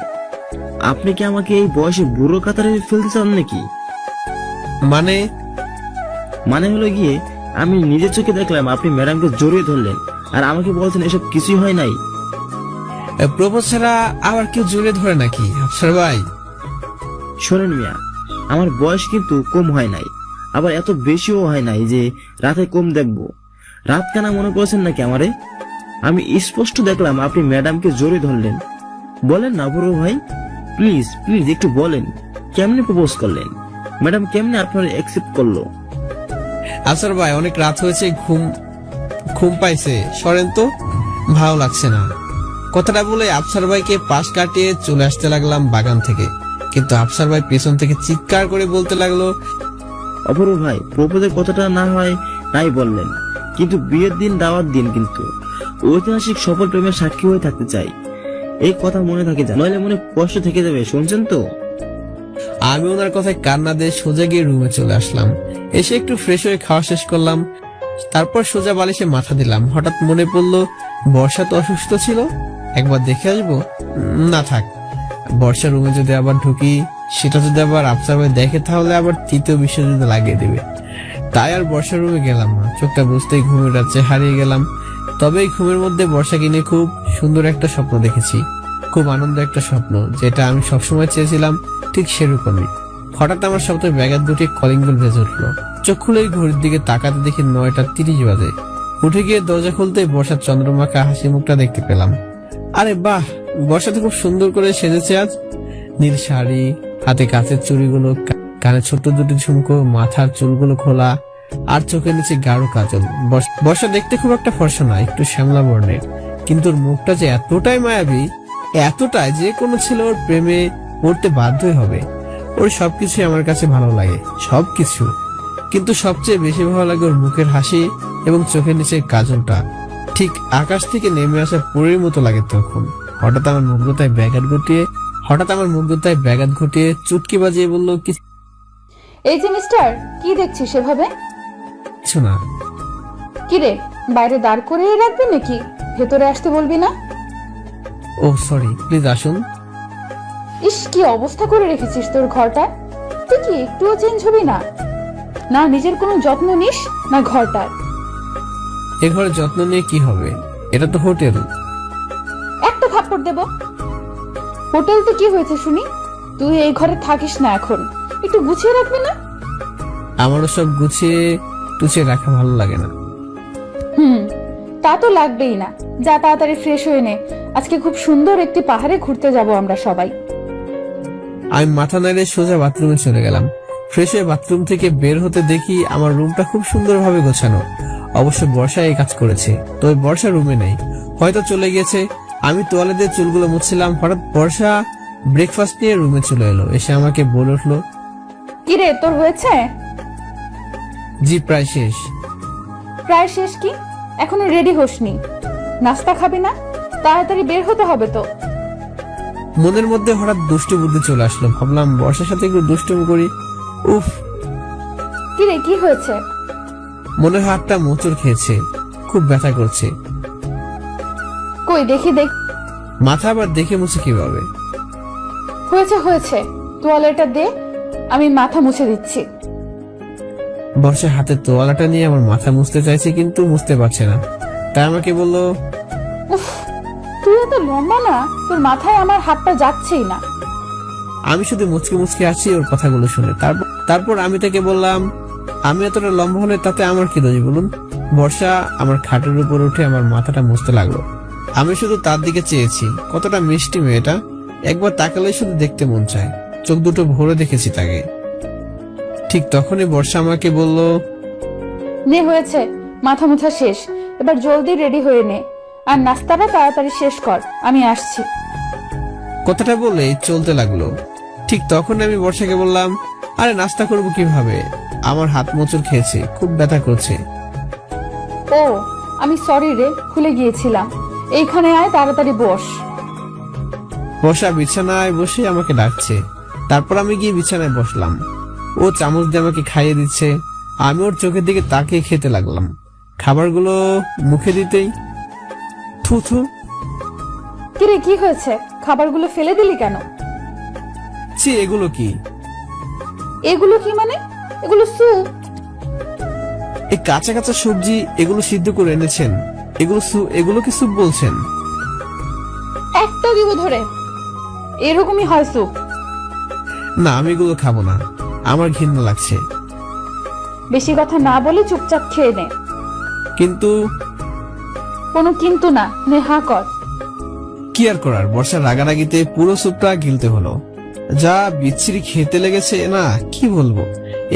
আপনি কি আমাকে এই বয়সে বুড়ো কাতারে ফেলতে চান নাকি? মানে হলো গিয়ে, আমি নিজের চোখে দেখলাম আপনি ম্যাডামকে জড়িয়ে ধরলেন, আর আমাকে বলছেন এসব কিছুই হয় নাই। প্রপোজ ছাড়া আবার কেউ জড়িয়ে ধরে নাকি আফসার ভাই? শোনেন মিয়া, আমার বয়স কিন্তু কম হয় নাই, আবার এত বেশিও হয় নাই যে রাতে কম দেখবো। রাত কানা মনে করেছেন নাকি আমারে? আমি স্পষ্ট দেখলাম আপনি ম্যাডামকে জড়িয়ে ধরলেন। বলেন না অপূর্ব ভাই, প্লিজ একটু বলেন, কেমনে প্রপোজ করলেন? ম্যাডাম কেমনে আপনার অ্যাকসেপ্ট করলো? আফসার ভাই অনেক রাত হয়েছে, ঘুম পাইছে, সরেন তো, ভালো লাগছে না। কথাটা বলে আফসার ভাইকে পাশ কাটিয়ে চলে আসতে লাগলাম বাগান থেকে। কিন্তু আফসার ভাই পেছন থেকে চিৎকার করে বলতে লাগলো, অপূর্ব ভাই, প্রপোজের কথাটা না হয় নাই বললেন, কিন্তু বিয়ের দিন দাওয়াত দিন, কিন্তু ঐতিহাসিক সফল প্রেমের সাক্ষী হয়ে থাকতে চাই। এই কথা মনে থাকে, নইলে মনে কষ্ট থেকে যাবে, শুনছেন তো? আমি ওনার কথায় কান্না দিয়ে সোজা গিয়ে রুমে চলে আসলাম। এসে একটু ফ্রেশ হয়ে খাওয়া শেষ করলাম, তারপর সোজা বালিশে মাথা দিলাম। হঠাৎ মনে পড়লো বর্ষা তো অসুস্থ ছিল, একবার দেখে আসবো। না থাক, বর্ষা রুমে যদি আবার ঢুকি, সেটা যদি আবার আফসার ভাই দেখে, তাহলে আবার তৃতীয় বিশ্বযুদ্ধ লাগিয়ে দেবে। তাই আর বর্ষার রুমে গেলাম না। চোখটা বুঝতেই ঘুমের রাজ্যে হারিয়ে গেলাম। তবে এই ঘুমের মধ্যে বর্ষাকে নিয়ে খুব সুন্দর একটা স্বপ্ন দেখেছি, খুব আনন্দ একটা স্বপ্ন, যেটা আমি সবসময় চেয়েছিলাম, ঠিক সেরকমই। হঠাৎ আমার স্বপ্নের ব্যাগের দুটি কলিং বেল বেজে উঠলো। চোখ খুলে ঘড়ির দিকে তাকাতে দেখি 9:30 বাজে। উঠে গিয়ে দরজা খুলতে বর্ষার চন্দ্রমাখা হাসি মুখটা দেখতে পেলাম। আরে বাহ, বর্ষা তো খুব সুন্দর করে সেজেছে আজ। নীল শাড়ি, হাতে কাচের চুড়িগুলো, কানে ছোট্ট দুটি ঝুমকো, মাথার চুলগুলো খোলা, আর চোখের নিচে গাঢ় কাজল। বর্ষা দেখতে খুব একটা ফর্সা না, একটু শ্যামলা বর্ণের, কিন্তু ওর মুখটা যে এতটাই মায়াবী, এতটাই যে কোনো ছেলে ওর প্রেমে পড়তে বাধ্যই হবে। ওর সবকিছু আমার কাছে ভালো লাগে, সবকিছু, কিন্তু সবচেয়ে বেশি ভালো লাগে ওর মুখের হাসি এবং চোখের নিচে কাজলটা। ঠিক আকাশ থেকে নেমে আসা পরীর মতো লাগে তখন। হঠাৎ আমার মুগ্ধতায় ব্যাঘাত ঘটিয়ে হঠাৎ আমার মুগ্ধতায় ব্যাঘাত ঘটিয়ে চুটকি বাজিয়ে বলল, এই যে মিস্টার, কি দেখছিস সেভাবে? কিছু না। কিরে, বাইরে দাঁড় করিয়ে রাখবি নাকি? ভেতরে আসতে বলবি না? ও সরি, প্লিজ আসুন। ইস, কি অবস্থা করে রেখেছিস তোর ঘরটা। তুই কি একটুও চেঞ্জ হবি না? না নিজের কোনো যত্ন নিস, না ঘরটার। এ ঘরের যত্ন নিয়ে কি হবে? এটা তো হোটেল। একটা থাপ্পড় দেব। হোটেল তো কি হয়েছে শুনি? তুই এই ঘরে থাকিস না এখন, একটু গুছিয়ে রাখবি না? আমারও সব গুছিয়ে টুছিয়ে রাখা ভালো লাগে না। তা তো লাগবেই না। যা তাড়াতাড়ি ফ্রেশ হয়ে নে, আজকে খুব সুন্দর একটি পাহাড়ে ঘুরতে যাব আমরা সবাই। আমি মাথা নাড়ে সোজা বাথরুমে চলে গেলাম। ফ্রেশ হয়ে বাথরুম থেকে বের হতে দেখি আমার রুমটা খুব সুন্দরভাবে গোছানো। অবশ্য বর্ষা এই কাজ করেছে, তো ওই বর্ষা রুমে নেই, হয়তো চলে গেছে। আমি তোয়ালে দিয়ে চুলগুলো মুছছিলাম, হঠাৎ বর্ষা ব্রেকফাস্ট নিয়ে রুমে চলে এলো। এসে আমাকে বলে উঠলো, কিরে, তোর হয়েছে? জি প্রায় শেষ। প্রায় শেষ কি? এখনো রেডি হোসনি? নাস্তা খাবি না? তাড়াতাড়ি বের হতে হবে তো। মনের মধ্যে হঠাৎ দুষ্টু বুদ্ধি চলে আসলো। ভাবলাম বর্ষার সাথে একটু দুষ্টুমি করি। উফ, কিরে, কি হয়েছে? মনে হয় হাতটা মোচড় খেয়েছে, খুব ব্যথা করছে। কই দেখি দেখ। মাথা আবার দেখে মুছে কিভাবে? হয়েছে হয়েছে, তোয়ালেটা দে, আমি মাথা মুছে দিচ্ছি। বর্ষা হাতে তোয়ালাটা নিয়ে আমার মাথা মুছতে চাইছে, কিন্তু মুছতে পারছে না। তাই আমাকে বলল, উফ, তুই এত লম্বা না, তোর মাথায় আমার হাতটা যাচ্ছেই না। আমি শুধু মুচকে মুচকে আসছি ওর কথাগুলো শুনে। তারপর আমি তাকে বললাম, আমি এতটা লম্বা হলে তাতে আমার কি দোষ বলুন? বর্ষা আমার খাটের উপর উঠে আমার মাথাটা মুছতে লাগলো। আমি শুধু তার দিকে চেয়েছি। কতটা মিষ্টি মেয়েটা, একবার তাকালে শুধু দেখতে মন চায়। চোখ দুটো ভরে দেখেছি তাকে। ঠিক তখনই বর্ষা আমাকে বলল, নে, হয়েছে, মাথা মুছা শেষ, এবার জলদি রেডি হয়ে নে, আর নাস্তাটা তাড়াতাড়ি শেষ কর, আমি আসছি। কথাটা বলে চলতে লাগলো। ঠিক তখন আমি বর্ষাকে বললাম, আরে নাস্তা করবো কিভাবে? আমার হাত মোচড় খেয়েছে, খুব ব্যথা করছে। ও, আমি সরি রে, ভুলে গিয়েছিলাম। এইখানে আয়, তাড়াতাড়ি বস। বর্ষা বিছানায় বসে আমাকে ডাকছে। তারপর আমি গিয়ে বিছানায় বসলাম। ও চামচ দিয়ে আমাকে খাইয়ে দিচ্ছে। আমি ওর চোখের দিকে তাকিয়ে খেতে লাগলাম। খাবারগুলো মুখে দিতেই থু থু। কিরে, কি হয়েছে? খাবারগুলো ফেলে দিলি কেন? ছি, এগুলো কি? এগুলো কি মানে? এগুলো স্যুপ। এই কাঁচা কাঁচা সবজি, এগুলো সিদ্ধ করে এনেছেন? এগুলো কি স্যুপ বলছেন? একটা দিব ধরে। এরকমই হয় স্যুপ। না, আমি এগুলো খাবো না, আমার ঘৃণা লাগছে। বেশি কথা না বলে চুপচাপ খেয়ে নে। কিন্তু কোনো কিন্তু না, নে, হা কর। কি আর করার, বর্ষার রাগারাগিতে পুরো স্যুপটা গিলতে হলো। যা বিচ্ছিরি খেতে লেগেছে না, কি বলবো।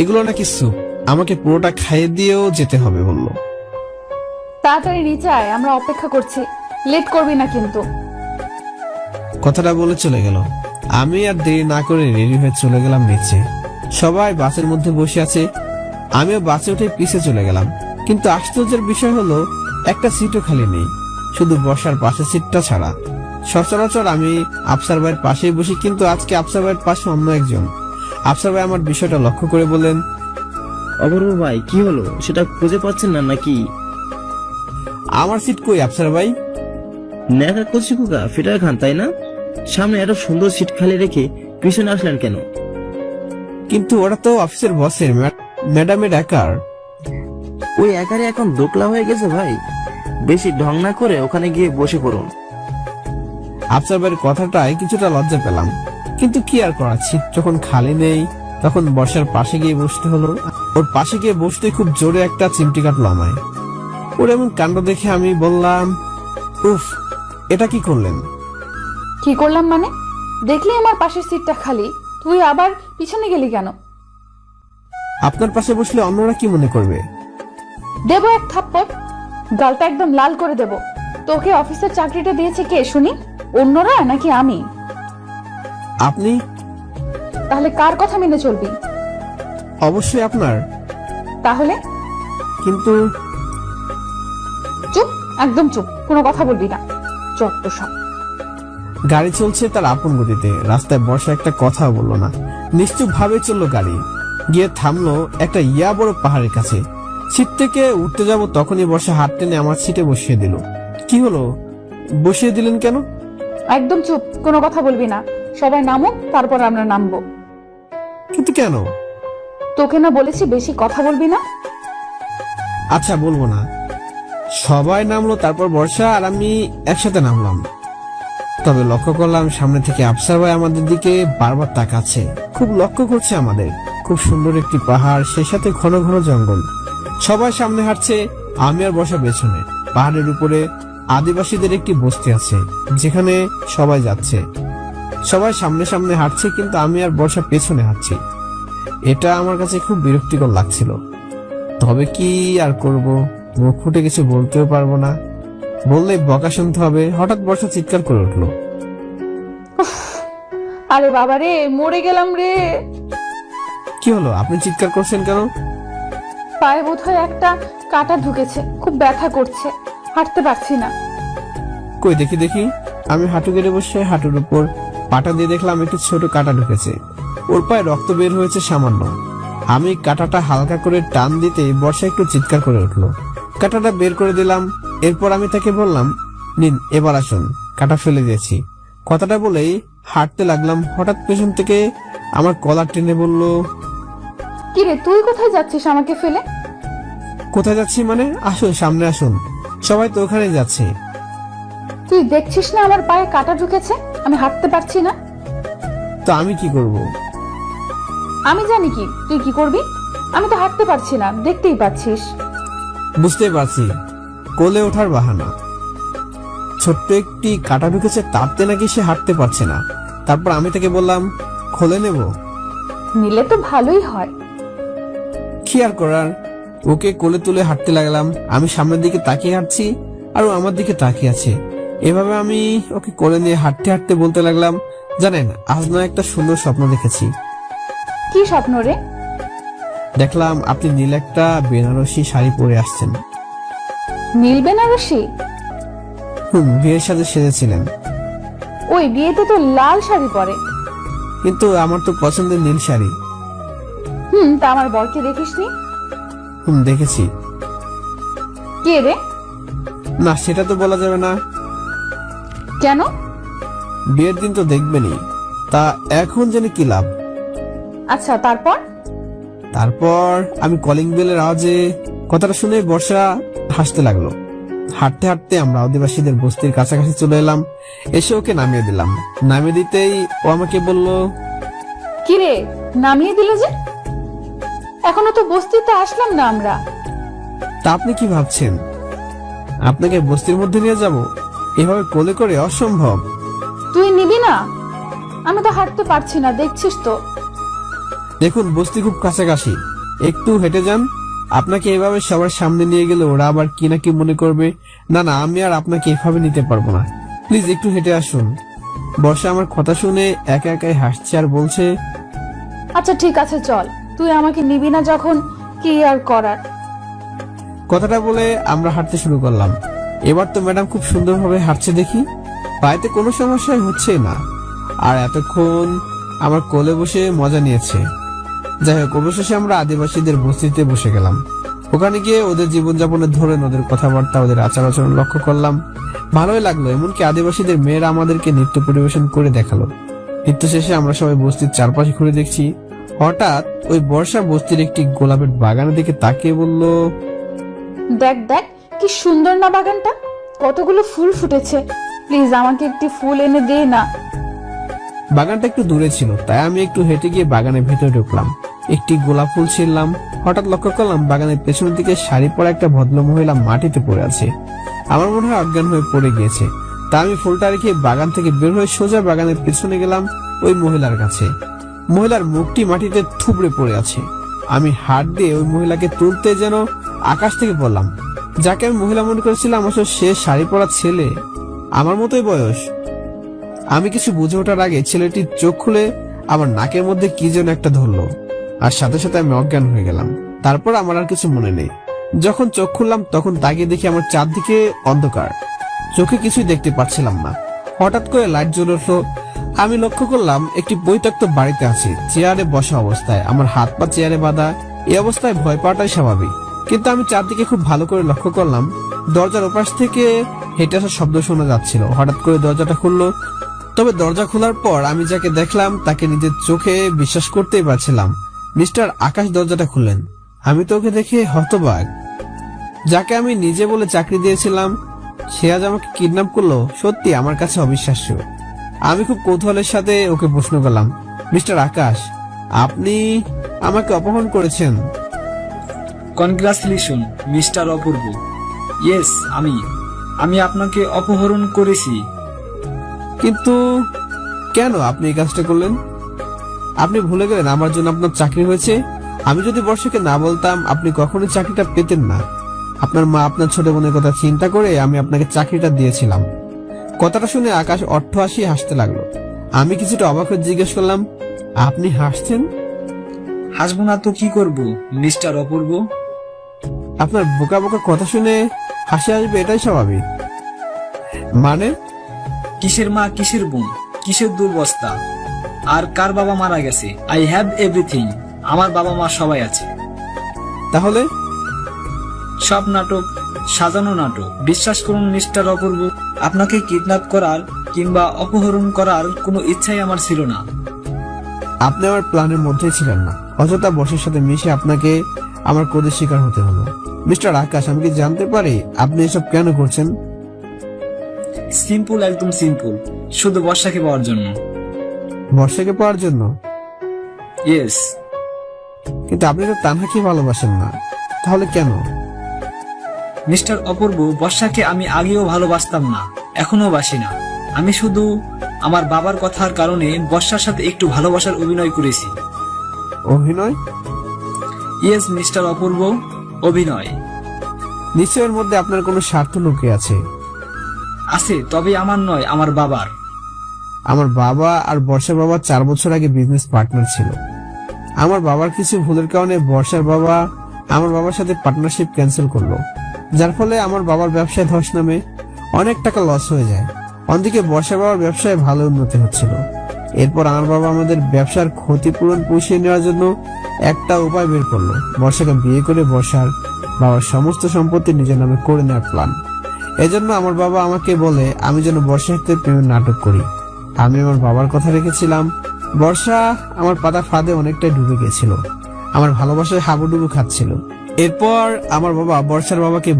এগুলো নাকি স্যুপ, আমাকে পুরোটা খাইয়ে দিয়েও যেতে হবে বললো। তাড়াতাড়ি নিচে আয়, আমরা অপেক্ষা করছি, লেট করবি না কিন্তু। কথাটা বলে চলে গেল। আমি আর দেরি না করে রেডি হয়ে চলে গেলাম নিচে। সবাই বাসের মধ্যে বসে আছে, আমিও বাসে উঠে পিছে চলে গেলাম। কিন্তু আশ্চর্যের বিষয় হলো, একটা সিটও খালি নেই, শুধু বসার পাশে সিটটা ছাড়া। সচরাচর আমি আফসার ভাইয়ের পাশেই বসি, কিন্তু আজকে আফসার ভাইয়ের পাশে অন্য একজন। আফসার ভাই আমার বিষয়টা লক্ষ্য করে বলেন, অপূর্ব ভাই, কি হলো? সেটা খুঁজে পাচ্ছেন না নাকি? আমার সিট কই আফসার ভাই? নেকা করছি কুকা, ফিটার খান তাই না? সামনে এত সুন্দর সিট খালি রেখে পিছনে আসলেন কেন? কিন্তু ওরা তো অফিসের বসের, ম্যাডামের একার। ওই একারে এখন দোকলা হয়ে গেছে ভাই। বেশি ঢং না করে ওখানে গিয়ে বসে পড়ুন। আফসার ভাইয়ের কথাটায় কিছুটা লজ্জা পেলাম, কিন্তু কি আর করার, সিট যখন খালি নেই তখন বর্ষার পাশে গিয়ে বসতে হলো। ওর পাশে গিয়ে বসতে খুব জোরে একটা চিমটি কাটলো আমায়। ওর এমন কাণ্ড দেখে আমি বললাম, উফ, এটা কি করলেন? কি করলাম মানে? দেখলি আমার পাশের সিটটা খালি, তুই আবার পিছনে গেলি কেন? আপনার পাশে বসলে অন্যরা কি মনে করবে? দেব এক থাপ্পড়, গালটা একদম লাল করে দেব। তোকে অফিসের চাকরিটা দিয়েছে কে শুনি? অন্যরা নাকি আমি? আপনি? তাহলে কার কথা মেনে চলবি? অবশ্যই আপনার। তাহলে? কিন্তু চুপ, একদম চুপ, কোনো কথা বলবি না, চট্ট সব। গাড়ি চলছে তার আপন গতিতে। রাস্তায় বর্ষা একটা কথা বললো না, নিশ্চুপ ভাবে চললো গাড়ি। গিয়ে থামলো একটা ইয়া বড় পাহাড়ের কাছে। সিট থেকে উঠতে যাব তখনই বর্ষা হাত টেনে আমার সিটে বসিয়ে দিল। কি হলো, বসিয়ে দিলেন কেন? একদম চুপ, কোনো কথা বলবি না। সবাই নামো, তারপর আমরা নামবো। কিন্তু কেন? তোকে না বলেছি বেশি কথা বলবি না? আচ্ছা বলবো না। সবাই নামলো, তারপর বর্ষা আর আমি একসাথে নামলাম। তবে লক্ষ্য করলাম সামনে থেকে আফসার ভাই আমাদের দিকে বারবার তাকাচ্ছে, খুব লক্ষ্য করছে আমাদের। খুব সুন্দর একটি পাহাড়, সেই সাথে ঘন ঘন জঙ্গল। সবাই সামনে হাঁটছে, আমি আর বর্ষা পেছনে। পাহাড়ের উপরে আদিবাসীদের একটি বস্তি আছে, যেখানে সবাই যাচ্ছে। সবাই সামনে সামনে হাঁটছে, কিন্তু আমি আর বর্ষা পেছনে হাঁটছি। এটা আমার কাছে খুব বিরক্তিকর লাগছিল। তবে কি আর করব, মুখ ফুটে কিছু বলতেও পারবো না, বললে বকা শুনতে হবে। হঠাৎ বর্ষা চিৎকার করে উঠলো। আরে বাবা রে, মরে গেলাম রে। কি হলো, আপনি চিৎকার করছেন কেন? পায়ে বোধহয় একটা কাঁটা ঢুকেছে, খুব ব্যথা করছে, হাঁটতে পারছি না। কই দেখি দেখি। আমি হাঁটু গেড়ে বসে হাঁটুর উপর পাটা দিয়ে দেখলাম একটু ছোট কাঁটা ঢুকেছে। ওর পায়ে রক্ত বের হয়েছে সামান্য। আমি কাঁটাটা হালকা করে টান দিতে বর্ষা একটু চিৎকার করে উঠলো। কাঁটাটা বের করে দিলাম। এরপর আমি তাকে বললাম, নিন এবার আসুন, কাঁটা ফেলে দিয়েছি। কথাটা বলেই হাঁটতে লাগলাম। হঠাৎ পেছন থেকে আমার কলার টেনে বলল, কিরে, তুই কোথায় যাচ্ছিস আমাকে ফেলে? কোথায় যাচ্ছি মানে? আসুন সামনে আসুন, সবাই তো ওখানে যাচ্ছে। তুই দেখছিস না আমার পায়ে কাঁটা ঢুকেছে, আমি হাঁটতে পারছি না। তো আমি কি করব? আমি জানি কি তুই কি করবি। আমি তো হাঁটতে পারছি না, দেখতেই পাচ্ছিস। বুঝতেই পারছি, কোলে ওঠার বাহানা। ছোট্ট একটি কাঁটা ঢুকেছে, তাতে নাকি সে হাঁটতে পারছে না। তারপর আমি তাকে বললাম, খুলে নেব। নিলে তো ভালোই হয়। কি আর করার, ওকে কোলে তুলে হাঁটতে লাগলাম। আমি সামনের দিকে তাকিয়ে হাঁটছি আর ও আমার দিকে তাকিয়ে আছে। এভাবে আমি ওকে কোলে নিয়ে হাঁটতে হাঁটতে বলতে লাগলাম, জানেন আজ না একটা সুন্দর স্বপ্ন দেখেছি। কি স্বপ্ন রে? দেখলাম আপনি নীল একটা বেনারসি শাড়ি পরে আসছেন। নীল বেনারসি? বিয়ের সাথে সেজেছিলেন। ওই বিয়েতে তো লাল শাড়ি পরে। কিন্তু আমার তো পছন্দের নীল শাড়ি। তা আমার বরকে দেখিসনি? দেখেছি। কে রে? না সেটা তো বলা যাবে না। কেন? বিয়ের দিন তো দেখবেনই, তা এখন জানি কি লাভ। আচ্ছা তারপর? তারপর আমি কলিং বেলের আওয়াজে কথাটা শুনে বর্ষা হাসতে লাগলো। হাঁটতে হাঁটতে আমরা আদিবাসীদের বস্তির কাছাকাছি চলে এলাম। এসে ওকে নামিয়ে দিলাম। নামিয়ে দিতেই ও আমাকে বলল, কি রে, নামিয়ে দিলে যে? এখনো তো বস্তিতে আসলাম না আমরা। তা আপনি কি ভাবছেন আপনাকে বস্তির মধ্যে নিয়ে যাব? এভাবে কোলে করে অসম্ভব। তুই নিবি না? আমি তো হাঁটতে পারছি না, দেখছিস তো। দেখুন বস্তি খুব কাছাকাছি, একটু হেঁটে যান। আপনাকে এভাবে সবার সামনে নিয়ে গেলে ওরা আবার কি না কি মনে করবে। না না, আমি আর আপনাকে এভাবে নিতে পারবো না, প্লিজ একটু হেঁটে আসুন। বর্ষা আমার কথা শুনে একা একাই হাসছে আর বলছে, আচ্ছা ঠিক আছে চল, তুই আমাকে নিবি না যখন, কি আর করার। কথাটা বলে আমরা হাঁটতে শুরু করলাম। এবার তো ম্যাডাম খুব সুন্দরভাবে হাঁটছে দেখি, পায়েতে কোনো সমস্যাই হচ্ছে না। আর এতক্ষণ আমার কোলে বসে মজা নিয়েছে। যাই হোক, অবশেষে আমরা আদিবাসীদের বস্তিতে বসে গেলাম। ওখানে গিয়ে ওদের জীবনযাপনের ধরন, ওদের কথাবার্তা, ওদের আচার আচরণ লক্ষ্য করলাম। ভালোই লাগলো। এমনকি আদিবাসীদের মেয়েরা আমাদেরকে নৃত্য পরিবেশন করে দেখালো। নৃত্য শেষে আমরা সবাই বস্তির চারপাশে ঘুরে দেখছি। হঠাৎ ওই বর্ষা বস্তির একটি গোলাপের বাগানের দিকে তাকিয়ে বলল, দেখ দেখ কি সুন্দর না বাগানটা, কতগুলো ফুল ফুটেছে। প্লিজ আমাকে একটি ফুল এনে দে না। বাগানটা একটু দূরে ছিল, তাই আমি একটু হেঁটে গিয়ে বাগানের ভেতরে ঢুকলাম। একটি গোলাপ ফুল ছিঁড়লাম। হঠাৎ লক্ষ্য করলাম বাগানের পেছনের দিকে শাড়ি পরা একটা ভদ্র মহিলা মাটিতে পড়ে আছে। আমার মনে হয় অজ্ঞান হয়ে পড়ে গিয়েছে। তা আমি ফুলটা রেখে বাগান থেকে বের হয়ে সোজা বাগানের পেছনে গেলাম ওই মহিলার কাছে। মহিলার মুখটি মাটিতে থুবড়ে পড়ে আছে। আমি হাত দিয়ে ওই মহিলাকে তুলতে যেন আকাশ থেকে পড়লাম। যাকে আমি মহিলা মনে করেছিলাম আসলে সে শাড়ি পরা ছেলে, আমার মতোই বয়স। আমি কিছু বুঝে ওঠার আগে ছেলেটির চোখ খুলে আমার নাকের মধ্যে কি যেন একটা ধরলো, আর সাথে সাথে আমি অজ্ঞান হয়ে গেলাম। তারপর আমার আর কিছু মনে নেই। যখন চোখ খুললাম তখন তাকিয়ে দেখি আমার চারদিকে অন্ধকার, চোখে কিছুই দেখতে পাচ্ছিলাম না। হঠাৎ করে লাইট জ্বলে উঠলো। আমি লক্ষ্য করলাম একটি পরিত্যক্ত বাড়িতে আছি, চেয়ারে বসা অবস্থায়, আমার হাত পা চেয়ারে বাঁধা। এই অবস্থায় ভয় পাওয়াটাই স্বাভাবিক, কিন্তু আমি চারদিকে খুব ভালো করে লক্ষ্য করলাম। দরজার ওপাশ থেকে হেঁটে আসার শব্দ শোনা যাচ্ছিল। হঠাৎ করে দরজাটা খুললো, তবে দরজা খোলার পর আমি যাকে দেখলাম তাকে নিজের চোখে বিশ্বাস করতেই পারছিলাম। মিস্টার আকাশ দরজাটা খুললেন। আমি তো ওকে দেখে হতবাক। যাকে আমি নিজে বলে চাকরি দিয়েছিলাম সে আজ আমাকে কিডন্যাপ করলো, সত্যি আমার কাছে অবিশ্বাস্য। আমি খুব কৌতূহলের সাথে ওকে প্রশ্ন করলাম, মিস্টার আকাশ, আপনি আমাকে অপহরণ করেছেন? কনগ্রাচুলেশন মিস্টার অপূর্ব। ইয়েস, আমি আপনাকে অপহরণ করেছি। কিন্তু কেন আপনি এই কাজটা করলেন? আপনি ভুলে গেলেন আমার জন্য আপনার চাকরি হয়েছে। আমি যদি বর্ষাকে না বলতাম আপনি কখনোই চাকরিটা পেতেন না। আপনার মা আপনার ছোট বোনের কথা চিন্তা করে আমি আপনাকে চাকরিটা দিয়েছিলাম। কথাটা শুনে আকাশ অট্টহাসি হাসতে লাগলো। আমি কিছুটা অবাক হয়ে জিজ্ঞেস করলাম, আপনি হাসছেন? হাসবো না তো কি করব মিস্টার অপূর্ব? আপনার বোকা বোকা কথা শুনে হাসি আসবে, এটাই স্বাভাবিক। মানে? কিসের মা, কিসের বোন, কিসের দুর্বস্থা, আর কার বাবা মারা গেছে? I have everything. আমার বাবা মা সবাই আছে। তাহলে সব নাটক, সাজানো নাটক। বিশ্বাস করুন মিস্টার অপূর্ব, আপনাকে কিডন্যাপ করার কিংবা অপহরণ করার কোনো ইচ্ছাই আমার ছিল না। আপনি আমার প্ল্যানের মধ্যেই ছিলেন না। অযথা বসের সাথে মিশে আপনাকে আমার ক্রোধের শিকার হতে হলো। মিস্টার আকাশ, আমি কি জানতে পারি আপনি এসব কেন করছেন? সিম্পল, একদম সিম্পল। শুধু বর্ষাকে পাওয়ার জন্য। বর্ষাকে পাওয়ার জন্য? ইয়েস। কিন্তু আপনি তো তানহাকে ভালোবাসেন না, তাহলে কেন? মিস্টার অপূর্ব, বর্ষাকে আমি আগেও ভালোবাসতাম না, এখনো বাসি না। আমি শুধু আমার বাবার কথার কারণে বর্ষার সাথে একটু ভালোবাসার অভিনয় করেছি। অভিনয়? ইয়েস মিস্টার অপূর্ব, অভিনয়। নিশ্চয়ের মধ্যে আপনার কোনো স্বার্থ লুকিয়ে আছে। আছে, তবে আমার নয়, আমার বাবার। আমার বাবা আর বর্ষার বাবা 4 বছর আগে বিজনেস পার্টনার ছিল। আমার বাবার কিছু ভুলের কারণে বর্ষার বাবা আমার বাবার সাথে পার্টনারশিপ ক্যান্সেল করলো, যার ফলে আমার বাবার ব্যবসায় ধস নামে, অনেক টাকা লস হয়ে যায়। অন্যদিকে বর্ষার বাবার ব্যবসায় ভালো উন্নতি হচ্ছিল। এরপর আমার বাবা আমাদের ব্যবসার ক্ষতিপূরণ পুষিয়ে নেওয়ার জন্য একটা উপায় বের করলো, বর্ষাকে বিয়ে করে বর্ষার বাবার সমস্ত সম্পত্তি নিজের নামে করে নেওয়ার প্ল্যান। এজন্য আমার বাবা আমাকে বলে আমি যেন বর্ষার সাথে প্রেমের নাটক করি। আমি আমার বাবার কথা রেখেছিলাম। বর্ষা আমার পাতা ফাঁদে অনেকটাই ডুবে গেছিল, আমার ভালোবাসায় হাবুডুবু খাচ্ছিল। এরপর আমার বাবা বর্ষার বাবাকে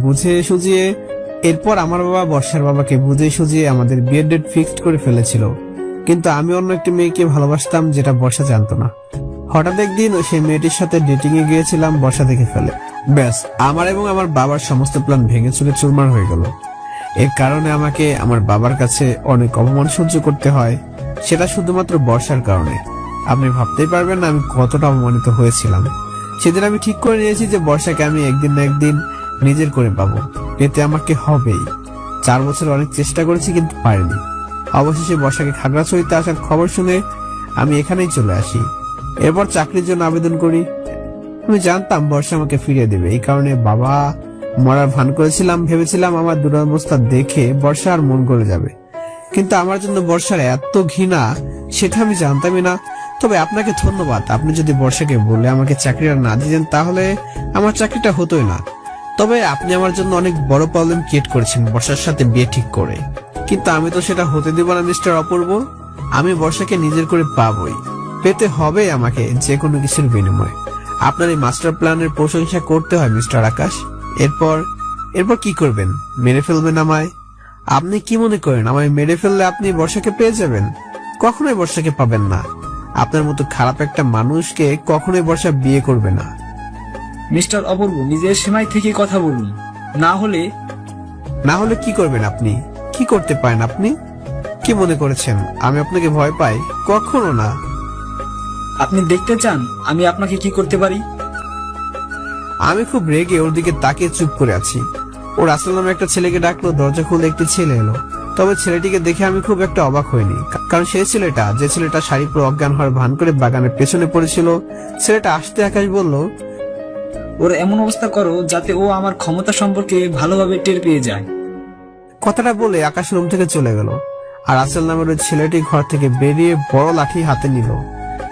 বুঝিয়ে সুঝিয়ে আমাদের বিয়ের ডেট ফিক্সড করে ফেলেছিল। কিন্তু আমি অন্য একটি মেয়েকে ভালোবাসতাম, যেটা বর্ষা জানতো না। হঠাৎ একদিন সেই মেয়েটির সাথে ডেটিং এ গিয়েছিলাম, বর্ষা দেখে ফেলে। ব্যাস, আমার এবং আমার বাবার সমস্ত প্ল্যান ভেঙে চুরে চুরমার হয়ে গেল। এর কারণে আমাকে আমার বাবার কাছে অনেক অপমান সহ্য করতে হয়, সেটা শুধুমাত্র বর্ষার কারণে। আপনি ভাবতেই পারবেন না আমি কতটা অপমানিত হয়েছিলাম। সেদিন আমি ঠিক করে নিয়েছি যে বর্ষাকে আমি একদিন না একদিন নিজের করে পাবো, পেতে আমাকে হবেই। 4 বছর অনেক চেষ্টা করেছি কিন্তু পারিনি। অবশেষে বর্ষাকে খাগড়াছড়িতে আসার খবর শুনে আমি এখানেই চলে আসি। এরপর চাকরির জন্য আবেদন করি। আমি জানতাম বর্ষা আমাকে ফিরিয়ে দেবে, এই কারণে বাবা মরার ভান করেছিলাম। ভেবেছিলাম আমার দুরবস্থা দেখে বর্ষা আর মন গলে যাবে, কিন্তু আমার জন্য বর্ষার এত ঘৃণা সেটা আমি জানতামই না। তবে আপনাকে ধন্যবাদ, আপনি যদি বর্ষাকে বলে আমাকে চাকরিটা না দিতেন তাহলে আমার চাকরিটা হতোই না। তবে আপনি আমার জন্য অনেক বড় প্রবলেম ক্রিয়েট করেছেন বর্ষার সাথে বিয়ে ঠিক করে, কিন্তু আমি তো সেটা হতে দেব না মিস্টার অপূর্ব। আমি বর্ষাকে নিজের করে পাবই, পেতে হবে আমাকে যে কোনো কিছুর বিনিময়ে। আপনার এই মাস্টার প্ল্যানের প্রশংসা করতে হয় মিস্টার আকাশ। এরপর কি করবেন? মেরে ফেলবেন আমায়? আপনি কি মনে করেন আমায় মেরে ফেললে আপনি বর্ষাকে পেয়ে যাবেন? কখনোই বর্ষাকে পাবেন না। আপনার মতো খারাপ একটা মানুষকে কখনোই বর্ষা বিয়ে করবে না। মিস্টার অপূর্ব, নিজের সীমায় থেকে কথা বলুন, না হলে কি করবেন আপনি? কি করতে পারেন আপনি? কি মনে করেছেন আমি আপনাকে ভয় পাই? কখনো না। আপনি দেখতে চান আমি আপনাকে কি করতে পারি? আমি খুব রেগে ওর দিকে তাকিয়ে চুপ করে আছি। ও রাসেল নামে একটা ছেলেকে ডাকলো, দরজা খুলে একটি ছেলে এলো। তবে ছেলেটিকে দেখে আমি খুব একটা অবাক হইনি, কারণ সেই ছেলেটা, যে ছেলেটা শাড়ি পরে অজ্ঞান হওয়ার ভান করে বাগানের পেছনে পড়েছিল, ছেলেটা আসতে আকাশ বলল, ওর এমন অবস্থা করো যাতে ও আমার ক্ষমতা সম্পর্কে ভালোভাবে টের পেয়ে যায়। কথাটা বলে আকাশ রুম থেকে চলে গেল। আর রাসেল নামের ওই ছেলেটি ঘর থেকে বেরিয়ে বড় লাঠি হাতে নিল।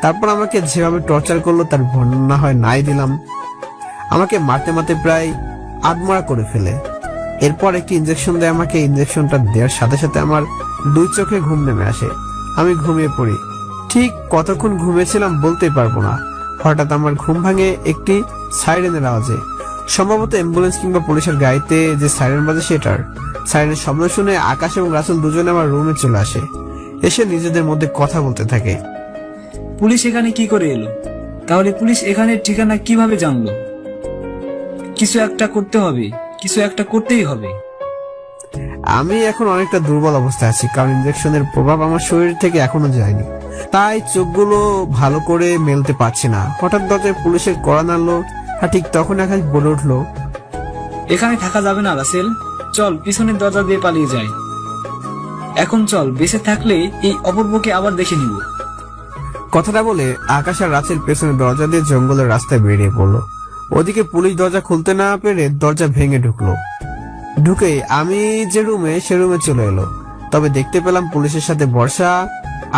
তারপর আমাকে যেভাবে টর্চার করলো তার বর্ণনা হয় নাই দিলাম। আমাকে মারতে মারতে প্রায় আধমরা করে ফেলে। এরপর একটি ইঞ্জেকশন দেয় আমাকে। ইঞ্জেকশনটা দেওয়ার সাথে সাথে আমার 2 চোখে ঘুম নেমে আসে। আমি ঘুমিয়ে পড়ি। ঠিক কতক্ষণ ঘুমিয়েছিলাম বলতে পারবো না। হঠাৎ আমার ঘুম ভাঙে একটি সাইরেনের আওয়াজে। সম্ভবত অ্যাম্বুলেন্স কিংবা পুলিশের গাড়িতে যে সাইরেন বাজে সেটার। সাইরেনের শব্দ শুনে আকাশ এবং রাসেল দুজনে আমার রুমে চলে আসে। এসে নিজেদের মধ্যে কথা বলতে থাকে। পুলিশ এখানে কি করে এলো? তাহলে পুলিশ এখানের ঠিকানা কিভাবে জানলো? কিছু একটা করতে হবে, কিছু একটা করতেই হবে। আমি এখন অনেকটা দুর্বল অবস্থায় আছি, কারণ ইনজেকশনের প্রভাব আমার শরীর থেকে এখনো যায়নি। তাই চোখগুলো ভালো করে মেলতে পারছি না। হঠাৎ দরজায় পুলিশের কড়া নাড়লো, আর ঠিক তখন আকাশ বলে উঠলো, এখানে থাকা যাবে না রাসেল, চল পিছনের দরজা দিয়ে পালিয়ে যাই। এখন চল, বেঁচে থাকলে এই অপূর্বকে আবার দেখে নিব। কথাটা বলে আকাশ আর রাসেল পেছনে দরজা দিয়ে জঙ্গলের রাস্তায় বেরিয়ে পড়লো। ওদিকে পুলিশ দরজা খুলতে না পেরে দরজা ভেঙে ঢুকলো। ঢুকে আমি যে রুমে সে রুমে চলে এলো। তবে দেখতে পেলাম পুলিশের সাথে বর্ষা,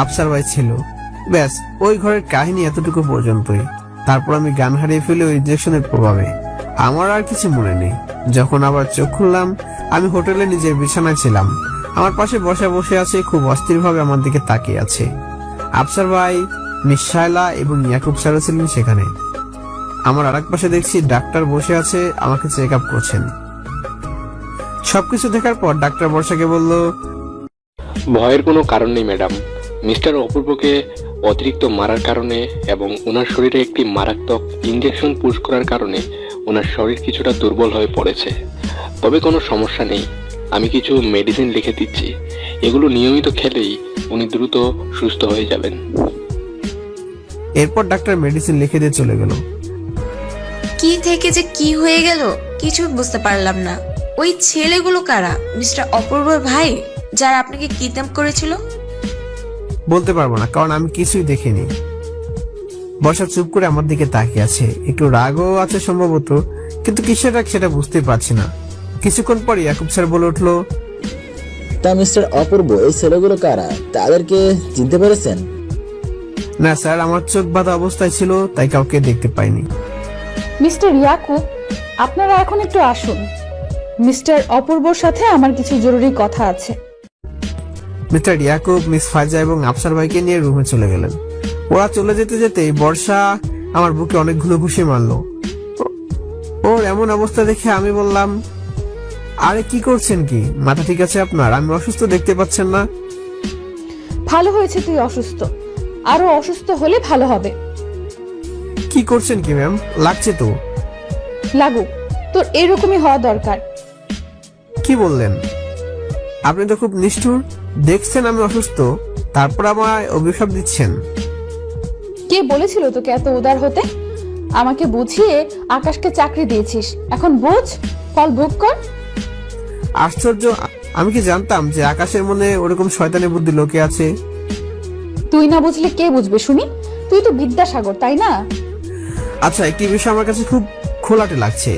আফসার ভাই ছিল। ব্যাস, ওই ঘরের কাহিনী এতটুকু পর্যন্তই। তারপর আমি জ্ঞান হারিয়ে ফেলি ওই ইনজেকশনের প্রভাবে। আমার আর কিছু মনে নেই। যখন আবার চোখ খুললাম, আমি হোটেলে নিজের বিছানায় ছিলাম। আমার পাশে বর্ষা বসে আছে, খুব অস্থির ভাবে আমার দিকে তাকিয়ে আছে। আফসার ভাই, মিস শায়লা এবং ইয়াকুব স্যারও ছিলেন সেখানে। আমার আরেক পাশে দেখছি ডাক্তার বসে আছে, আমাকে চেক আপ করছেন। সবকিছু দেখার পর ডাক্তার বর্ষাকে বলল, ভয়ের কোনো কারণ নেই ম্যাডাম। মিস্টার অপূর্বকে অতিরিক্ত মারার কারণে এবং ওনার শরীরে একটি মারাত্মক ইঞ্জেকশন পুশ করার কারণে ওনার শরীর কিছুটা দুর্বল হয়ে পড়েছে। তবে কোনো সমস্যা নেই, আমি কিছু মেডিসিন লিখে দিচ্ছি। এগুলো নিয়মিত খেলেই উনি দ্রুত সুস্থ হয়ে যাবেন। এরপর ডাক্তার মেডিসিন লিখে দিয়ে চলে গেল। কি থেকে যে কি হয়ে গেল কিছু বুঝতে পারলাম না। ওই ছেলেগুলো কারা? মিস্টার অপূর্বর ভাই, যারা আপনাকে কিডন্যাপ করেছিল? বলতে পারবো না, কারণ আমি কিছুই দেখিনি। বর্ষা চুপ করে আমার দিকে তাকিয়ে আছে, একটু রাগও আছে সম্ভবত, কিন্তু কিসের রাগ সেটা বুঝতে পারছি না। কিছুক্ষণ পরে ইয়াকুব স্যার বলে উঠলো, তা মিস্টার অপূর্ব, এই ছেলেগুলো কারা? তাদেরকে চিনতে পেরেছেন? না স্যার, আমার চোখ বাঁধা অবস্থায় ছিল, তাই কাউকে দেখতে পাইনি। মিস্টার ইয়াকুব, আপনারা এখন একটু আসুন। মিস্টার অপূর্বর সাথে আমার কিছু জরুরি কথা আছে। মিস্টার ইয়াকুব মিস ফাইজা এবং আফসার ভাইকে নিয়ে রুমে চলে গেলেন। ওরা চলে যেতে যেতেই বর্ষা আমার বুকে অনেকগুলো ঘুষি মারলো। ওর এমন অবস্থা দেখে আমি বললাম, আরে কি করছেন কি? মাথা ঠিক আছে আপনার? আমি অসুস্থ, দেখতে পাচ্ছেন না? ভালো হয়েছে তুই অসুস্থ, আরো অসুস্থ হলে ভালো হবে। কি করছেন কি ম্যাম? লাগছে তো। লাগুক, তোর এরকমই হওয়া দরকার। কি বললেন? আপনি তো খুব নিষ্ঠুর। দেখছেন আমি অসুস্থ, তারপর আমায় অভিশাপ দিচ্ছেন। কে বলেছিল তোকে এত উদার হতে? আমাকে বুঝিয়ে আকাশকে চাকরি দিয়েছিস, এখন বুঝ, ফল ভোগ কর। আশ্চর্য, আমি কি জানতাম যে আকাশের মনে ওরকম শয়তানি বুদ্ধি লোকে আছে? তুই না বুঝলে কে বুঝবে শুনি? তুই তো বিদ্যাসাগর, তাই না? আচ্ছা, একটি বিষয় আমার কাছে খুব খোলাটে লাগছে।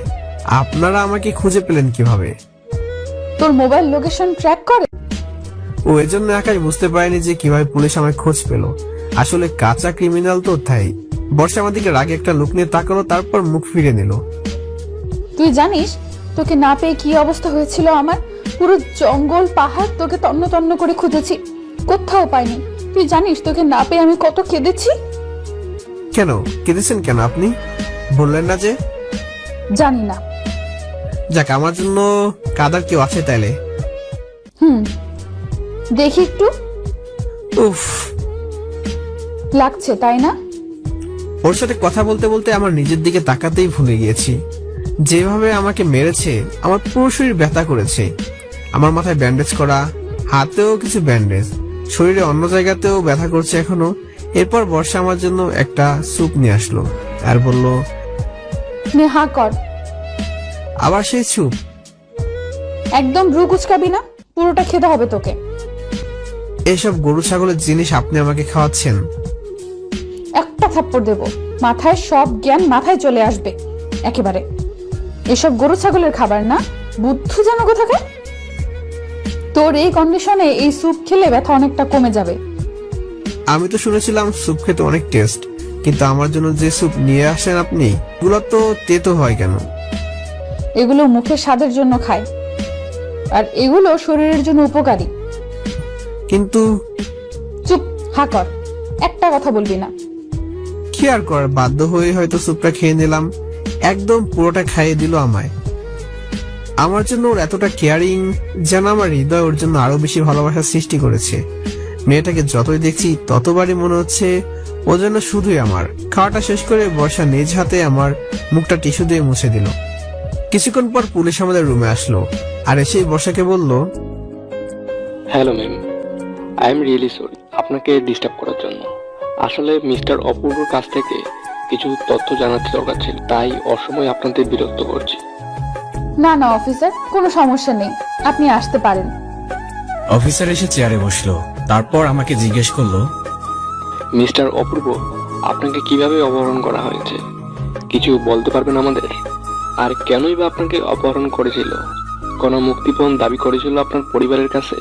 আপনারা আমাকে খুঁজে পেলেন কিভাবে? তোর মোবাইল লোকেশন ট্র্যাক করে। ও এজন্য আকাশ বুঝতে পারেনি যে কিভাবে পুলিশ আমায় খোঁজ পেল। আসলে কাঁচা ক্রিমিনাল তো, তাই। বর্ষা আমার দিকে রাগে একটা লুক নিয়ে তাকালো, তারপর মুখ ফিরে নিল। তুই জানিস তোকে না পেয়ে কি অবস্থা হয়েছিল আমার? পুরো জঙ্গল পাহাড় তোকে তন্ন তন্ন করে খুঁজেছি, কোথাও পাইনি। তুই জানিস তোকে না পেয়ে আমি কত কেঁদেছি? কেন কেঁদেছেন কেন আপনি? বললেন না যে? জানি না। যাক, আমার জন্য কাদার কেউ আছে তাইলে। দেখি একটু। উফ, লাগছে তাই না? ওর সাথে কথা বলতে বলতে আমার নিজের দিকে তাকাতেই ভুলে গিয়েছি। যেভাবে আমাকে মেরেছে, আমার পুরো শরীর ব্যথা করেছে। আমার মাথায় ব্যান্ডেজ করা, হাতেও কিছু ব্যান্ডেজ, শরীরে অন্য জায়গাতেও ব্যথা করছে এখনো। এরপর বর্ষা আমার জন্য একটা স্যুপ নিয়ে আসলো আর বলল, নে হা কর। আবার সেই স্যুপ? একদম ভ্রু কুচকাবি না, পুরোটা খেতে হবে তোকে। এসব গরু ছাগলের জিনিস আপনি আমাকে খাওয়াচ্ছেন? একটা থাপ্পড় দেব, মাথায় সব জ্ঞান মাথায় চলে আসবে একেবারে। এসব গরু ছাগলের খাবার না, বুদ্ধু যেন কোথাকে। তোর এই কন্ডিশনে এই স্যুপ খেলে ব্যথা অনেকটা কমে যাবে। আমি তো শুনেছিলাম স্যুপ খেতে অনেক টেস্ট, কিন্তু আমার জন্য যে স্যুপ নিয়ে আসেন আপনি, এগুলো তো তেতো হয় কেন? এগুলো মুখের স্বাদের জন্য খায়, আর এগুলো শরীরের জন্য উপকারী। কিন্তু চুপ, হা কর, একটা কথা বলবি না। কি আর করার, বাধ্য হয়ে হয়তো স্যুপটা খেয়ে নিলাম। একদম পুরোটা খাইয়ে দিল আমায়। আমার জন্য ওর এতটা কেয়ারিং, যেন আমার হৃদয় ওর জন্য আরো বেশি ভালোবাসার সৃষ্টি করেছে। মেয়েটাকে যতই দেখছি ততবারই মনে হচ্ছে ও যেন শুধুই আমার। খাওয়াটা শেষ করে বর্ষা নিজ হাতে আমার মুখটা টিস্যু দিয়ে মুছে দিল। কিছুক্ষণ পর পুলিশ আমাদের রুমে আসলো, আর এসেই বর্ষাকে বলল, hello ma'am, I am really sorry আপনাকে ডিস্টার্ব করার জন্য। আসলে মিস্টার অপূর্বর কাছ থেকে কিছু তথ্য জানার দরকার ছিল, তাই অসময় আপনাদের বিরক্ত করছি। না না অফিসার, কোনো সমস্যা নেই, আপনি আসতে পারেন। অফিসার এসে চেয়ারে বসলো, তারপর আমাকে জিজ্ঞেস করলো, মিস্টার অপূর্ব, আপনাকে কিভাবে অপহরণ করা হয়েছে কিছু বলতে পারবেন আমাদের? আর কেনই বা আপনাকে অপহরণ করেছিল? কোনো মুক্তিপণ দাবি করেছিল আপনার পরিবারের কাছে?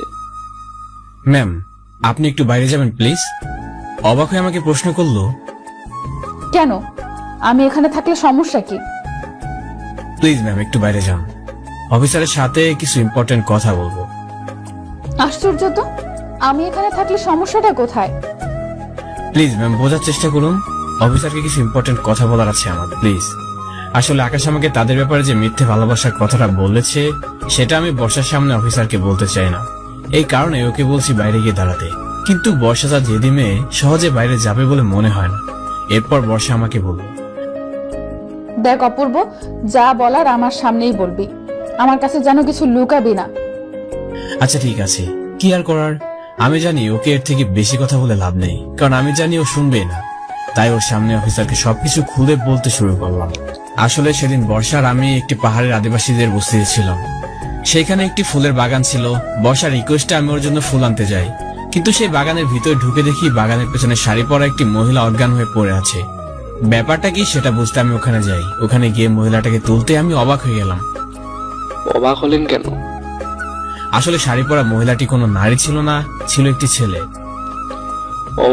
ম্যাম আপনি একটু বাইরে যাবেন প্লিজ। অবাক হয়ে আমাকে প্রশ্ন করলো, কেন, আমি এখানে থাকলে সমস্যা কি? প্লিজ ম্যাম একটু বাইরে যান, অফিসারের সাথে কিছু ইম্পর্টেন্ট কথা বলবো। আশ্চর্য তো, আমি এখানে থাকলে সমস্যাটা কোথায়? প্লিজ ম্যাম বোঝার চেষ্টা করুন, অফিসারকে কিছু ইম্পর্টেন্ট কথা বলার আছে আমার, প্লিজ। আসলে আকাশ আমাকে তাদের ব্যাপারে যে মিথ্যে ভালোবাসার কথাটা বলেছে, সেটা আমি বর্ষার সামনে অফিসারকে বলতে চাই না। এই কারণে ওকে বলছি বাইরে গিয়ে দাঁড়াতে, কিন্তু বর্ষা যা জেদি মেয়ে, সহজে বাইরে যাবে বলে মনে হয় না। এরপর বর্ষা আমাকে বলল, দেখ অপূর্ব, যা বলার আমার সামনেই বলবি, আমার কাছে যেন কিছু লুকাবি না। আচ্ছা ঠিক আছে, কি আর করার। আমি জানি ওকে এর থেকে বেশি কথা বলে লাভ নেই, কারণ আমি জানি ও শুনবে না। তাই ওর সামনে অফিসারকে সবকিছু খুলে বলতে শুরু করলাম। আসলে সেদিন বর্ষার আমি একটি পাহাড়ের আদিবাসীদের বস্তিতে ছিলাম। সেখানে একটি ফুলের বাগান ছিল। বর্ষার রিকোয়েস্টে আমি ওর জন্য ফুল আনতে যাই, কিন্তু সেই বাগানের ভিতরে ঢুকে দেখি বাগানের পেছনে শাড়ি পরা একটি মহিলা অজ্ঞান হয়ে পড়ে আছে। ব্যাপারটা কি সেটা বুঝতে আমি ওখানে যাই। ওখানে গিয়ে মহিলাটাকে তুলতে আমি অবাক হয়ে গেলাম। অবাক হলেন কেন? আসলে শাড়ি পরা মহিলাটি কোনো নারী ছিল না, ছিল একটি ছেলে। ও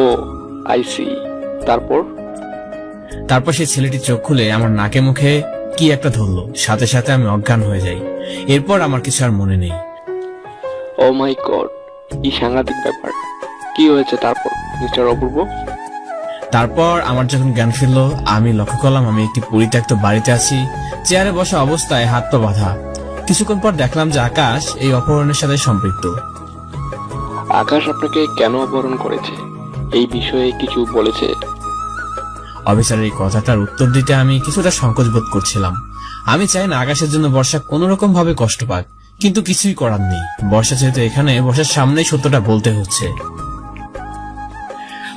আই সি। তারপর সেই ছেলেটি চোখ খুলে আমার নাকে মুখে কি একটা ধরলো, সাথে সাথে আমি অজ্ঞান হয়ে যাই। এরপর আমার কিছু আর মনে নেই। ও মাই গড, কি সাংঘাতিক ব্যাপার। কি হয়েছে তারপর মিস্টার অপূর্ব? তারপর আমার যখন জ্ঞান ফিরলো, আমি লক্ষ্য করলাম আমি একটি পরিত্যক্ত বাড়িতে আছি, চেয়ারে বসা অবস্থায় হাত পা বাঁধা। কিছুক্ষণ পর দেখলাম যে আকাশ এই অপহরণের সাথে সম্পৃক্ত। আকাশ আপনাকে কেন অপহরণ করেছে এই বিষয়ে কিছু বলেছে? অফিসারের এই কথাটার উত্তর দিতে আমি কিছুটা সংকোচ বোধ করছিলাম। আমি চাই না আকাশের জন্য বর্ষা কোন রকম ভাবে কষ্ট পাক, কিন্তু কিছুই করার নেই। বর্ষা যেহেতু এখানে, বর্ষার সামনেই সত্যটা বলতে হচ্ছে।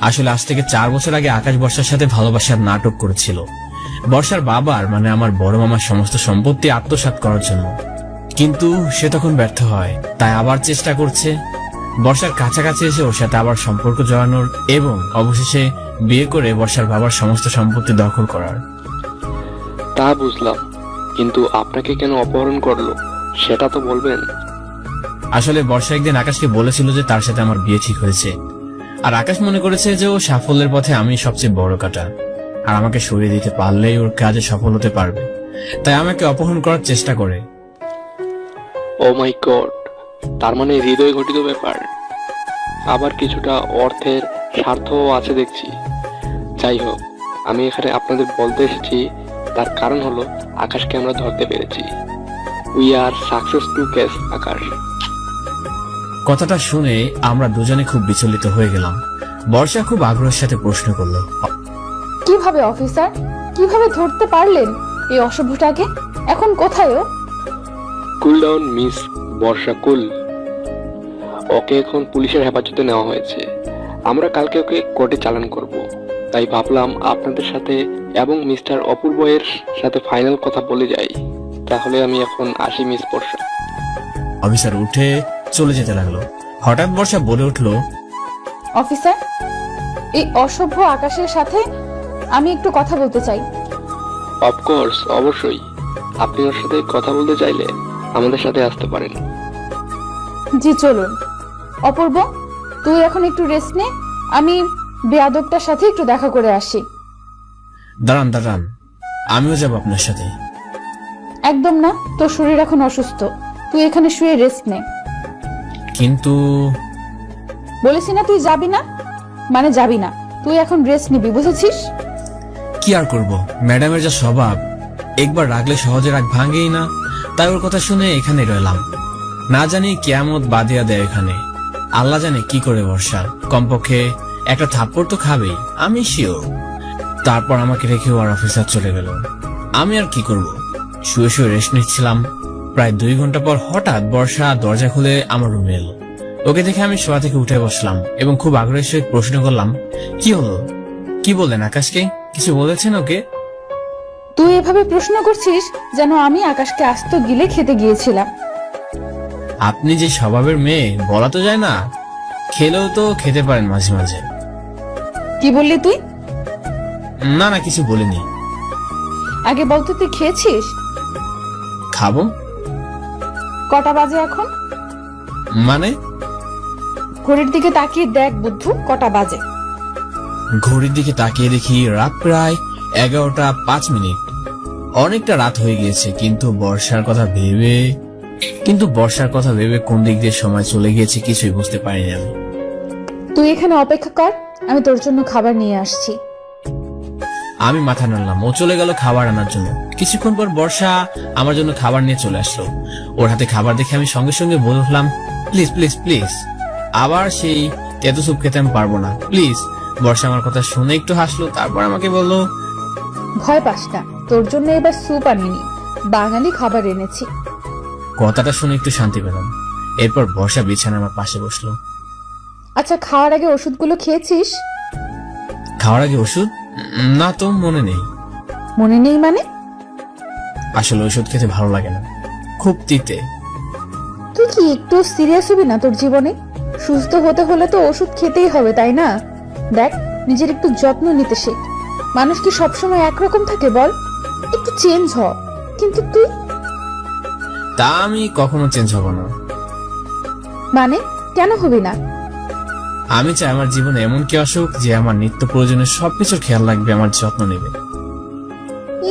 আসলে আজ থেকে 4 বছর আগে আকাশ বর্ষার সাথে ভালোবাসার নাটক করেছিল, বর্ষার বাবার মানে আমার বড় মামার সমস্ত সম্পত্তি আত্মসাৎ করার জন্য। কিন্তু সে তখন ব্যর্থ হয়, তাই আবার চেষ্টা করছে বর্ষার কাছাকাছি এসে ওর সাথে আবার সম্পর্ক জড়ানোর এবং অবশেষে বিয়ে করে বর্ষার বাবার সমস্ত সম্পত্তি দখল করার। তা বুঝলাম, কিন্তু আপনাকে কেন অপহরণ করলো সেটা তো বলবেন। আসলে বর্ষা একদিন আকাশকে বলেছিল যে তার সাথে আমার বিয়ে ঠিক হয়েছে, আর আকাশ মনে করেছে যে ও সাফল্যের পথে আমি সবচেয়ে বড় কাঁটা, আর আমাকে সরিয়ে দিতে পারলেই ওর কাজে সফল হতে পারবে। তাই আমাকে অপহরণ করার চেষ্টা করে। ও মাই গড, তার মানে হৃদয় ঘটিত ব্যাপার। আবার কিছুটা অর্থের স্বার্থও আছে দেখছি। যাই হোক, আমি এখানে আপনাদের বলতে এসেছি, তার কারণ হলো আকাশকে আমরা ধরতে পেরেছি। We are success to catch Akash. কথাটা শুনে আমরা দুজনে খুব বিচলিত হয়ে গেলাম। বর্ষা খুব আগ্রহের সাথে প্রশ্ন করলো, কিভাবে অফিসার, কিভাবে ধরতে পারলেন এই অসভ্যটাকে? এখন কোথায় ও? কুল ডাউন মিস বর্ষা, কুল। ওকে এখন পুলিশের হেফাজতে নেওয়া হয়েছে। আমরা কালকে ওকে কোর্টে চালান করব। তাই ভাবলাম আপনাদের সাথে এবং মিস্টার অপূর্ব এর সাথে ফাইনাল কথা বলে যাই। তাহলে আমি এখন আসি মিস বর্ষা। অফিসার উঠে চলে যেতে লাগলো। হঠাৎ বর্ষা বলে উঠলো, অফিসার, এই অসভ্য আকাশের সাথে আমি একটু কথা বলতে চাই। অফকোর্স, অবশ্যই। আপনি ওর সাথে কথা বলতে চাইলে আমাদের সাথে আসতে পারেন। জি চলুন। অপূর্ব, তুই এখন একটু রেস্ট নে, আমি বেয়াদবটার সাথে একটু দেখা করে আসি। দাঁড়ান দাঁড়ান, আমিও যাব আপনার সাথে। একদম না, তোর শরীর এখন অসুস্থ, তুই এখানে শুয়ে রেস্ট নে। কিন্তু বলেছি না তুই যাবি না, মানে যাবি না, তুই এখন রেস্ট নিবি, বুঝেছিস? কি আর করব, ম্যাডামের যা স্বভাব, একবার রাগলে সহজে রাগ ভাঙেই না। তাই ওর কথা শুনে এখানে রইলাম। না জানি কিয়ামত বাদিয়া দেয় এখানে। আল্লাহ জানে কি করে বর্ষা, কমপক্ষে একটা থাপ্পড় তো খাবেই, আমি শিওর। তারপর আমাকে রেখে ওর অফিসার চলে গেল। আমি আর কি করব, শুয়ে শুয়ে রেস্ট নিচ্ছিলাম। প্রায় 2 ঘন্টা পর হঠাৎ বর্ষা দরজা খুলে আমার রুমে এলো। ওকে দেখে আমি শোয়া থেকে উঠে বসলাম এবং খুব আগ্রহের সহিত প্রশ্ন করলাম, কি হলো? কি বললেন আকাশকে? কিছু বলেছেন ওকে? তুই এভাবে প্রশ্ন করছিস যেন আমি আকাশকে আস্ত গিলে খেতে গিয়েছিলাম। আপনি যে স্বভাবের মেয়ে, বলা তো যায় না। খেলেও তো খেতে পারেন মাঝে মাঝে। কি বললি তুই? না না, কিছু বলিনি। আগে বলতো তুই খেয়েছিস? খাবো। কটা বাজে এখন? মানে? ঘড়ির দিকে তাকিয়ে দেখ বুদ্ধু, কটা বাজে। ঘড়ির দিকে তাকিয়ে দেখি রাত প্রায় 11টা 5 মিনিট। অনেকটা রাত হয়ে গিয়েছে, কিন্তু বর্ষার কথা ভেবে কোন দিক দিয়ে সময় চলে গিয়েছে কিছুই বুঝতে পারিনি আমি। তুই এখানে অপেক্ষা কর, আমি তোর জন্য খাবার নিয়ে আসছি। আমি মাথা নাড়লাম। ও চলে গেল খাবার আনার জন্য। কিছুক্ষণ পর বর্ষা আমার জন্য খাবার নিয়ে চলে আসলো। ওর হাতে খাবার দেখে আমি সঙ্গে সঙ্গে বলে উঠলাম, প্লিজ প্লিজ প্লিজ। আবার সেই তেতো স্যুপ খেতে আমি পারবো না, প্লিজ। বর্ষা আমার কথা শুনে একটু হাসলো, তারপর আমাকে বলল, ভয় পাস না, তোর জন্য এবার স্যুপ আনিনি, বাঙালি খাবার এনেছি। কথাটা শুনে একটু শান্তি পেলাম। এরপর বর্ষা বিছানা আমার পাশে বসলো। আচ্ছা, খাওয়ার আগে ওষুধগুলো খেয়েছিস? খাওয়ার আগে ওষুধ? না তো, মনে নেই। মনে নেই মানে? আসলে ওষুধ খেতে ভালো লাগে না, খুব তিতে। তুই কি একটু সিরিয়াস হবি না? তোর জীবনে সুস্থ হতে হলে তো ওষুধ খেতেই হবে, তাই না? দেখ, নিজের একটু যত্ন নিতে শেখ। মানুষ কি সবসময় একরকম থাকে বল? একটু চেঞ্জ হ। কিন্তু তুই তা আমি কখনো চেঞ্জ হব না। মানে কেন হবি না? আমি চাই আমার জীবনে এমন কি আসুক যে আমার নিত্য প্রয়োজনের সবকিছুর খেয়াল রাখবে, আমার যত্ন নেবে।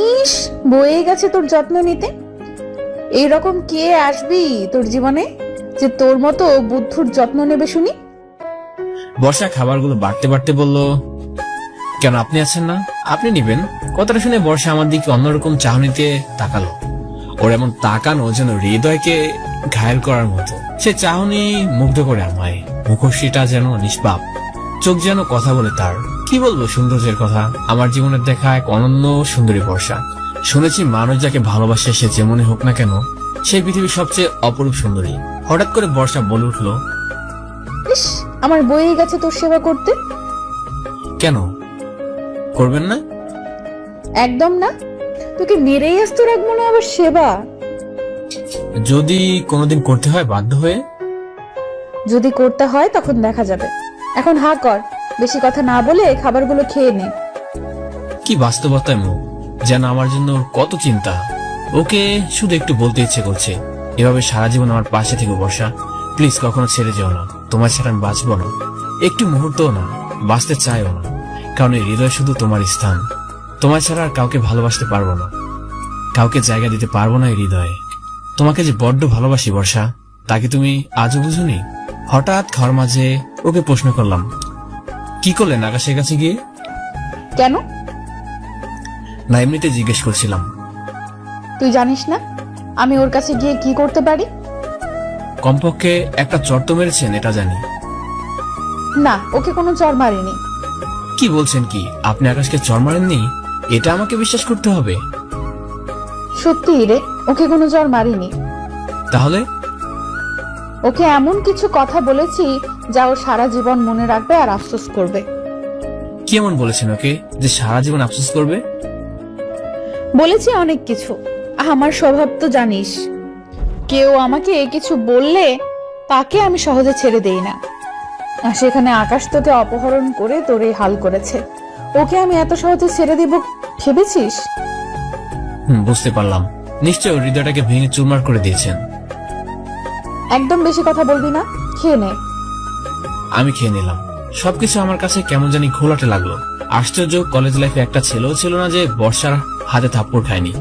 ইস, বয়ে গেছে তোর যত্ন নিতে। এইরকম কে আসবি তোর জীবনে যে তোর মতো বুদ্ধুর যত্ন নেবে শুনি? বর্ষা খাবারগুলো বাড়তে বাড়তে বলল, কেন আপনি আছেন না, আপনি নিবেন। কথাটা শুনে বর্ষা আমার দিকে অন্যরকম চাহনিতে তাকালো। ওর এমন তাকানো যেন হৃদয়কে ঘায়েল করার মতো। সে চাহনি মুগ্ধ করে আমায়। মুখশ্রীটা যেন নিষ্পাপ, চোখ যেন কথা বলে তার। কি বলবো সৌন্দর্যের কথা। আমার জীবনের দেখা এক অনন্য সুন্দরী বর্ষা। শুনেছি মানুষ যাকে ভালোবাসে সে যেমনই হোক না কেন, সেই পৃথিবীর সবচেয়ে অপরূপ সুন্দরী। হঠাৎ করে বর্ষা বলে উঠলো, ইস, আমার বয়ে গেছে তোর সেবা করতে। কেন করবেন না? একদম না, তোকে মেরেই আসতে রাখবো না আবার সেবা। যদি কোনোদিন করতে হয় বাধ্য হয়ে। যদি করতে হয় তখন দেখা যাবে। এখন হা কর, বেশি কথা না বলে খাবারগুলো খেয়ে নে। কি বাস্তবতায় মুখ, যেন আমার জন্য ওর কত চিন্তা। ওকে শুধু একটু বলতে ইচ্ছে করছে, এভাবে সারা জীবন আমার পাশে থেকে বর্ষা, প্লিজ কখনো ছেড়ে যেও না। তোমার ছাড়া আমি বাঁচবো না, একটু মুহূর্তও না, বাঁচতে চাইও না। কারণ এই হৃদয় শুধু তোমার স্থান। তোমার ছাড়া আর কাউকে ভালোবাসতে পারবো না, কাউকে জায়গা দিতে পারবো না এই হৃদয়ে। তোমাকে যে বড্ড ভালোবাসি বর্ষা, তাকে তুমি আজও বুঝুনি? হঠাৎ খাওয়ার মাঝে ওকে প্রশ্ন করলাম, কি করলেন আকাশের কাছে গিয়ে? কেন? না, এমনিতে জিজ্ঞেস করছিলাম। তুই জানিস না আমি ওর কাছে গিয়ে কি করতে পারি? কমপক্ষে একটা চর তো মেরেছেন, এটা জানি। না, ওকে কোনো চর মারিনি। কি বলছেন কি? আপনি আকাশকে চর মারেননি? এটা আমাকে বিশ্বাস করতে হবে। সত্যি রে, ওকে কোনো চর মারিনি। তাহলে? ওকে এমন কিছু কথা বলেছি যা ও সারা জীবন মনে রাখবে আর আফসোস করবে। কি এমন বলেছেন ওকে যে সারা জীবন আফসোস করবে? বলেছি অনেক কিছু। আমার স্বভাব তো জানিস, কেউ আমাকে কিছু বললে তাকে আমি সহজে ছেড়ে দেই না। আর সেখানে আকাশ তোকে অপহরণ করে তোর এই হাল করেছে, ওকে আমি এত সহজে ছেড়ে দিব ভেবেছিস? বুঝতে পারলাম, নিশ্চয় ওর হৃদয়টাকে ভেঙে চুরমার করে দিয়েছেন। একদম বেশি কথা বলবি না, খেয়ে নে। আমি খেয়ে নিলাম। সবকিছু আমার কাছে কেমন জানি ঘোলাটে লাগলো। আশ্চর্য, কলেজ লাইফে একটা ছেলেও ছিল না যে বর্ষার হাতে থাপ্পড় খায়নি।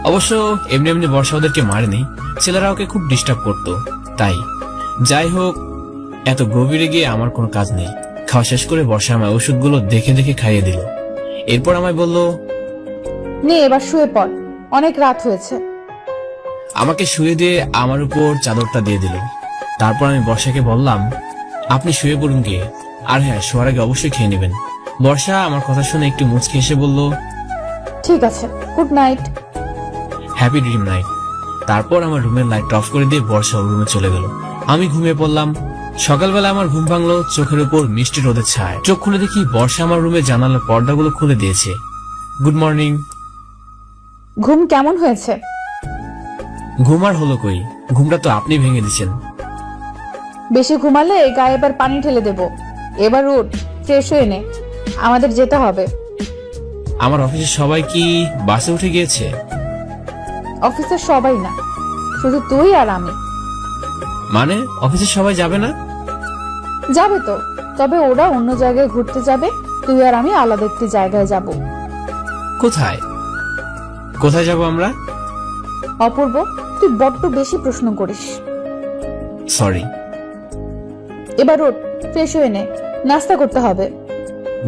অবশ্য এমনি এমনি বর্ষা ওদেরকে মারেনি, ছেলেরা ওকে খুব ডিস্টার্ব করতো। তাই যাই হোক, এত গভীরে গিয়ে আমার কোনো কাজ নেই। খাওয়া শেষ করে বর্ষা আমায় ওষুধগুলো দেখে দেখে খাইয়ে দিল। এরপর আমায় বলল, নে এবার শুয়ে পড়, অনেক রাত হয়েছে। আমাকে শুয়ে দিয়ে আমার উপর চাদরটা দিয়ে দিল। তারপর আমি বর্ষাকে বললাম, আপনি শুয়ে পড়ুন গিয়ে, আর হ্যাঁ, শোয়ার আগে অবশ্যই খেয়ে নেবেন। বর্ষা আমার কথা শুনে একটু মুচকি এসে বলল, ঠিক আছে, good night. Happy dream night. তারপর আমার রুমের লাইট অফ করে দিয়ে বর্ষা ওর রুমে চলে গেল। আমি ঘুমিয়ে পড়লাম। সকালবেলা আমার ঘুম ভাঙলো চোখের উপর মিষ্টি রোদের ছায়। চোখ খুলে দেখি বর্ষা আমার রুমে জানালার পর্দাগুলো খুলে দিয়েছে। Good morning. ঘুম কেমন হয়েছে? ঘুম আর হলো কই, ঘুমটা তো আপনি ভেঙে দিচ্ছেন। বেশি ঘুমালে গায়ে এবার পানি ঢেলে দেব। এবার উঠ, ফ্রেশ হয়ে নে, আমাদের যেতে হবে। আমার অফিসের সবাই কি বাসে উঠে গিয়েছে? অফিসের সবাই না, শুধু তুই আর আমি। মানে অফিসের সবাই যাবে না? যাবে তো, তবে ওরা অন্য জায়গায় ঘুরতে যাবে, তুই আর আমি আলাদা একটি জায়গায় যাব। কোথায়? কোথায় যাব আমরা? অপূর্ব, তুই বড্ড বেশি প্রশ্ন করিস। সরি। এবার উঠ, ফ্রেশ হয়ে নে, নাস্তা করতে হবে।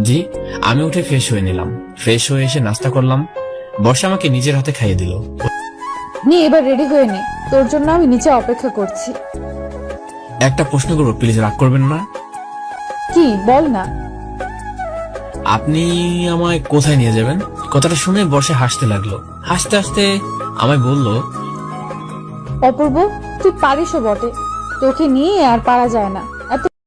জি। আমি উঠে ফ্রেশ হয়ে নিলাম। ফ্রেশ হয়ে এসে নাস্তা করলাম। বর্ষা আমাকে নিজের হাতে খাইয়ে দিল। নিয়ে এবার রেডি হয়ে নে, তোর জন্য আমি নিচে অপেক্ষা করছি। একটা প্রশ্ন করবো, প্লিজ রাগ করবেন না? কি বল না। আপনি আমায় কোথায় নিয়ে যাবেন? কথাটা শুনে বর্ষা হাসতে লাগলো। হাসতে হাসতে আমায় বলল, অপূর্ব, তুই পারিসও বটে, তোকে নিয়ে আর পারা যায় না।